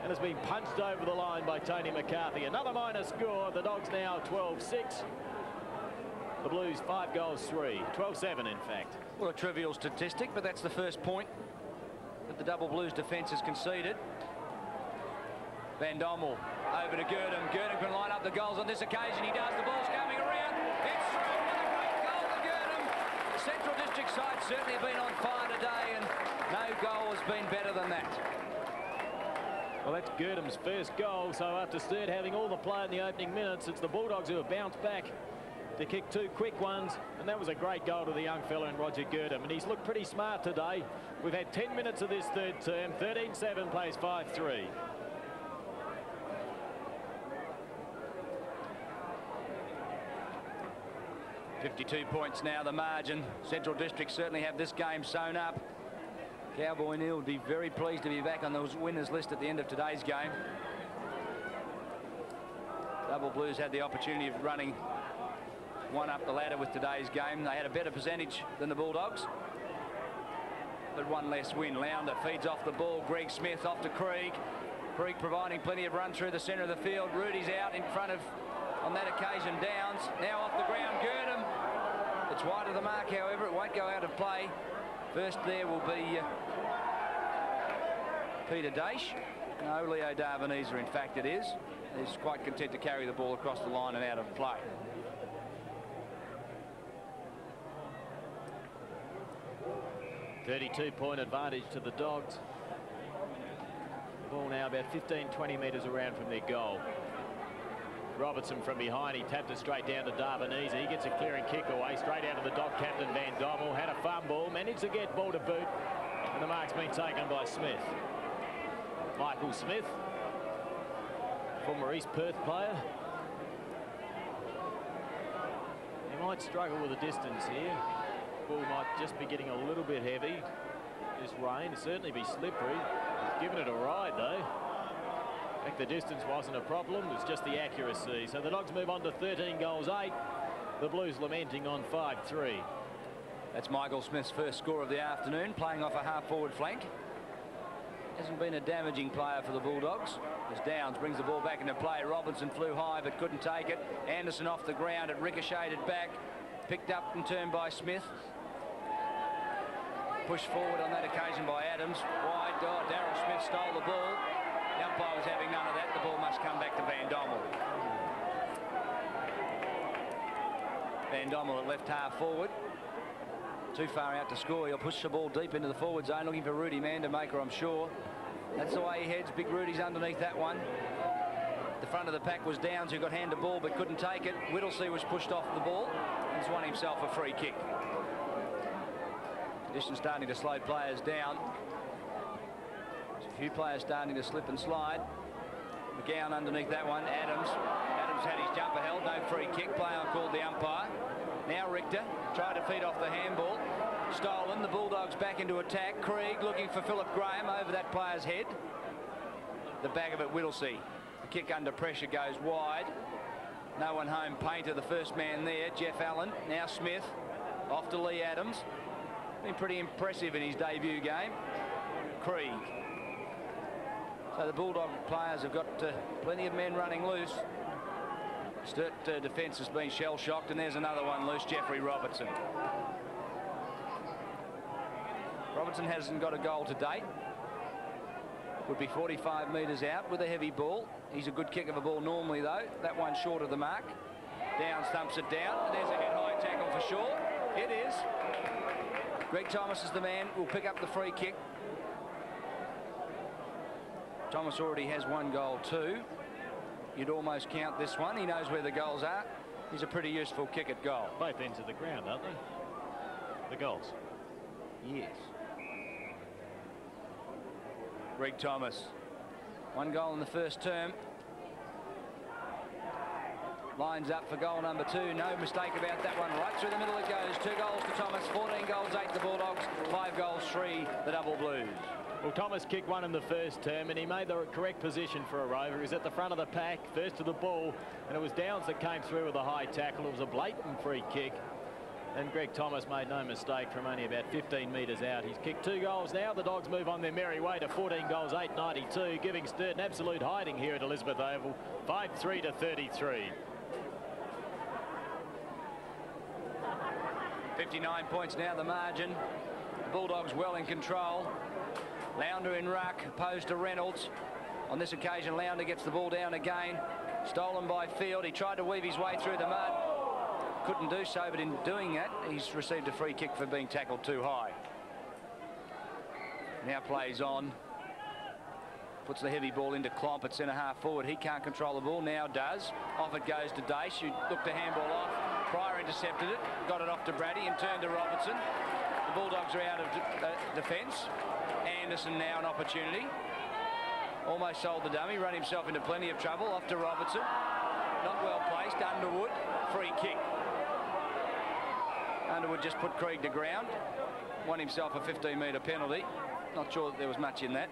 A: and has been punched over the line by Tony McCarthy. Another minor score. The Dogs now 12-6. The Blues 5 goals 3. 12-7 in fact.
B: Well, a trivial statistic, but that's the first point that the Double Blues defence has conceded. Van Dommel over to Gurdon. Gurdon can line up the goals on this occasion. He does. The ball's coming around. It's through with a great goal to Gurdon. The Central District side certainly been on fire today, and no goal has been better than that.
A: Well, that's Gurdon's first goal, so after Sturt having all the play in the opening minutes, it's the Bulldogs who have bounced back to kick 2 quick ones, and that was a great goal to the young fella in Roger Gurdon, and he's looked pretty smart today. We've had 10 minutes of this third term. 13-7 plays 5-3.
B: .52 points now, the margin. Central District certainly have this game sewn up. Cowboy Neil will be very pleased to be back on the winners list at the end of today's game. Double Blues had the opportunity of running one up the ladder with today's game. They had a better percentage than the Bulldogs, but one less win. Lounder feeds off the ball. Greg Smith off to Krieg. Krieg providing plenty of run through the centre of the field. Rudy's out in front of, on that occasion, Downs. Now off the ground, Gurdon. It's wide of the mark, however. It won't go out of play. First there will be Peter Daish. No, Leo Darvanese, in fact, it is. He's quite content to carry the ball across the line and out of play.
A: .32-point advantage to the Dogs. The ball now about 15-20 metres around from their goal. Robertson from behind, he tapped it straight down to Darvanese. He gets a clearing kick away, straight out of the Dog captain Van Dommel. Had a fumble, managed to get ball to boot, and the mark's been taken by Smith. Michael Smith, former East Perth player. He might struggle with the distance here. Ball might just be getting a little bit heavy. This rain, certainly be slippery. He's given it a ride though. In fact, the distance wasn't a problem, it's just the accuracy. So the Dogs move on to 13 goals 8. The Blues lamenting on 5-3.
B: That's Michael Smith's first score of the afternoon, playing off a half-forward flank. Hasn't been a damaging player for the Bulldogs. As Downs brings the ball back into play. Robinson flew high but couldn't take it. Anderson off the ground, it ricocheted back. Picked up and turned by Smith. Pushed forward on that occasion by Adams. Wide. Oh, Daryl Smith stole the ball. The umpire was having none of that. The ball must come back to Van Dommel. Van Dommel at left half forward. Too far out to score. He'll push the ball deep into the forward zone, looking for Rudy Vandermaker, I'm sure. That's the way he heads. Big Rudy's underneath that one. The front of the pack was Downs, who got hand to ball but couldn't take it. Whittlesey was pushed off the ball. He's won himself a free kick. Conditions starting to slow players down. There's a few players starting to slip and slide. Mcgowan underneath that one. Adams had his jumper held. No free kick. Play on called the umpire. Now Richter tried to feed off the handball. Stolen. The Bulldogs back into attack. Krieg looking for Philip Graham over that player's head. The back of it, Whittlesey. The kick under pressure goes wide. No one home. Painter, the first man there. Jeff Allen. Now Smith. Off to Lee Adams. Been pretty impressive in his debut game. Krieg. So the Bulldog players have got plenty of men running loose. Sturt defence has been shell-shocked, and there's another one loose, Jeffrey Robertson. Robertson hasn't got a goal to date. Would be 45 metres out with a heavy ball. He's a good kick of a ball normally, though. That one short of the mark. Downs thumps it down. And there's a head-high tackle for sure. It is. Greg Thomas is the man. Will pick up the free kick. Thomas already has 1 goal too. You'd almost count this one. He knows where the goals are. He's a pretty useful kick at goal.
A: Both ends of the ground, aren't they? The goals.
B: Yes. Greg Thomas. 1 goal in the first term. Lines up for goal number 2. No mistake about that one. Right through the middle it goes. 2 goals to Thomas. 14 goals, 8 the Bulldogs. 5 goals, 3 the Double Blues.
A: Well, Thomas kicked 1 in the first term, and he made the correct position for a rover. He was at the front of the pack, first to the ball, and it was Downs that came through with a high tackle. It was a blatant free kick, and Greg Thomas made no mistake from only about 15 metres out. He's kicked 2 goals now. The Dogs move on their merry way to 14 goals, 892, giving Sturt an absolute hiding here at Elizabeth Oval, 5-3 to 33.
B: 59 points now the margin. The Bulldogs well in control. Lounder in ruck, opposed to Reynolds. On this occasion, Lounder gets the ball down again. Stolen by Field. He tried to weave his way through the mud. Couldn't do so, but in doing that, he's received a free kick for being tackled too high. Now plays on. Puts the heavy ball into Klomp at centre-half forward. He can't control the ball, now does. Off it goes to Dace, who looked to handball off. Pryor intercepted it, got it off to Brady and turned to Robertson. The Bulldogs are out of defence. Anderson now an opportunity. Almost sold the dummy, run himself into plenty of trouble. Off to Robertson. Not well placed. Underwood, free kick. Underwood just put Krieg to ground. Won himself a 15-metre penalty. Not sure that there was much in that.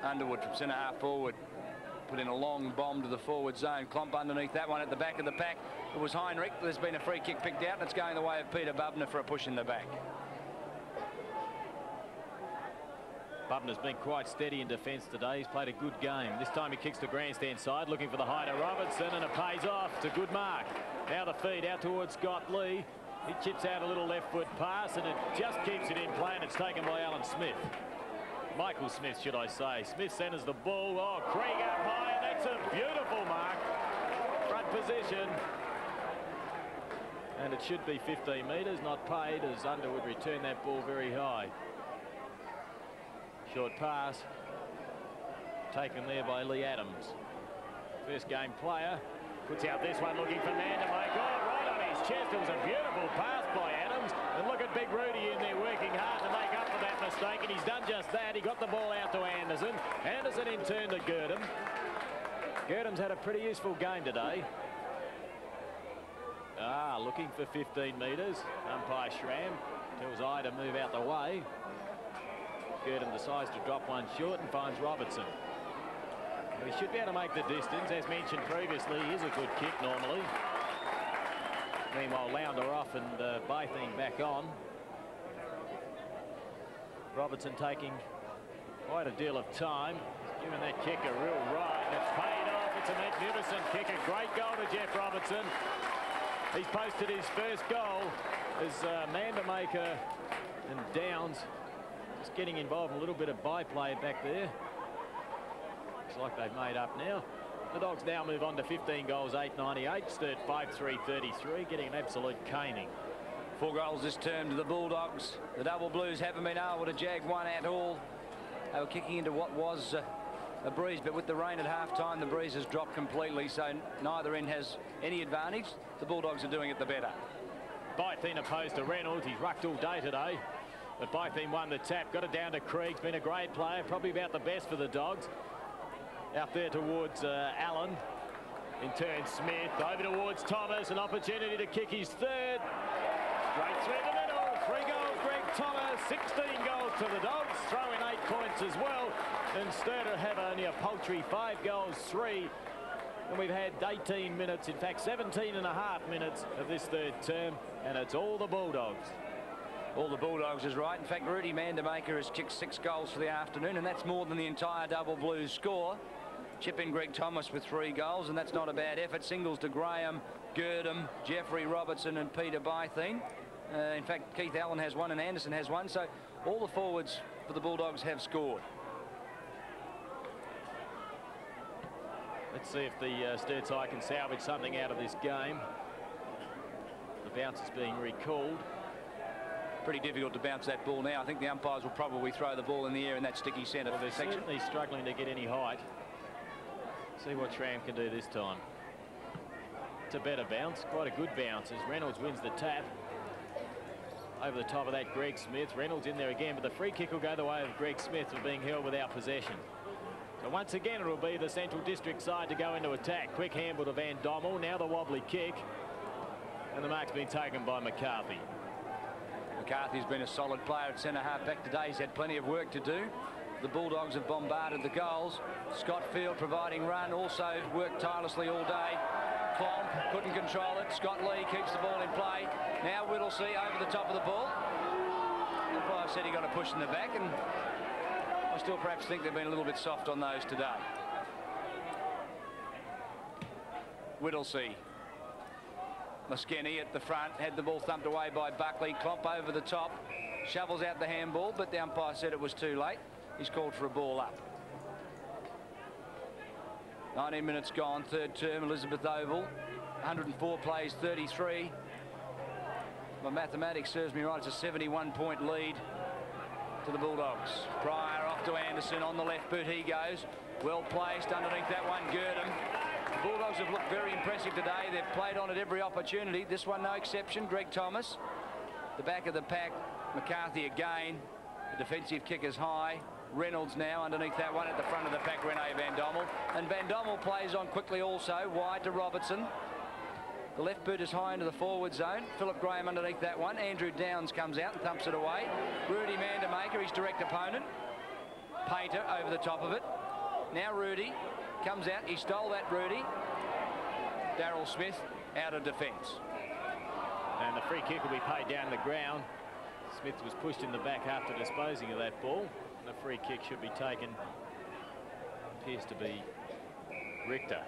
B: Underwood from centre-half forward. Put in a long bomb to the forward zone. Klomp underneath that one at the back of the pack. It was Heinrich. There's been a free kick picked out, and it's going the way of Peter Bubner for a push in the back.
A: Bubner's been quite steady in defence today. He's played a good game. This time he kicks the grandstand side, looking for the high to Robertson, and it pays off. It's a good mark. Now the feed out towards Scott Lee. He chips out a little left foot pass, and it just keeps it in play, and it's taken by Alan Smith. Michael Smith, should I say. Smith centres the ball. Oh, Krieg up high, and that's a beautiful mark. Front position. And it should be 15 metres, not paid, as Underwood returned that ball very high. Short pass. Taken there by Lee Adams. First game player. Puts out this one, looking for Mandamaker. Oh, right on his chest. It was a beautiful pass by Adams. And look at Big Rudy in there working hard to make up for that mistake, and he's done just that. He got the ball out to Anderson. Anderson in turn to Girdham. Girdham's had a pretty useful game today. Looking for 15 metres. Umpire Schramm tells I to move out the way. Girdham decides to drop one short and finds Robertson. He should be able to make the distance. As mentioned previously, he is a good kick normally. Meanwhile, Lounder off and Bything back on. Robertson taking quite a deal of time. He's given that kick a real ride. It's paid off. It's a magnificent kick. A great goal to Jeff Robertson. He's posted his first goal as Mandamaker and Downs just getting involved in a little bit of byplay back there. Looks like they've made up now. The Dogs now move on to 15 goals, 898. Sturt 5-3-33, getting an absolute caning.
B: 4 goals this term to the Bulldogs. The Double Blues haven't been able to jag one at all. They were kicking into what was a breeze, but with the rain at half-time, the breeze has dropped completely, so neither end has any advantage. The Bulldogs are doing it the better.
A: Bything opposed to Reynolds. He's rucked all day today. But Bything won the tap, got it down to Krieg's been a great player, probably about the best for the Dogs. Out there towards Allen. In turn, Smith over towards Thomas, an opportunity to kick his third. Straight through the middle. 3 goals, Greg Thomas. 16 goals to the Dogs. Throw in 8 points as well. And Sturt have only a paltry 5 goals, 3. And we've had 18 minutes, in fact 17 and a half minutes of this third term, and it's all the Bulldogs.
B: All the Bulldogs is right. In fact, Rudy Mandamaker has kicked 6 goals for the afternoon, and that's more than the entire Double Blues score. Chip in Greg Thomas with 3 goals, and that's not a bad effort. Singles to Graham, Girdham, Jeffrey Robertson and Peter Bything. In fact, Keith Allen has one and Anderson has one. So all the forwards for the Bulldogs have scored.
A: Let's see if the Sturt side can salvage something out of this game. The bounce is being recalled.
B: Pretty difficult to bounce that ball now. I think the umpires will probably throw the ball in the air in that sticky centre.
A: Well, they're certainly struggling to get any height. See what Schramm can do this time. It's a better bounce, quite a good bounce as Reynolds wins the tap. Over the top of that, Greg Smith. Reynolds in there again, but the free kick will go the way of Greg Smith for being held without possession. So once again, it'll be the Central District side to go into attack. Quick handball to Van Dommel. Now the wobbly kick. And the mark's been taken by McCarthy.
B: McCarthy's been a solid player at centre-half back today. He's had plenty of work to do. The Bulldogs have bombarded the goals. Scott Field providing run, also worked tirelessly all day. Klomp couldn't control it. Scott Lee keeps the ball in play. Now Whittlesey over the top of the ball. The umpire said he got a push in the back, and I still perhaps think they've been a little bit soft on those today. Whittlesey. Muskeni at the front, had the ball thumped away by Buckley. Klomp over the top, shovels out the handball, but the umpire said it was too late. He's called for a ball up. 19 minutes gone, third term, Elizabeth Oval. 104 plays, 33. My mathematics serves me right. It's a 71-point lead to the Bulldogs. Pryor off to Anderson on the left boot. He goes. Well placed underneath that one, Girdham. The Bulldogs have looked very impressive today. They've played on at every opportunity. This one no exception. Greg Thomas. The back of the pack, McCarthy again. The defensive kick is high. Reynolds now underneath that one. At the front of the pack, Rene Van Dommel. And Van Dommel plays on quickly also. Wide to Robertson. The left boot is high into the forward zone. Philip Graham underneath that one. Andrew Downs comes out and thumps it away. Rudy Mandermaker, his direct opponent. Painter over the top of it. Now Rudy comes out. He stole that, Rudy. Daryl Smith out of defence.
A: And the free kick will be paid down the ground. Smith was pushed in the back after disposing of that ball. And the free kick should be taken. Appears to be Richter.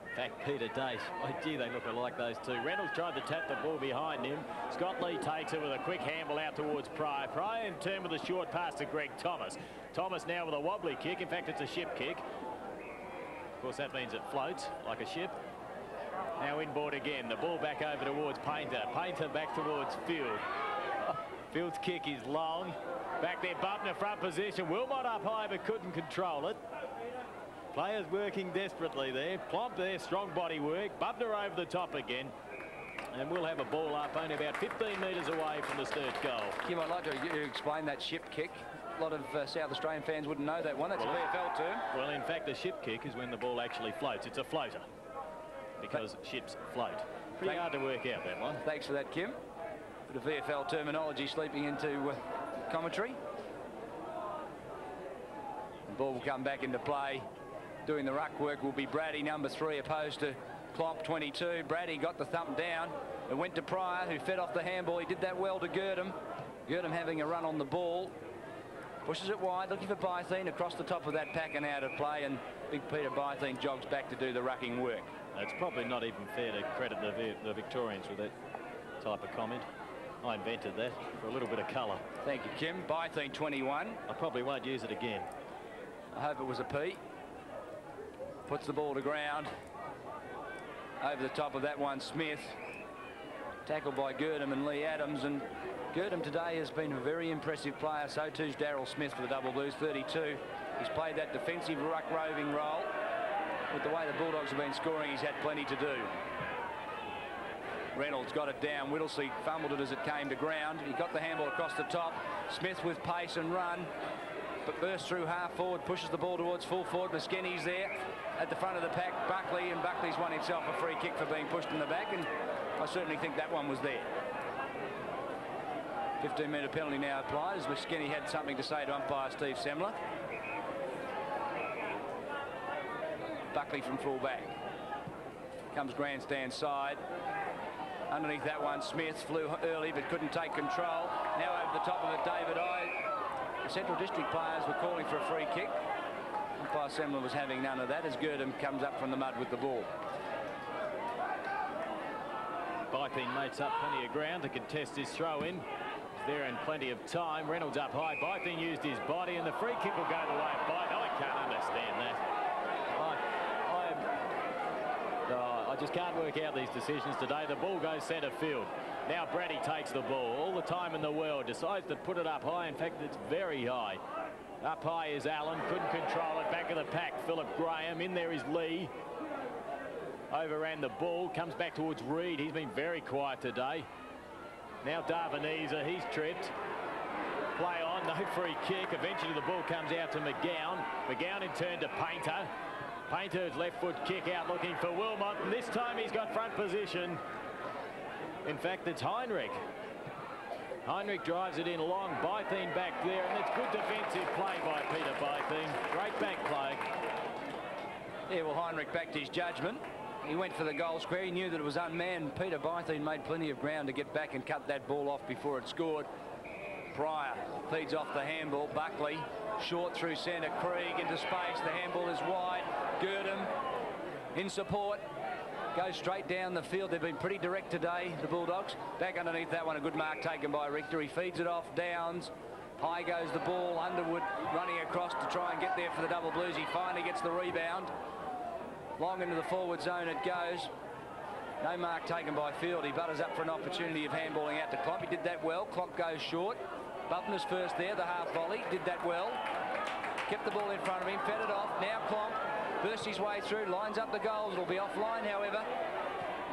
A: In fact, Peter Dace. Oh, gee, they look alike, those two. Reynolds tried to tap the ball behind him. Scott Lee takes it with a quick handball out towards Pryor. Pryor in turn with a short pass to Greg Thomas. Thomas now with a wobbly kick. In fact, it's a ship kick. Of course, that means it floats like a ship. Now inboard again. The ball back over towards Painter. Painter back towards Field. Field's kick is long. Back there, Bubner front position. Wilmot up high but couldn't control it. Players working desperately there. Plomp there, strong body work. Bubner over the top again. And we'll have a ball up only about 15 metres away from the Sturt goal.
B: Kim, I'd like to explain that ship kick. A lot of South Australian fans wouldn't know that one. That's a VFL term.
A: Well, in fact, a ship kick is when the ball actually floats. It's a floater because ships float. Pretty hard to work out, that one.
B: Thanks for that, Kim. Bit of VFL terminology sleeping into commentary. The ball will come back into play. Doing the ruck work will be Brady, number 3, opposed to Klomp, 22. Brady got the thump down and went to Pryor, who fed off the handball. He did that well to Girdham. Girdham having a run on the ball. Pushes it wide, looking for Bytheen across the top of that pack and out of play. And big Peter Bytheen jogs back to do the rucking work.
A: It's probably not even fair to credit the Victorians with that type of comment. I invented that for a little bit of colour.
B: Thank you, Kim. Bytheen, 21.
A: I probably won't use it again.
B: I hope it was a P. Puts the ball to ground. Over the top of that one, Smith. Tackled by Girdham and Lee Adams. And Girdham today has been a very impressive player. So too's Daryl Smith for the Double Blues, 32. He's played that defensive ruck roving role. With the way the Bulldogs have been scoring, he's had plenty to do. Reynolds got it down. Whittlesey fumbled it as it came to ground. He got the handball across the top. Smith with pace and run. But bursts through half forward, pushes the ball towards full forward. Muskeni's there at the front of the pack. Buckley, and Buckley's won himself a free kick for being pushed in the back, and I certainly think that one was there. 15-metre penalty now applied as Muskeni had something to say to umpire Steve Semler. Buckley from full back. Comes grandstand side. Underneath that one, Smith flew early but couldn't take control. Now over the top of it, David Ide. The Central District players were calling for a free kick. Umpire Semler was having none of that as Girdham comes up from the mud with the ball.
A: Bything makes up plenty of ground to contest this throw in. He's there in plenty of time. Reynolds up high. Bything used his body, and the free kick will go the way of Bything. I can't understand that. I just can't work out these decisions today. The ball goes centre field. Now Brady takes the ball. All the time in the world. Decides to put it up high. In fact, it's very high. Up high is Allen. Couldn't control it. Back of the pack, Philip Graham. In there is Lee. Overran the ball. Comes back towards Reid. He's been very quiet today. Now Darvanese. He's tripped. Play on. No free kick. Eventually the ball comes out to Mcgowan. Mcgowan in turn to Painter. Painter's left foot kick out looking for Wilmot, and this time he's got front position. In fact, it's Heinrich. Heinrich drives it in long. Bything back there, and it's good defensive play by Peter Bything. Great back play.
B: Yeah, well, Heinrich backed his judgment. He went for the goal square. He knew that it was unmanned. Peter Bything made plenty of ground to get back and cut that ball off before it scored. Pryor feeds off the handball. Buckley short through centre. Krieg into space. The handball is wide. Girdham in support. Goes straight down the field. They've been pretty direct today, the Bulldogs. Back underneath that one, a good mark taken by Richter. He feeds it off. Downs. High goes the ball. Underwood running across to try and get there for the double blues. He finally gets the rebound. Long into the forward zone it goes. No mark taken by Field. He butters up for an opportunity of handballing out to Klomp. He did that well. Klomp goes short. Button's first there, the half volley. Did that well. Kept the ball in front of him. Fed it off. Now Klomp bursts his way through. Lines up the goals. It'll be offline, however.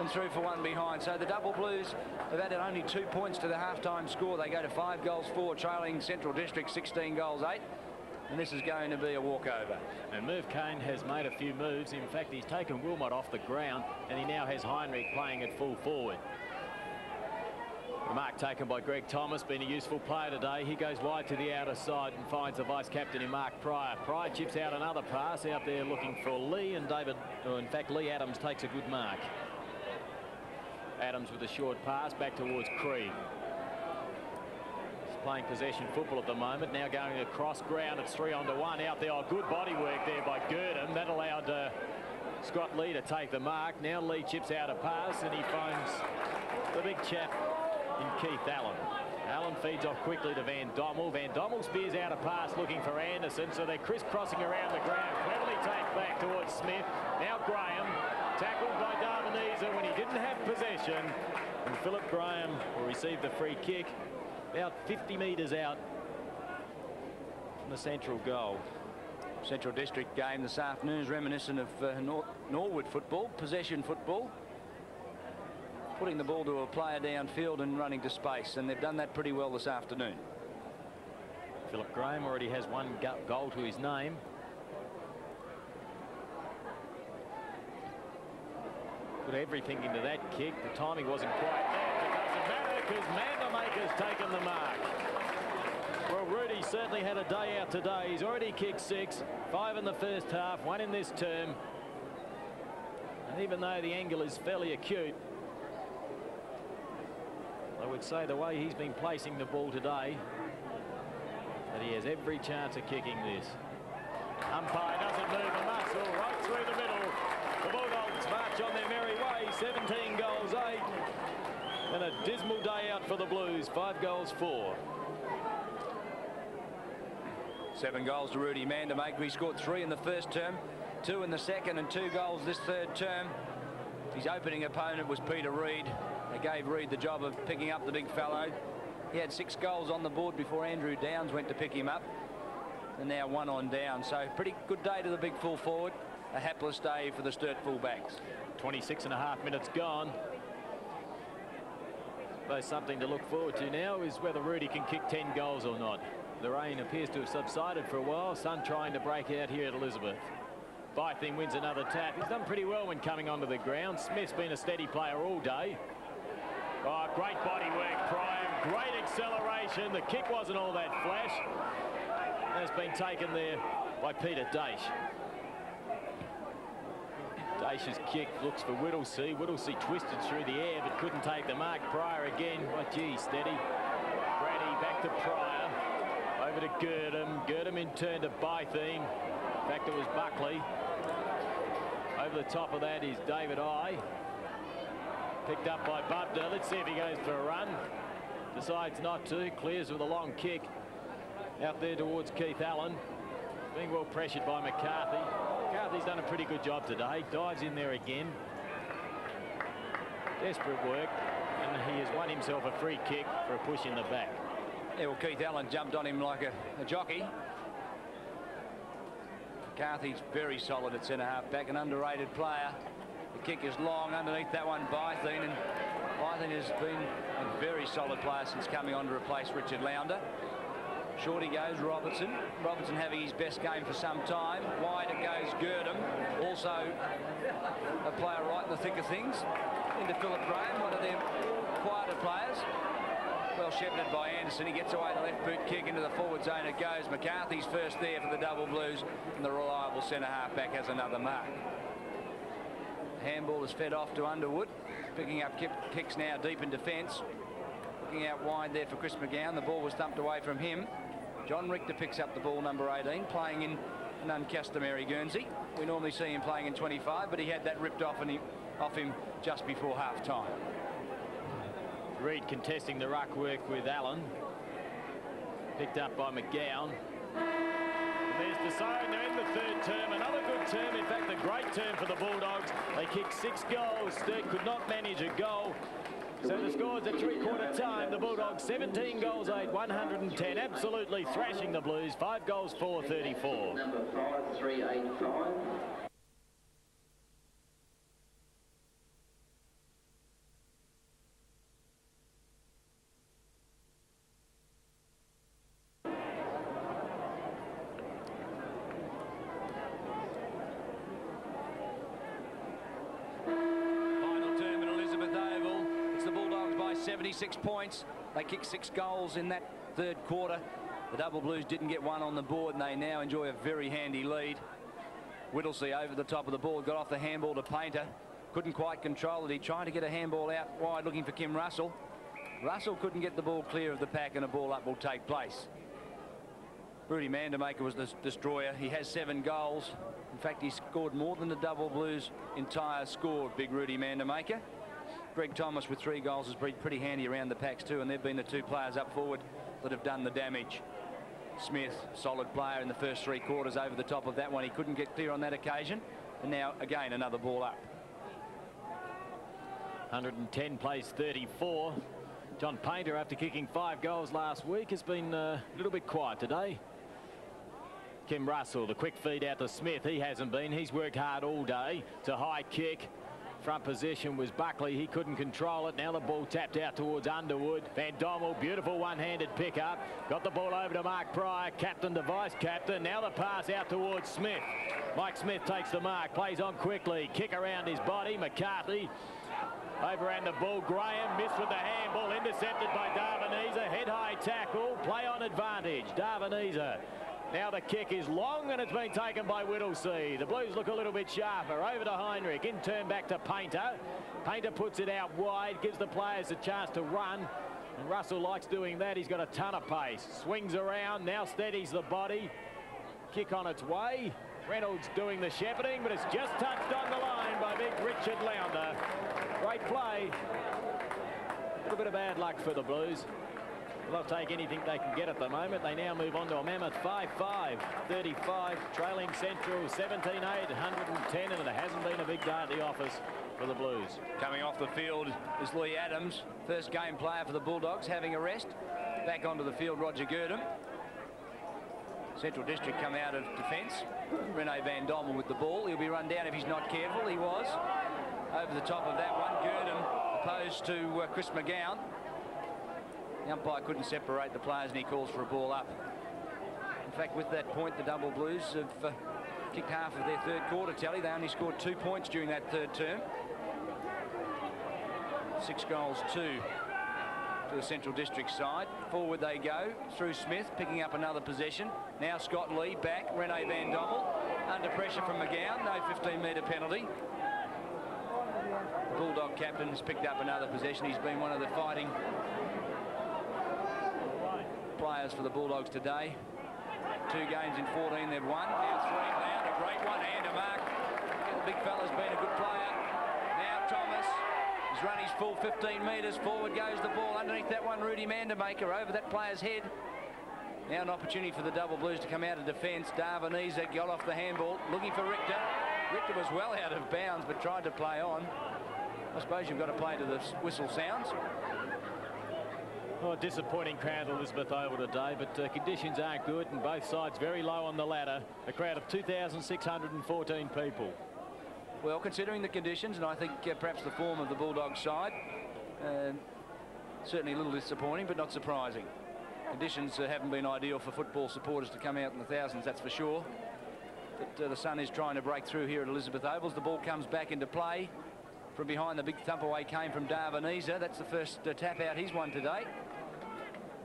B: And through for one behind. So the double blues have added only 2 points to the halftime score. They go to 5 goals 4, trailing Central District 16 goals 8. And this is going to be a walkover.
A: And Merv Kane has made a few moves. In fact, he's taken Wilmot off the ground, and he now has Heinrich playing at full forward. The mark taken by Greg Thomas, been a useful player today. He goes wide to the outer side and finds the vice-captain in Mark Pryor. Pryor chips out another pass out there looking for Lee, and in fact, Lee Adams takes a good mark. Adams with a short pass back towards Krieg. Playing possession football at the moment. Now going across ground. It's 3-on-1 out there. Oh, good body work there by Girdham. That allowed Scott Lee to take the mark. Now Lee chips out a pass, and he finds the big chap in Keith Allen. Allen feeds off quickly to Van Dommel. Van Dommel spears out a pass looking for Anderson, so they're crisscrossing around the ground. Cleverly takes back towards Smith. Now Graham, tackled by Darvanese when he didn't have possession. And Philip Graham will receive the free kick. About 50 metres out from the Central goal.
B: Central District game this afternoon is reminiscent of Norwood football, possession football. Putting the ball to a player downfield and running to space, and they've done that pretty well this afternoon.
A: Philip Graham already has 1 goal to his name. Put everything into that kick. The timing wasn't quite there. It doesn't matter because Vandermaker's taken the mark. Well, Rudy certainly had a day out today. He's already kicked 6, 5 in the first half, 1 in this term. And even though the angle is fairly acute, I would say the way he's been placing the ball today, that he has every chance of kicking this. Umpire doesn't move a muscle, right through the middle. The Bulldogs march on their merry way, 17 goals 8. And a dismal day out for the Blues, 5 goals 4.
B: 7 goals to Rudy Vandermaker. He scored 3 in the first term, 2 in the second, and 2 goals this third term. His opening opponent was Peter Reid. They gave Reid the job of picking up the big fellow. He had 6 goals on the board before Andrew Downs went to pick him up. And now 1 on down. So pretty good day to the big full forward. A hapless day for the Sturt fullbacks.
A: 26.5 minutes gone. Though something to look forward to now is whether Rudy can kick 10 goals or not. The rain appears to have subsided for a while. Sun trying to break out here at Elizabeth. Bything wins another tap. He's done pretty well when coming onto the ground. Smith's been a steady player all day. Oh, great body work, Pryor. Great acceleration. The kick wasn't all that flash. That's been taken there by Peter Daish. Daish's kick looks for Whittlesey. Whittlesey twisted through the air but couldn't take the mark. Pryor again. Oh, gee, steady. Brady back to Pryor. Over to Girdham. Girdham in turn to Bything. In fact, it was Buckley. Over the top of that is David Eye. Picked up by Butler. Let's see if he goes for a run. Decides not to. Clears with a long kick out there towards Keith Allen. Being well pressured by McCarthy. McCarthy's done a pretty good job today. Dives in there again. Desperate work. And he has won himself a free kick for a push in the back.
B: Yeah, well, Keith Allen jumped on him like a jockey. McCarthy's very solid at centre-half back, an underrated player. The kick is long underneath that one, Bytheen, and Bytheen has been a very solid player since coming on to replace Richard Lounder. Shorty goes Robertson. Robertson having his best game for some time. Wide it goes Girdham, also a player right in the thick of things. Into Philip Graham, one of their quieter players. Well shepherded by Anderson. He gets away the left boot kick into the forward zone. It goes. McCarthy's first there for the Double Blues, and the reliable centre half back has another mark. Handball is fed off to Underwood, picking up kicks now deep in defence. Looking out wide there for Chris Mcgowan. The ball was thumped away from him. John Richter picks up the ball, number 18, playing in an uncustomary Guernsey. We normally see him playing in 25, but he had that ripped off him just before half time.
A: Reid contesting the ruck work with Allen. Picked up by McGowan. There's the siren. They're in the third term. Another good term. In fact, a great term for the Bulldogs. They kicked 6 goals. Sturt could not manage a goal. So the score's at three-quarter time. The Bulldogs 17 goals, 8, 110. Absolutely thrashing the Blues. 5 goals, 4, 34.
C: Number 5385.
B: Final term in Elizabeth Oval. It's the Bulldogs by 76 points. They kicked 6 goals in that third quarter. The Double Blues didn't get one on the board, and they now enjoy a very handy lead. Whittlesey over the top of the ball, got off the handball to Painter. Couldn't quite control it. He tried to get a handball out wide looking for Kim Russell. Russell couldn't get the ball clear of the pack, and a ball up will take place. Rudy Mandermaker was the destroyer. He has 7 goals. In fact, he scored more than the Double Blues entire score, big Rudy Mandermaker. Greg Thomas with 3 goals has been pretty handy around the packs too, and they've been the 2 players up forward that have done the damage. Smith, solid player in the first 3 quarters over the top of that one. He couldn't get clear on that occasion, and now again another ball up.
A: 110 plays 34. John Painter, after kicking 5 goals last week, has been a little bit quiet today. Kim Russell, the quick feed out to Smith. He hasn't been. He's worked hard all day. It's a high kick. Front position was Buckley. He couldn't control it. Now the ball tapped out towards Underwood. Van Dommel, beautiful one-handed pickup. Got the ball over to Mark Pryor, captain to vice-captain. Now the pass out towards Smith. Mike Smith takes the mark, plays on quickly. Kick around his body. McCarthy overran the ball. Graham missed with the handball. Intercepted by Darviniza. Head-high tackle. Play on advantage. Darviniza. Now the kick is long, and it's been taken by Whittlesey. The Blues look a little bit sharper. Over to Heinrich. In turn back to Painter. Painter puts it out wide, gives the players a chance to run. And Russell likes doing that. He's got a ton of pace. Swings around, now steadies the body. Kick on its way. Reynolds doing the shepherding, but it's just touched on the line by big Richard Lounder. Great play. A little bit of bad luck for the Blues. They'll take anything they can get at the moment. They now move on to a mammoth 5-5, 35, trailing Central 17-8, 110, and it hasn't been a big day at the office for the Blues.
B: Coming off the field is Lee Adams, first game player for the Bulldogs, having a rest. Back onto the field, Roger Girdham. Central District come out of defence. Rene Van Dommel with the ball. He'll be run down if he's not careful. He was. Over the top of that one, Girdham opposed to Chris Mcgowan. The umpire couldn't separate the players, and he calls for a ball up. In fact, with that point, the Double Blues have kicked half of their third quarter tally. They only scored 2 points during that third term. 6 goals, 2 to the Central District side. Forward they go through Smith, picking up another possession. Now Scott Lee back, Rene Van Dommel under pressure from Mcgowan. No 15-metre penalty. The Bulldog captain has picked up another possession. He's been one of the fighting players for the Bulldogs today. 2 games in 14 they've won. Now 3 down, a great one-hander mark. The big fella's been a good player. Now Thomas He's run his full 15 metres. Forward goes the ball. Underneath that one, Rudy Mandermaker over that player's head. Now an opportunity for the Double Blues to come out of defence. Darvanese got off the handball, looking for Richter. Richter was well out of bounds, but tried to play on. I suppose you've got to play to the whistle sounds.
A: Oh, disappointing crowd at Elizabeth Oval today, but conditions aren't good, and both sides very low on the ladder. A crowd of 2,614 people.
B: Well, considering the conditions, and I think perhaps the form of the Bulldogs side, certainly a little disappointing, but not surprising. Conditions haven't been ideal for football supporters to come out in the thousands, that's for sure. But the sun is trying to break through here at Elizabeth Ovals. The ball comes back into play. From behind, the big thump away came from Darvanese. That's the first tap out he's won today.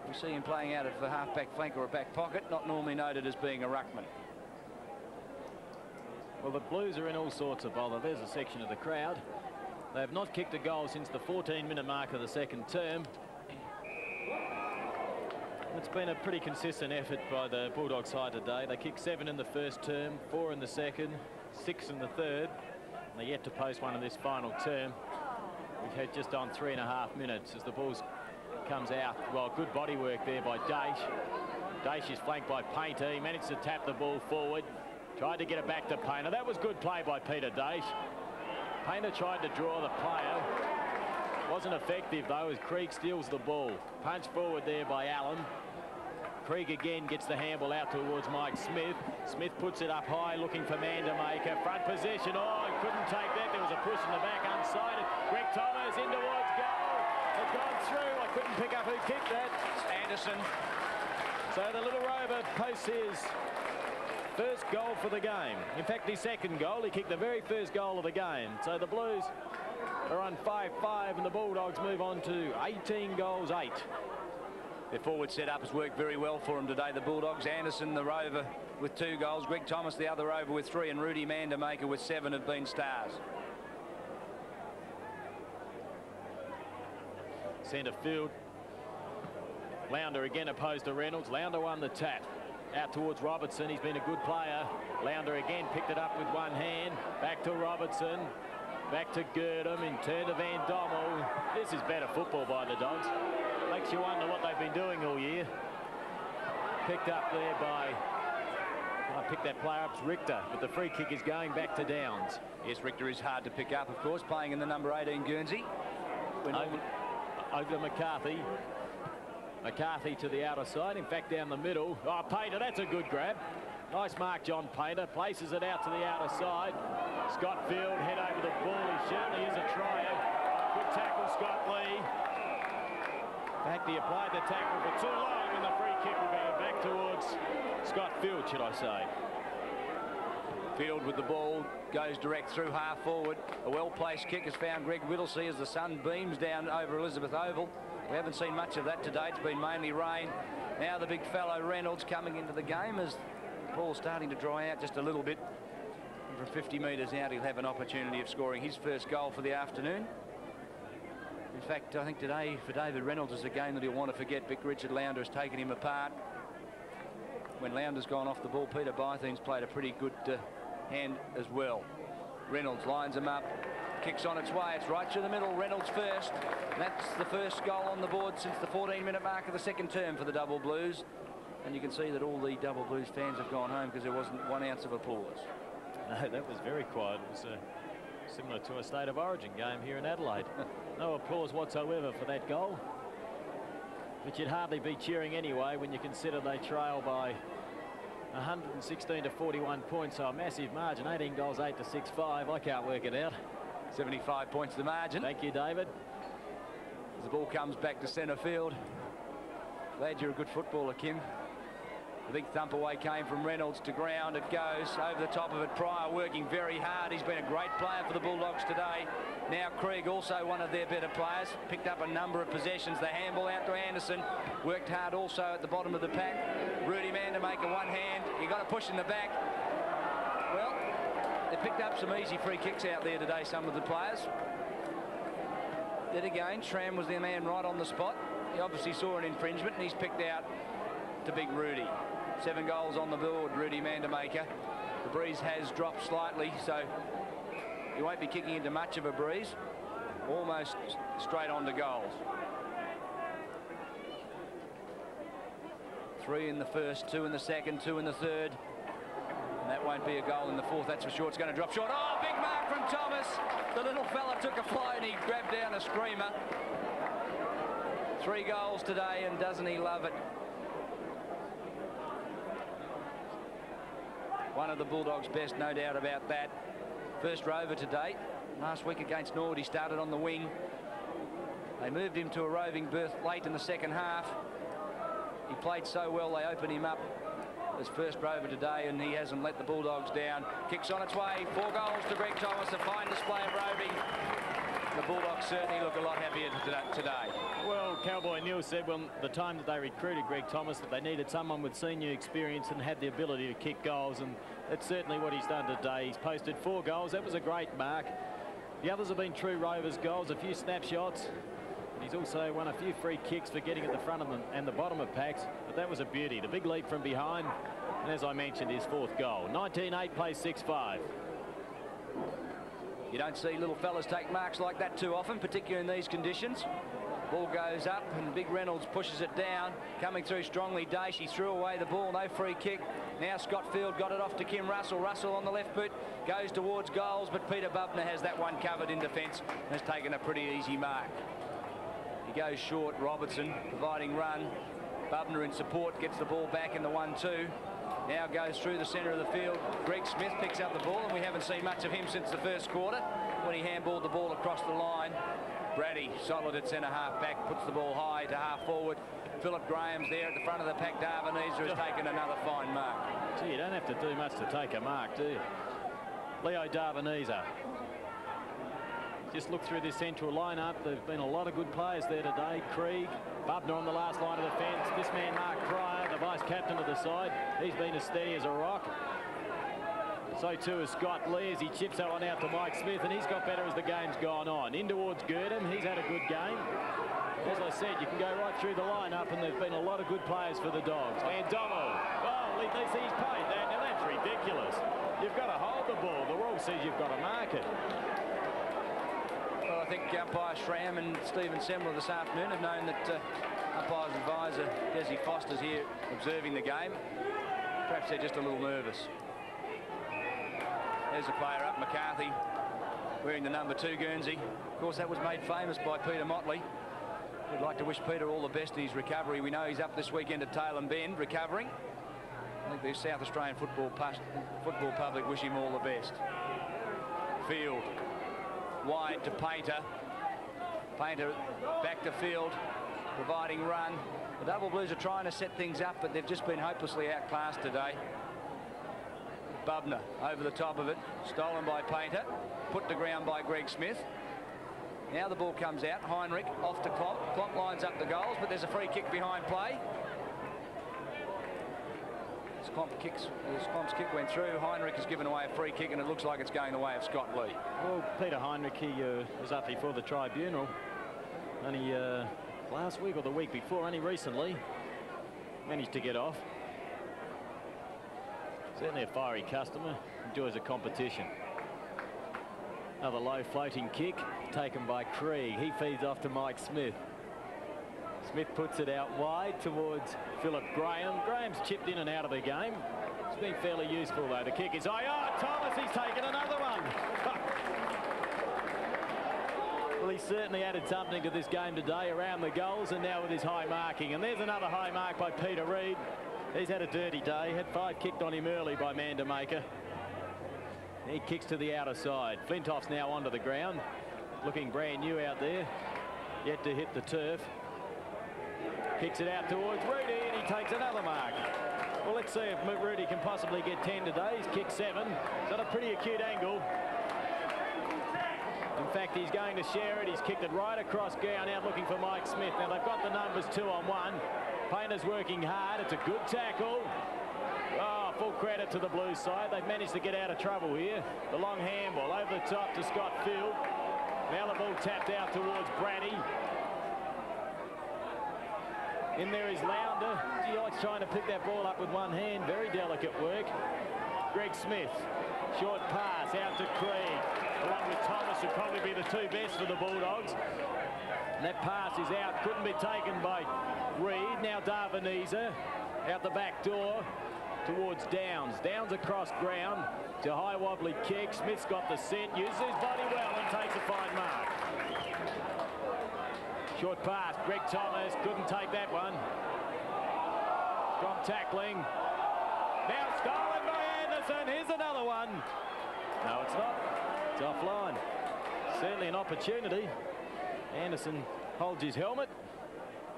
B: We see him playing out of the half-back flank or a back pocket, not normally noted as being a ruckman.
A: Well, the Blues are in all sorts of bother. There's a section of the crowd. They have not kicked a goal since the 14-minute mark of the second term. It's been a pretty consistent effort by the Bulldog side today. They kicked 7 in the first term, 4 in the second, 6 in the third. And they're yet to post one in this final term. We've had just on 3.5 minutes as the Bulls comes out. Well, good body work there by Daish. Daish is flanked by Painter. He managed to tap the ball forward. Tried to get it back to Painter. That was good play by Peter Daish. Painter tried to draw the player. Wasn't effective though as Krieg steals the ball. Punch forward there by Allen. Krieg again gets the handball out towards Mike Smith. Smith puts it up high looking for Mandermaker. Front position. Oh, he couldn't take that. There was a push in the back unsighted. Greg Thomas in towards goal. It's gone through. I couldn't pick up who kicked that.
B: Anderson.
A: So the little rover posts his first goal for the game. In fact, his second goal. He kicked the very first goal of the game. So the Blues are on 5-5 and the Bulldogs move on to 18 goals, 8.
B: Their forward setup has worked very well for them today. The Bulldogs, Anderson, the rover, with 2 goals. Greg Thomas, the other rover, with 3. And Rudy Mandermaker with 7 have been stars.
A: Centre field. Lounder again opposed to Reynolds. Lounder won the tap. Out towards Robertson. He's been a good player. Lounder again picked it up with one hand. Back to Robertson. Back to Girdham. In turn to Van Dommel. This is better football by the Dogs. Makes you wonder what they've been doing all year. Picked up there by... I picked that player up, it's Richter, but the free kick is going back to Downs.
B: Yes, Richter is hard to pick up, of course, playing in the number 18 Guernsey.
A: Over to McCarthy. McCarthy to the outer side, in fact down the middle. Oh, Painter, that's a good grab. Nice mark, John Painter. Places it out to the outer side. Scott Field, head over the ball. He certainly is a tryer. Good tackle, Scott Lee. In fact, he applied the tackle for too long, and the free kick will go back towards Scott Field, should I say.
B: Field with the ball, goes direct through half forward. A well-placed kick has found Greg Whittlesey as the sun beams down over Elizabeth Oval. We haven't seen much of that today. It's been mainly rain. Now the big fellow Reynolds coming into the game as the ball's starting to dry out just a little bit. And from 50 metres out, he'll have an opportunity of scoring his first goal for the afternoon. In fact, I think today for David Reynolds is a game that he'll want to forget. Big Richard Lounder has taken him apart. When Lounder's gone off the ball, Peter Bythene's played a pretty good hand as well. Reynolds lines him up, kicks on its way. It's right through the middle. Reynolds first. That's the first goal on the board since the 14-minute mark of the second term for the Double Blues. And you can see that all the Double Blues fans have gone home because there wasn't 1 ounce of applause.
A: No, that was very quiet. It was similar to a State of Origin game here in Adelaide. No applause whatsoever for that goal. But you'd hardly be cheering anyway when you consider they trail by 116 to 41 points, so a massive margin. 18 goals, 8 to 6-5. I can't work it out.
B: 75 points the margin.
A: Thank you, David.
B: As the ball comes back to centre field. Glad you're a good footballer, Kim. The big thump away came from Reynolds to ground. It goes over the top of it. Pryor working very hard. He's been a great player for the Bulldogs today. Now Krieg, also one of their better players, picked up a number of possessions. The handball out to Anderson. Worked hard also at the bottom of the pack. Rudy Mandermaker, one hand. You got to push in the back. Well, they picked up some easy free kicks out there today, some of the players. Then again, Schramm was their man right on the spot. He obviously saw an infringement and he's picked out to big Rudy. 7 goals on the board, Rudy Mandermaker. The breeze has dropped slightly, so he won't be kicking into much of a breeze. almost straight on to goals. 3 in the first, 2 in the second, 2 in the third. And that won't be a goal in the fourth, that's for sure. It's going to drop short. Oh, big mark from Thomas. The little fella took a fly and he grabbed down a screamer. 3 goals today, and doesn't he love it? One of the Bulldogs' best, no doubt about that. First rover to date. Last week against Norwood, he started on the wing. They moved him to a roving berth late in the second half. He played so well, they opened him up as first rover today, and he hasn't let the Bulldogs down. Kicks on its way. 4 goals to Greg Thomas. A fine display of roving. The Bulldogs certainly look a lot happier today.
A: Well, Cowboy Neil said when the time that they recruited Greg Thomas that they needed someone with senior experience and had the ability to kick goals, and that's certainly what he's done today. He's posted 4 goals. That was a great mark. The others have been true Rovers goals, a few snapshots. He's also won a few free kicks for getting at the front of them and the bottom of packs, but that was a beauty. The big leap from behind, and as I mentioned, his 4th goal. 19-8 plays 6-5.
B: You don't see little fellas take marks like that too often, particularly in these conditions. Ball goes up and Big Reynolds pushes it down. Coming through strongly, Dacey threw away the ball, no free kick. Now Scott Field got it off to Kim Russell. Russell on the left boot goes towards goals, but Peter Bubner has that one covered in defence and has taken a pretty easy mark. He goes short, Robertson providing run. Bubner in support, gets the ball back in the 1-2. Now goes through the centre of the field. Greg Smith picks up the ball, and we haven't seen much of him since the first quarter when he handballed the ball across the line. Brady, solid at centre half back, puts the ball high to half forward. Philip Graham's there at the front of the pack. Darvanese has taken another fine mark.
A: Gee, you don't have to do much to take a mark, do you? Leo Darvanese. Just look through this central lineup. There's been a lot of good players there today. Krieg, Bubner on the last line of defence. This man, Mark Pryor, the vice-captain of the side. He's been as steady as a rock. So too is Scott Lee as he chips that one out to Mike Smith, and he's got better as the game's gone on. In towards Girdham, he's had a good game. As I said, you can go right through the lineup, and there's been a lot of good players for the Dogs. And Donald, oh, he's paid that. Now that's ridiculous. You've got to hold the ball. The rule says you've got to mark it.
B: Well, I think umpire Schramm and Stephen Semler this afternoon have known that umpire's advisor Desi Foster's here observing the game. Perhaps they're just a little nervous. There's a player up, McCarthy, wearing the number 2 Guernsey. Of course, that was made famous by Peter Motley. We'd like to wish Peter all the best in his recovery. We know he's up this weekend at Tailem Bend recovering. I think the South Australian football public wish him all the best. Field. Wide to Painter. Painter back to Field, providing run. The Double Blues are trying to set things up, but they've just been hopelessly outclassed today. Bubner over the top of it, stolen by Painter, put to ground by Greg Smith. Now the ball comes out. Heinrich off to Klomp. Klomp lines up the goals, but there's a free kick behind play. As Klomp's kick went through, Heinrich has given away a free kick, and it looks like it's going the way of Scott Lee.
A: Well, Peter Heinrich, he was up before the tribunal only last week or the week before, only recently. Managed to get off. Certainly a fiery customer, enjoys a competition. Another low floating kick taken by Krieg. He feeds off to Mike Smith. Smith puts it out wide towards Philip Graham. Graham's chipped in and out of the game. It's been fairly useful though. The kick is high. Oh, Thomas, he's taken another one. Well, he's certainly added something to this game today around the goals and now with his high marking. And there's another high mark by Peter Reid. He's had a dirty day. Had 5 kicked on him early by Mandamaker. He kicks to the outer side. Flintoff's now onto the ground. Looking brand new out there. Yet to hit the turf. Kicks it out towards Rudy and he takes another mark. Well, let's see if Rudy can possibly get 10 today. He's kicked 7. He's got a pretty acute angle. In fact, he's going to share it. He's kicked it right across goal out looking for Mike Smith. Now they've got the numbers 2-on-1. Painter's working hard. It's a good tackle. Oh, full credit to the Blues side. They've managed to get out of trouble here. The long handball over the top to Scott Field. Now the ball tapped out towards Brady. In there is Launder. He likes trying to pick that ball up with one hand. Very delicate work. Greg Smith. Short pass out to Craig. Along with Thomas, would probably be the two best for the Bulldogs. And that pass is out. Couldn't be taken by Reid. Now Darvanese out the back door towards Downs. Downs across ground to high wobbly kick. Smith's got the scent. Uses his body well and takes a fine mark. Short pass. Greg Thomas couldn't take that one. Strong tackling. Now stolen by Anderson. Here's another one. No, it's not. It's offline. Certainly an opportunity. Anderson holds his helmet.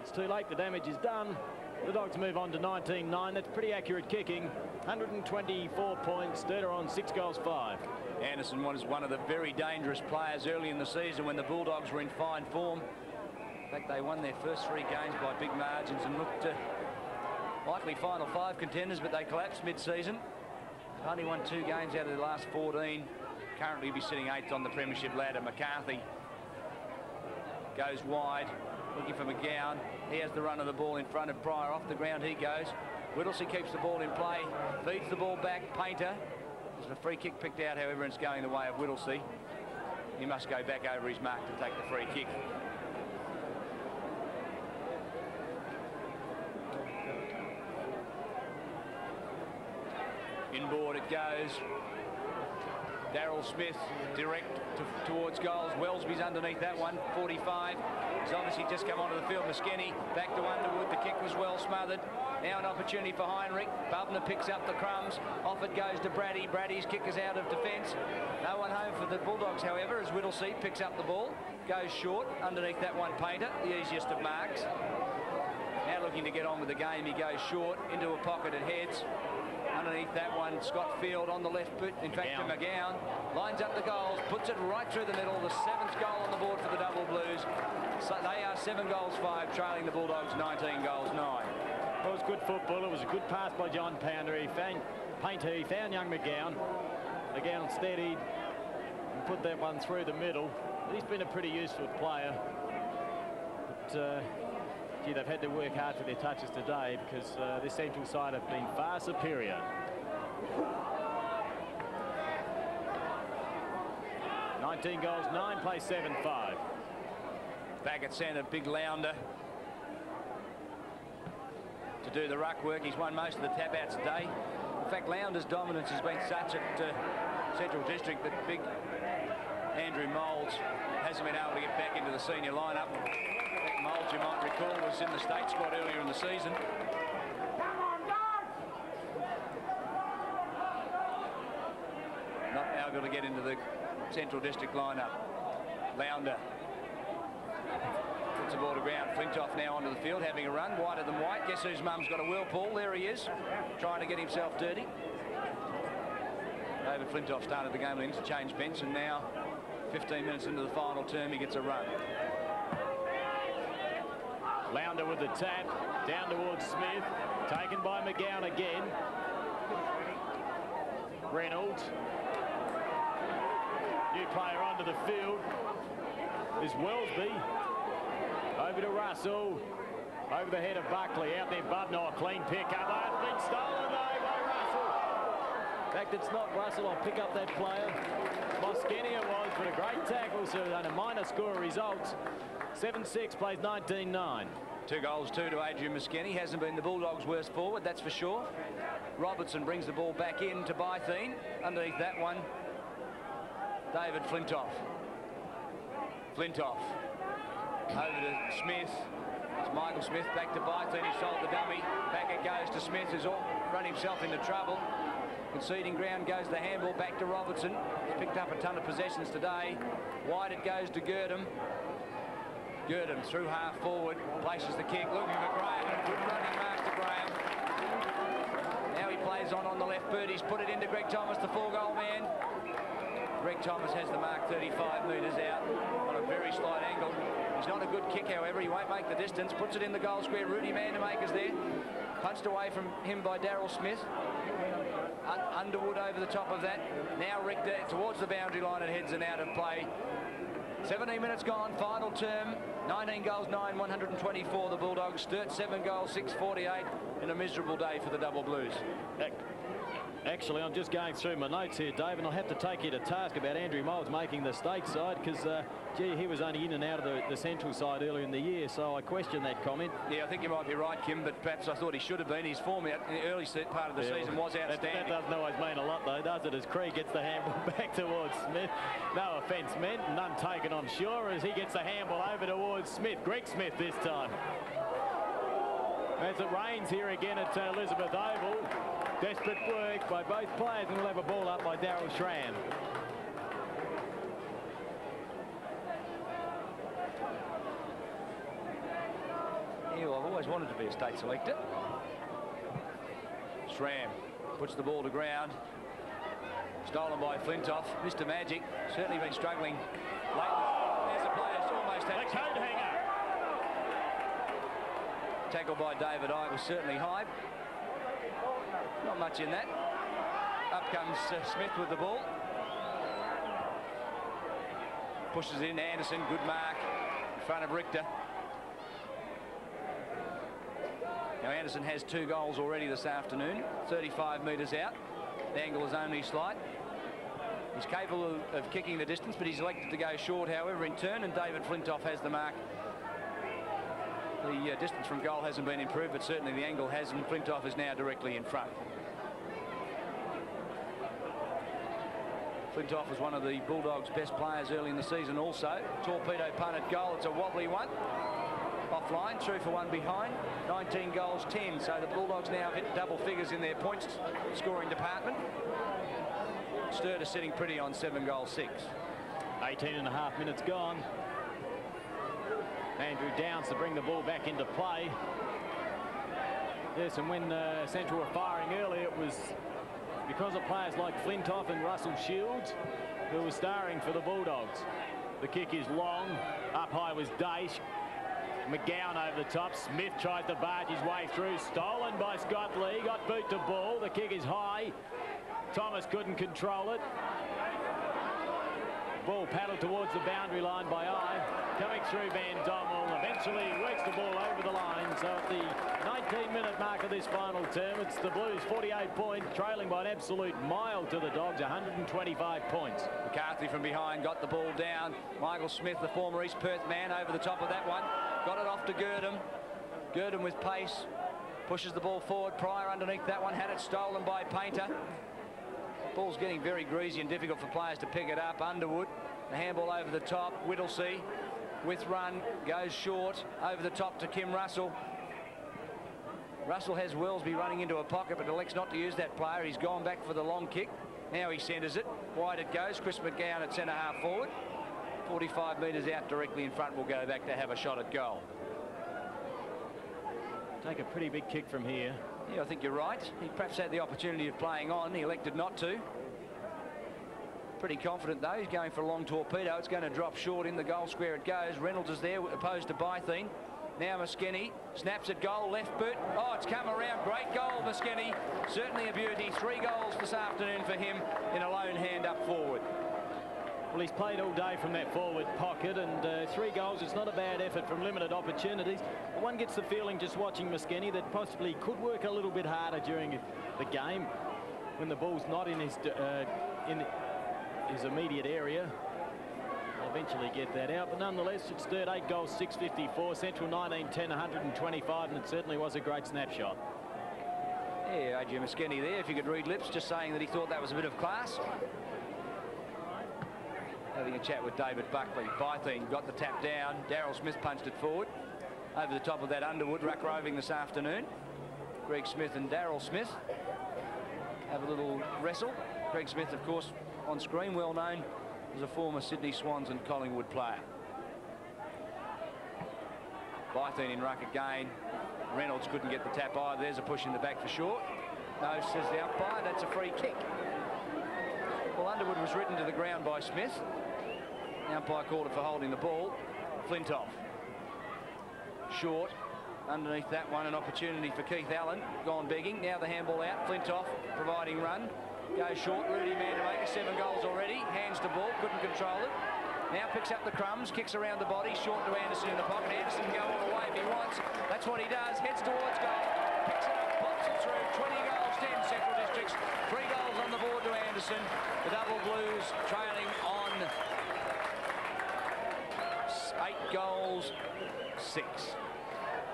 A: It's too late. The damage is done. The Dogs move on to 19-9. That's pretty accurate kicking. 124 points. Sturt on 6 goals 5.
B: Anderson was one of the very dangerous players early in the season when the Bulldogs were in fine form. In fact, they won their first 3 games by big margins and looked likely final 5 contenders, but they collapsed mid-season. Only won 2 games out of the last 14. Currently be sitting 8th on the premiership ladder. McCarthy goes wide, looking for Mcgowan. He has the run of the ball in front of Pryor. Off the ground he goes. Whittlesey keeps the ball in play, feeds the ball back. Painter. There's a free kick picked out, however, and it's going the way of Whittlesey. He must go back over his mark to take the free kick. Inboard it goes. Daryl Smith direct towards goals. Wellesby's underneath that one. 45. He's obviously just come onto the field. Muskeni back to Underwood. The kick was well smothered. Now an opportunity for Heinrich. Bubner picks up the crumbs. Off it goes to Brady. Brady's kick is out of defence. No one home for the Bulldogs, however, as Whittlesey picks up the ball. Goes short. Underneath that one, Painter. The easiest of marks. Now looking to get on with the game. He goes short into a pocket and heads. Underneath that one, Scott Field on the left boot. In fact, to Mcgowan. Lines up the goals, puts it right through the middle. The 7th goal on the board for the Double Blues. So they are 7 goals 5, trailing the Bulldogs 19 goals 9.
A: Well, it was good football. It was a good pass by John Pounder. He found Painter. He found young Mcgowan. Mcgowan steadied and put that one through the middle. He's been a pretty useful player. But, gee, they've had to work hard for their touches today because this Central side have been far superior. $19 goals 9, play 7-5.
B: Back at centre, big Lounder to do the ruck work. He's won most of the tap-outs today. In fact, Lounder's dominance has been such at Central District that big Andrew Moulds hasn't been able to get back into the senior lineup. Moulds, you might recall, was in the state squad earlier in the season. Not able to get into the Central District lineup. Lounder puts the ball to ground. Flintoff now onto the field, having a run. Whiter than White. Guess whose mum's got a whirlpool? There he is, trying to get himself dirty. David Flintoff started the game with interchange bench, and now 15 minutes into the final term, he gets a run.
A: Lounder with the tap, down towards Smith, taken by Mcgowan again. Reynolds. New player onto the field is Wellesby. Over to Russell. Over the head of Buckley. Out there, Budnow, clean pick up. Oh, it's been stolen though by Russell. In fact, it's not Russell. I'll pick up that player. Muskeni it was, but a great tackle, so on a minor score results. 7-6, plays 19-9.
B: 2 goals 2 to Adrian Muskeni. Hasn't been the Bulldogs' worst forward, that's for sure. Robertson brings the ball back in to Bytheen. Underneath that one, David Flintoff. Flintoff over to Smith. It's Michael Smith back to Bytheen. He sold the dummy. Back it goes to Smith, who's all run himself into trouble. Conceding ground goes the handball back to Robertson. He's picked up a ton of possessions today. Wide it goes to Gurdon. Gurdon through half forward, places the kick, looking for Graham, and a good running mark to Graham. Now he plays on the left boot. He's put it into Greg Thomas, the 4-goal man. Greg Thomas has the mark 35 metres out on a very slight angle. He's not a good kick, however. He won't make the distance. Puts it in the goal square. Rudy Mandamaker's there. Punched away from him by Daryl Smith. Underwood over the top of that. Now Richter towards the boundary line and heads and out of play. 17 minutes gone, final term. 19 goals, 9, 124 the Bulldogs. Sturt 7 goals, 648 in a miserable day for the Double Blues.
A: Actually, I'm just going through my notes here, Dave, and I'll have to take you to task about Andrew Moulds making the state side because, gee, he was only in and out of the central side earlier in the year, so I question that comment.
B: Yeah, I think you might be right, Kim, but perhaps I thought he should have been. His form out in the early part of the season was outstanding.
A: That doesn't always mean a lot, though, does it, as Creed gets the handball back towards Smith. No offence meant, none taken, I'm sure, as he gets the handball over towards Smith. Greg Smith this time. As it rains here again at Elizabeth Oval. Desperate work by both players, and we'll have a ball up by Daryl Schramm.
B: Yeah, well, I've always wanted to be a state selector. Schramm puts the ball to ground. Stolen by Flintoff. Mr. Magic certainly been struggling lately. There's a player who's almost had a coat hanger. Tackle by David Ike was certainly high. Not much in that. Up comes Smith with the ball. Pushes in Anderson. Good mark in front of Richter. Now Anderson has 2 goals already this afternoon. 35 metres out. The angle is only slight. He's capable of kicking the distance, but he's elected to go short, however, in turn, and David Flintoff has the mark. The distance from goal hasn't been improved, but certainly the angle has, and Flintoff is now directly in front. Flintoff was one of the Bulldogs' best players early in the season also. Torpedo punt at goal. It's a wobbly one. Offline, 2 for 1 behind. 19 goals, 10. So the Bulldogs now have hit double figures in their points scoring department. Sturt is sitting pretty on 7 goals, 6.
A: 18.5 minutes gone. Andrew Downs to bring the ball back into play. Yes, and when Central were firing earlier, it was because of players like Flintoff and Russell Shields who were starring for the Bulldogs. The kick is long. Up high was Daesh. Mcgowan over the top. Smith tries to barge his way through. Stolen by Scott Lee. Got boot to ball. The kick is high. Thomas couldn't control it. Ball paddled towards the boundary line by Eye. Coming through Van Dommel. Eventually works the ball over the line. So at the 19-minute mark of this final term, it's the Blues 48 points, trailing by an absolute mile to the Dogs, 125 points.
B: McCarthy from behind got the ball down. Michael Smith, the former East Perth man, over the top of that one. Got it off to Gurdon. Gurdon with pace. Pushes the ball forward. Pryor underneath that one. Had it stolen by Painter. Ball's getting very greasy and difficult for players to pick it up. Underwood, the handball over the top. Whittlesey with run, goes short, over the top to Kim Russell. Russell has Wellesby running into a pocket, but elects not to use that player. He's gone back for the long kick. Now he centres it. Wide it goes. Chris Mcgowan at centre half forward. 45 metres out directly in front. Will go back to have a shot at goal.
A: Take a pretty big kick from here.
B: Yeah, I think you're right. He perhaps had the opportunity of playing on. He elected not to. Pretty confident, though. He's going for a long torpedo. It's going to drop short in the goal square it goes. Reynolds is there opposed to Bytheen. Now Moskeny snaps at goal, left boot. Oh, it's come around. Great goal, Moskeny. Certainly a beauty. 3 goals this afternoon for him in a lone hand up forward.
A: Well, he's played all day from that forward pocket, and 3 goals. It's not a bad effort from limited opportunities. One gets the feeling just watching Moskeny that possibly could work a little bit harder during the game when the ball's not in his immediate area. I'll eventually get that out, but nonetheless, it's Sturt 8 goals, 654. Central 19-10, 125, and it certainly was a great snapshot.
B: Yeah, A.J. Moskeny there, if you could read lips, just saying that he thought that was a bit of class. Having a chat with David Buckley. Bytheen got the tap down. Daryl Smith punched it forward. Over the top of that Underwood, ruck roving this afternoon. Greg Smith and Daryl Smith have a little wrestle. Greg Smith, of course, on screen, well known as a former Sydney Swans and Collingwood player. Bytheen in ruck again. Reynolds couldn't get the tap either. There's a push in the back for short. No, says the umpire. That's a free kick. Well, Underwood was ridden to the ground by Smith. The umpire called it for holding the ball. Flintoff. Short. Underneath that one, an opportunity for Keith Allen. Gone begging. Now the handball out. Flintoff providing run. Goes short. Rudy man to make it. 7 goals already. Hands the ball. Couldn't control it. Now picks up the crumbs. Kicks around the body. Short to Anderson in the pocket. Anderson can go all the way if he wants. That's what he does. Heads towards goal. Picks it up. puts it through. 20 goals, 10 Central Districts. 3 goals on the board to Anderson. The Double Blues trailing on 8 goals, 6.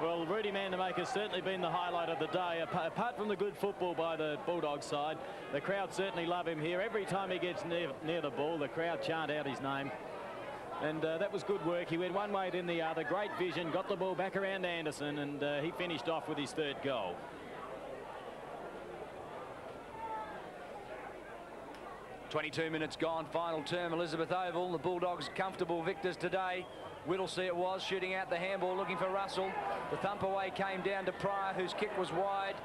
A: Well, Rudy Mandamaker's certainly been the highlight of the day. Apart from the good football by the Bulldogs side, the crowd certainly love him here. Every time he gets near the ball, the crowd chant out his name. And that was good work. He went one way then the other. Great vision, got the ball back around Anderson, and he finished off with his 3rd goal.
B: "22 minutes gone, final term, Elizabeth Oval. The Bulldogs comfortable victors today. Whittlesea it was, shooting out the handball, looking for Russell. The thump away came down to Pryor, whose kick was wide.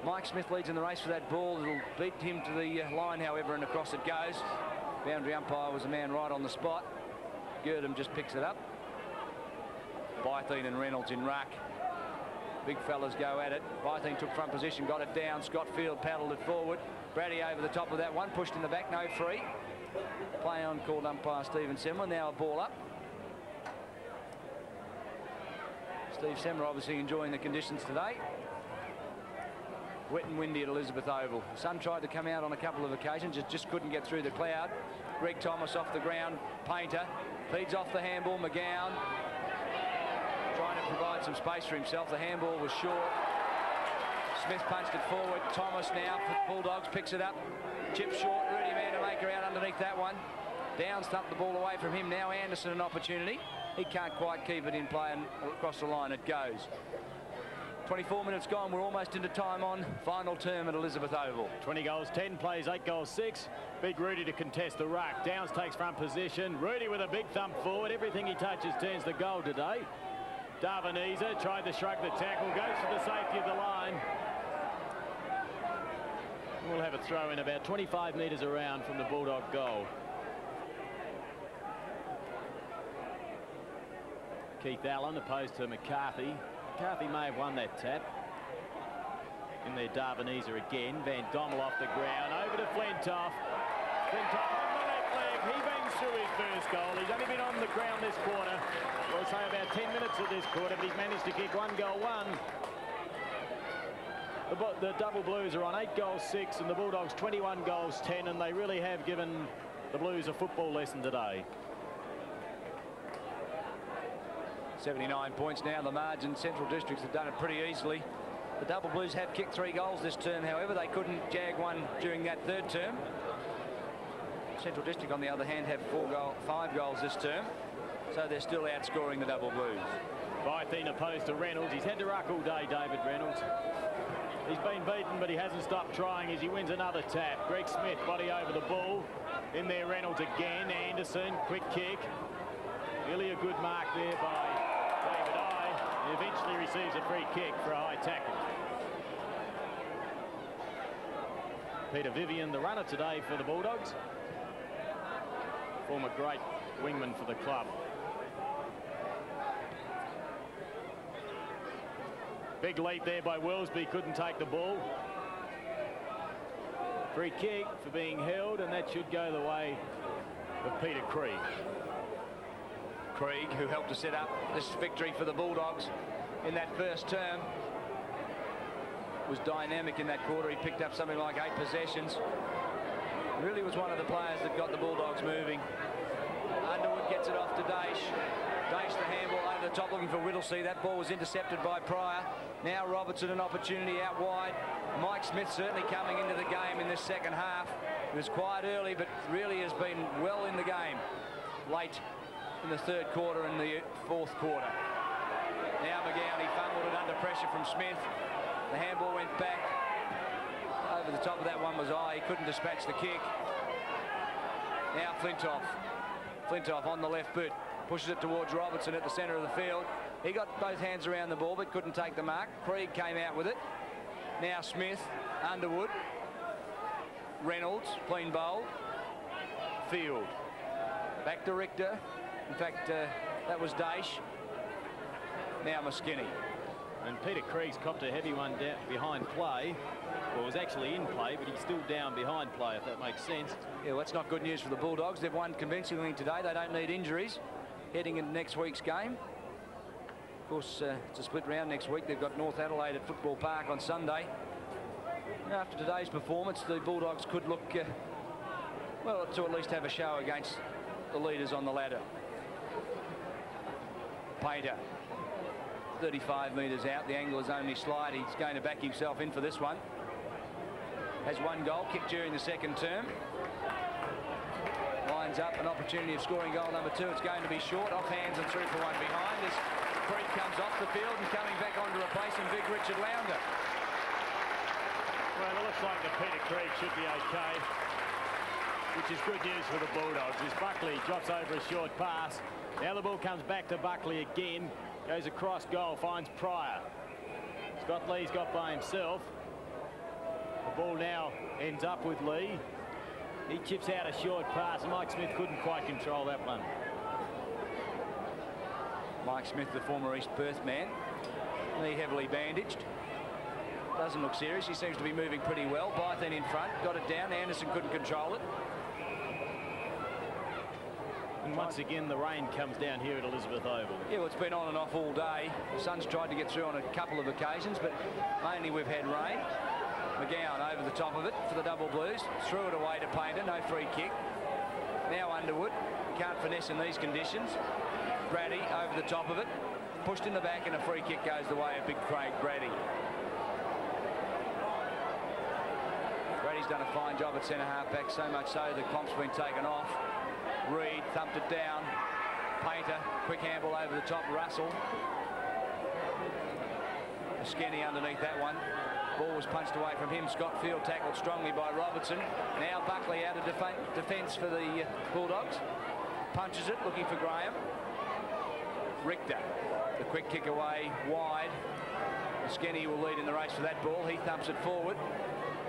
B: Mike Smith leads in the race for that ball. It'll beat him to the line, however, and across it goes. Boundary umpire was a man right on the spot. Girdham just picks it up. Bytheen and Reynolds in ruck. Big fellas go at it. Bytheen took front position, got it down. Scott Field paddled it forward. Brady over the top of that one, pushed in the back, no free. Play on called umpire Stephen Semler. Now a ball up. Steve Semler obviously enjoying the conditions today. Wet and windy at Elizabeth Oval. The sun tried to come out on a couple of occasions, just couldn't get through the cloud. Greg Thomas off the ground. Painter feeds off the handball. McGowan trying to provide some space for himself. The handball was short. Smith punched it forward. Thomas now for Bulldogs picks it up. Chip short. Rudy Mandamaker out underneath that one. Downs thumped the ball away from him. Now Anderson an opportunity. He can't quite keep it in play, and across the line it goes. 24 minutes gone. We're almost into time on final term at Elizabeth Oval.
A: 20 goals, 10 plays, 8 goals, 6. Big Rudy to contest the ruck. Downs takes front position. Rudy with a big thump forward. Everything he touches turns to goal today. Darvanese tried to shrug the tackle. Goes to the safety of the line. We'll have a throw in about 25 metres around from the Bulldog goal. Keith Allen opposed to McCarthy. McCarthy may have won that tap. In there, Darvanese again. Van Dommel off the ground. Over to Flintoff. Flintoff on the left leg. He bangs through his first goal. He's only been on the ground this quarter. We'll say about 10 minutes of this quarter, but he's managed to kick 1 goal, 1. The Double Blues are on 8 goals, 6, and the Bulldogs 21 goals, 10, and they really have given the Blues a football lesson today.
B: 79 points now, the margin. Central Districts have done it pretty easily. The Double Blues have kicked 3 goals this term, however. They couldn't jag one during that 3rd term. Central District, on the other hand, have 5 goals this term, so they're still outscoring the Double Blues.
A: Bytheen opposed to Reynolds. He's had to ruck all day, David Reynolds. He's been beaten, but he hasn't stopped trying as he wins another tap. Greg Smith, body over the ball. In there, Reynolds again. Anderson, quick kick. Really a good mark there by David Eye. He eventually receives a free kick for a high tackle. Peter Vivian, the runner today for the Bulldogs. Former great wingman for the club. Big leap there by Wellesby, couldn't take the ball. Free kick for being held, and that should go the way of Peter Krieg.
B: Krieg, who helped to set up this victory for the Bulldogs in that first term, was dynamic in that quarter. He picked up something like 8 possessions. Really was one of the players that got the Bulldogs moving. Underwood gets it off to Daish. Daish the handball over the top looking for Whittlesea. That ball was intercepted by Pryor. Now Robertson an opportunity out wide. Mike Smith certainly coming into the game in this second half. It was quiet early, but really has been well in the game late in the 3rd quarter and the 4th quarter. Now Mcgowan, he fumbled it under pressure from Smith. The handball went back. Over the top of that one was Eye. He couldn't dispatch the kick. Now Flintoff. Flintoff on the left boot. Pushes it towards Robertson at the centre of the field. He got both hands around the ball but couldn't take the mark. Krieg came out with it. Now Smith, Underwood, Reynolds, clean bowl, Field. Back to Richter. In fact, that was Daish. Now Moskini.
A: And Peter Krieg's copped a heavy one down behind play. Well, it was actually in play, but he's still down behind play, if that makes sense.
B: Yeah, well, that's not good news for the Bulldogs. They've won convincingly today. They don't need injuries heading into next week's game. Of course, it's a split round next week. They've got North Adelaide at Football Park on Sunday. After today's performance, the Bulldogs could look, well, to at least have a show against the leaders on the ladder. Painter, 35 metres out. The angle is only slight. He's going to back himself in for this one. Has one goal kicked during the second term. Lines up an opportunity of scoring goal number 2. It's going to be short, off hands and through for one behind as Creek comes off the field and coming back on to replace him, big Richard Lounder.
A: Well, it looks like the Peter Creek should be okay, which is good news for the Bulldogs as Buckley drops over a short pass. Now the ball comes back to Buckley again, goes across goal, finds Pryor. Scott Lee's got by himself. The ball now ends up with Lee. He chips out a short pass. Mike Smith couldn't quite control that one.
B: Mike Smith, the former East Perth man, knee heavily bandaged. Doesn't look serious. He seems to be moving pretty well. Bython in front, got it down. Anderson couldn't control it.
A: And once again, the rain comes down here at Elizabeth Oval.
B: Yeah, well, it's been on and off all day. The sun's tried to get through on a couple of occasions, but mainly we've had rain. Mcgowan over the top of it for the Double Blues. Threw it away to Painter, no free kick. Now Underwood, can't finesse in these conditions. Brady over the top of it. Pushed in the back and a free kick goes the way of big Craig Brady. Brady's done a fine job at centre half-back, so much so the comp's been taken off. Reed thumped it down. Painter, quick handball over the top. Russell. Skenny underneath that one. Ball was punched away from him. Scott Field tackled strongly by Robertson. Now Buckley out of defence for the Bulldogs. Punches it, looking for Graham. Richter, the quick kick away, wide. Skenny will lead in the race for that ball. He thumps it forward.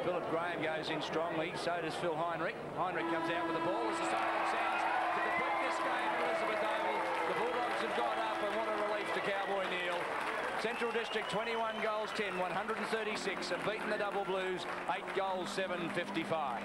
B: Philip Graham goes in strongly. So does Phil Heinrich. Heinrich comes out with the ball as the siren sounds to complete this game at Elizabeth Oval. The Bulldogs have got up, and what a relief to Cowboy Neil. Central District 21 goals 10, 136, have beaten the Double Blues 8 goals 7, 55.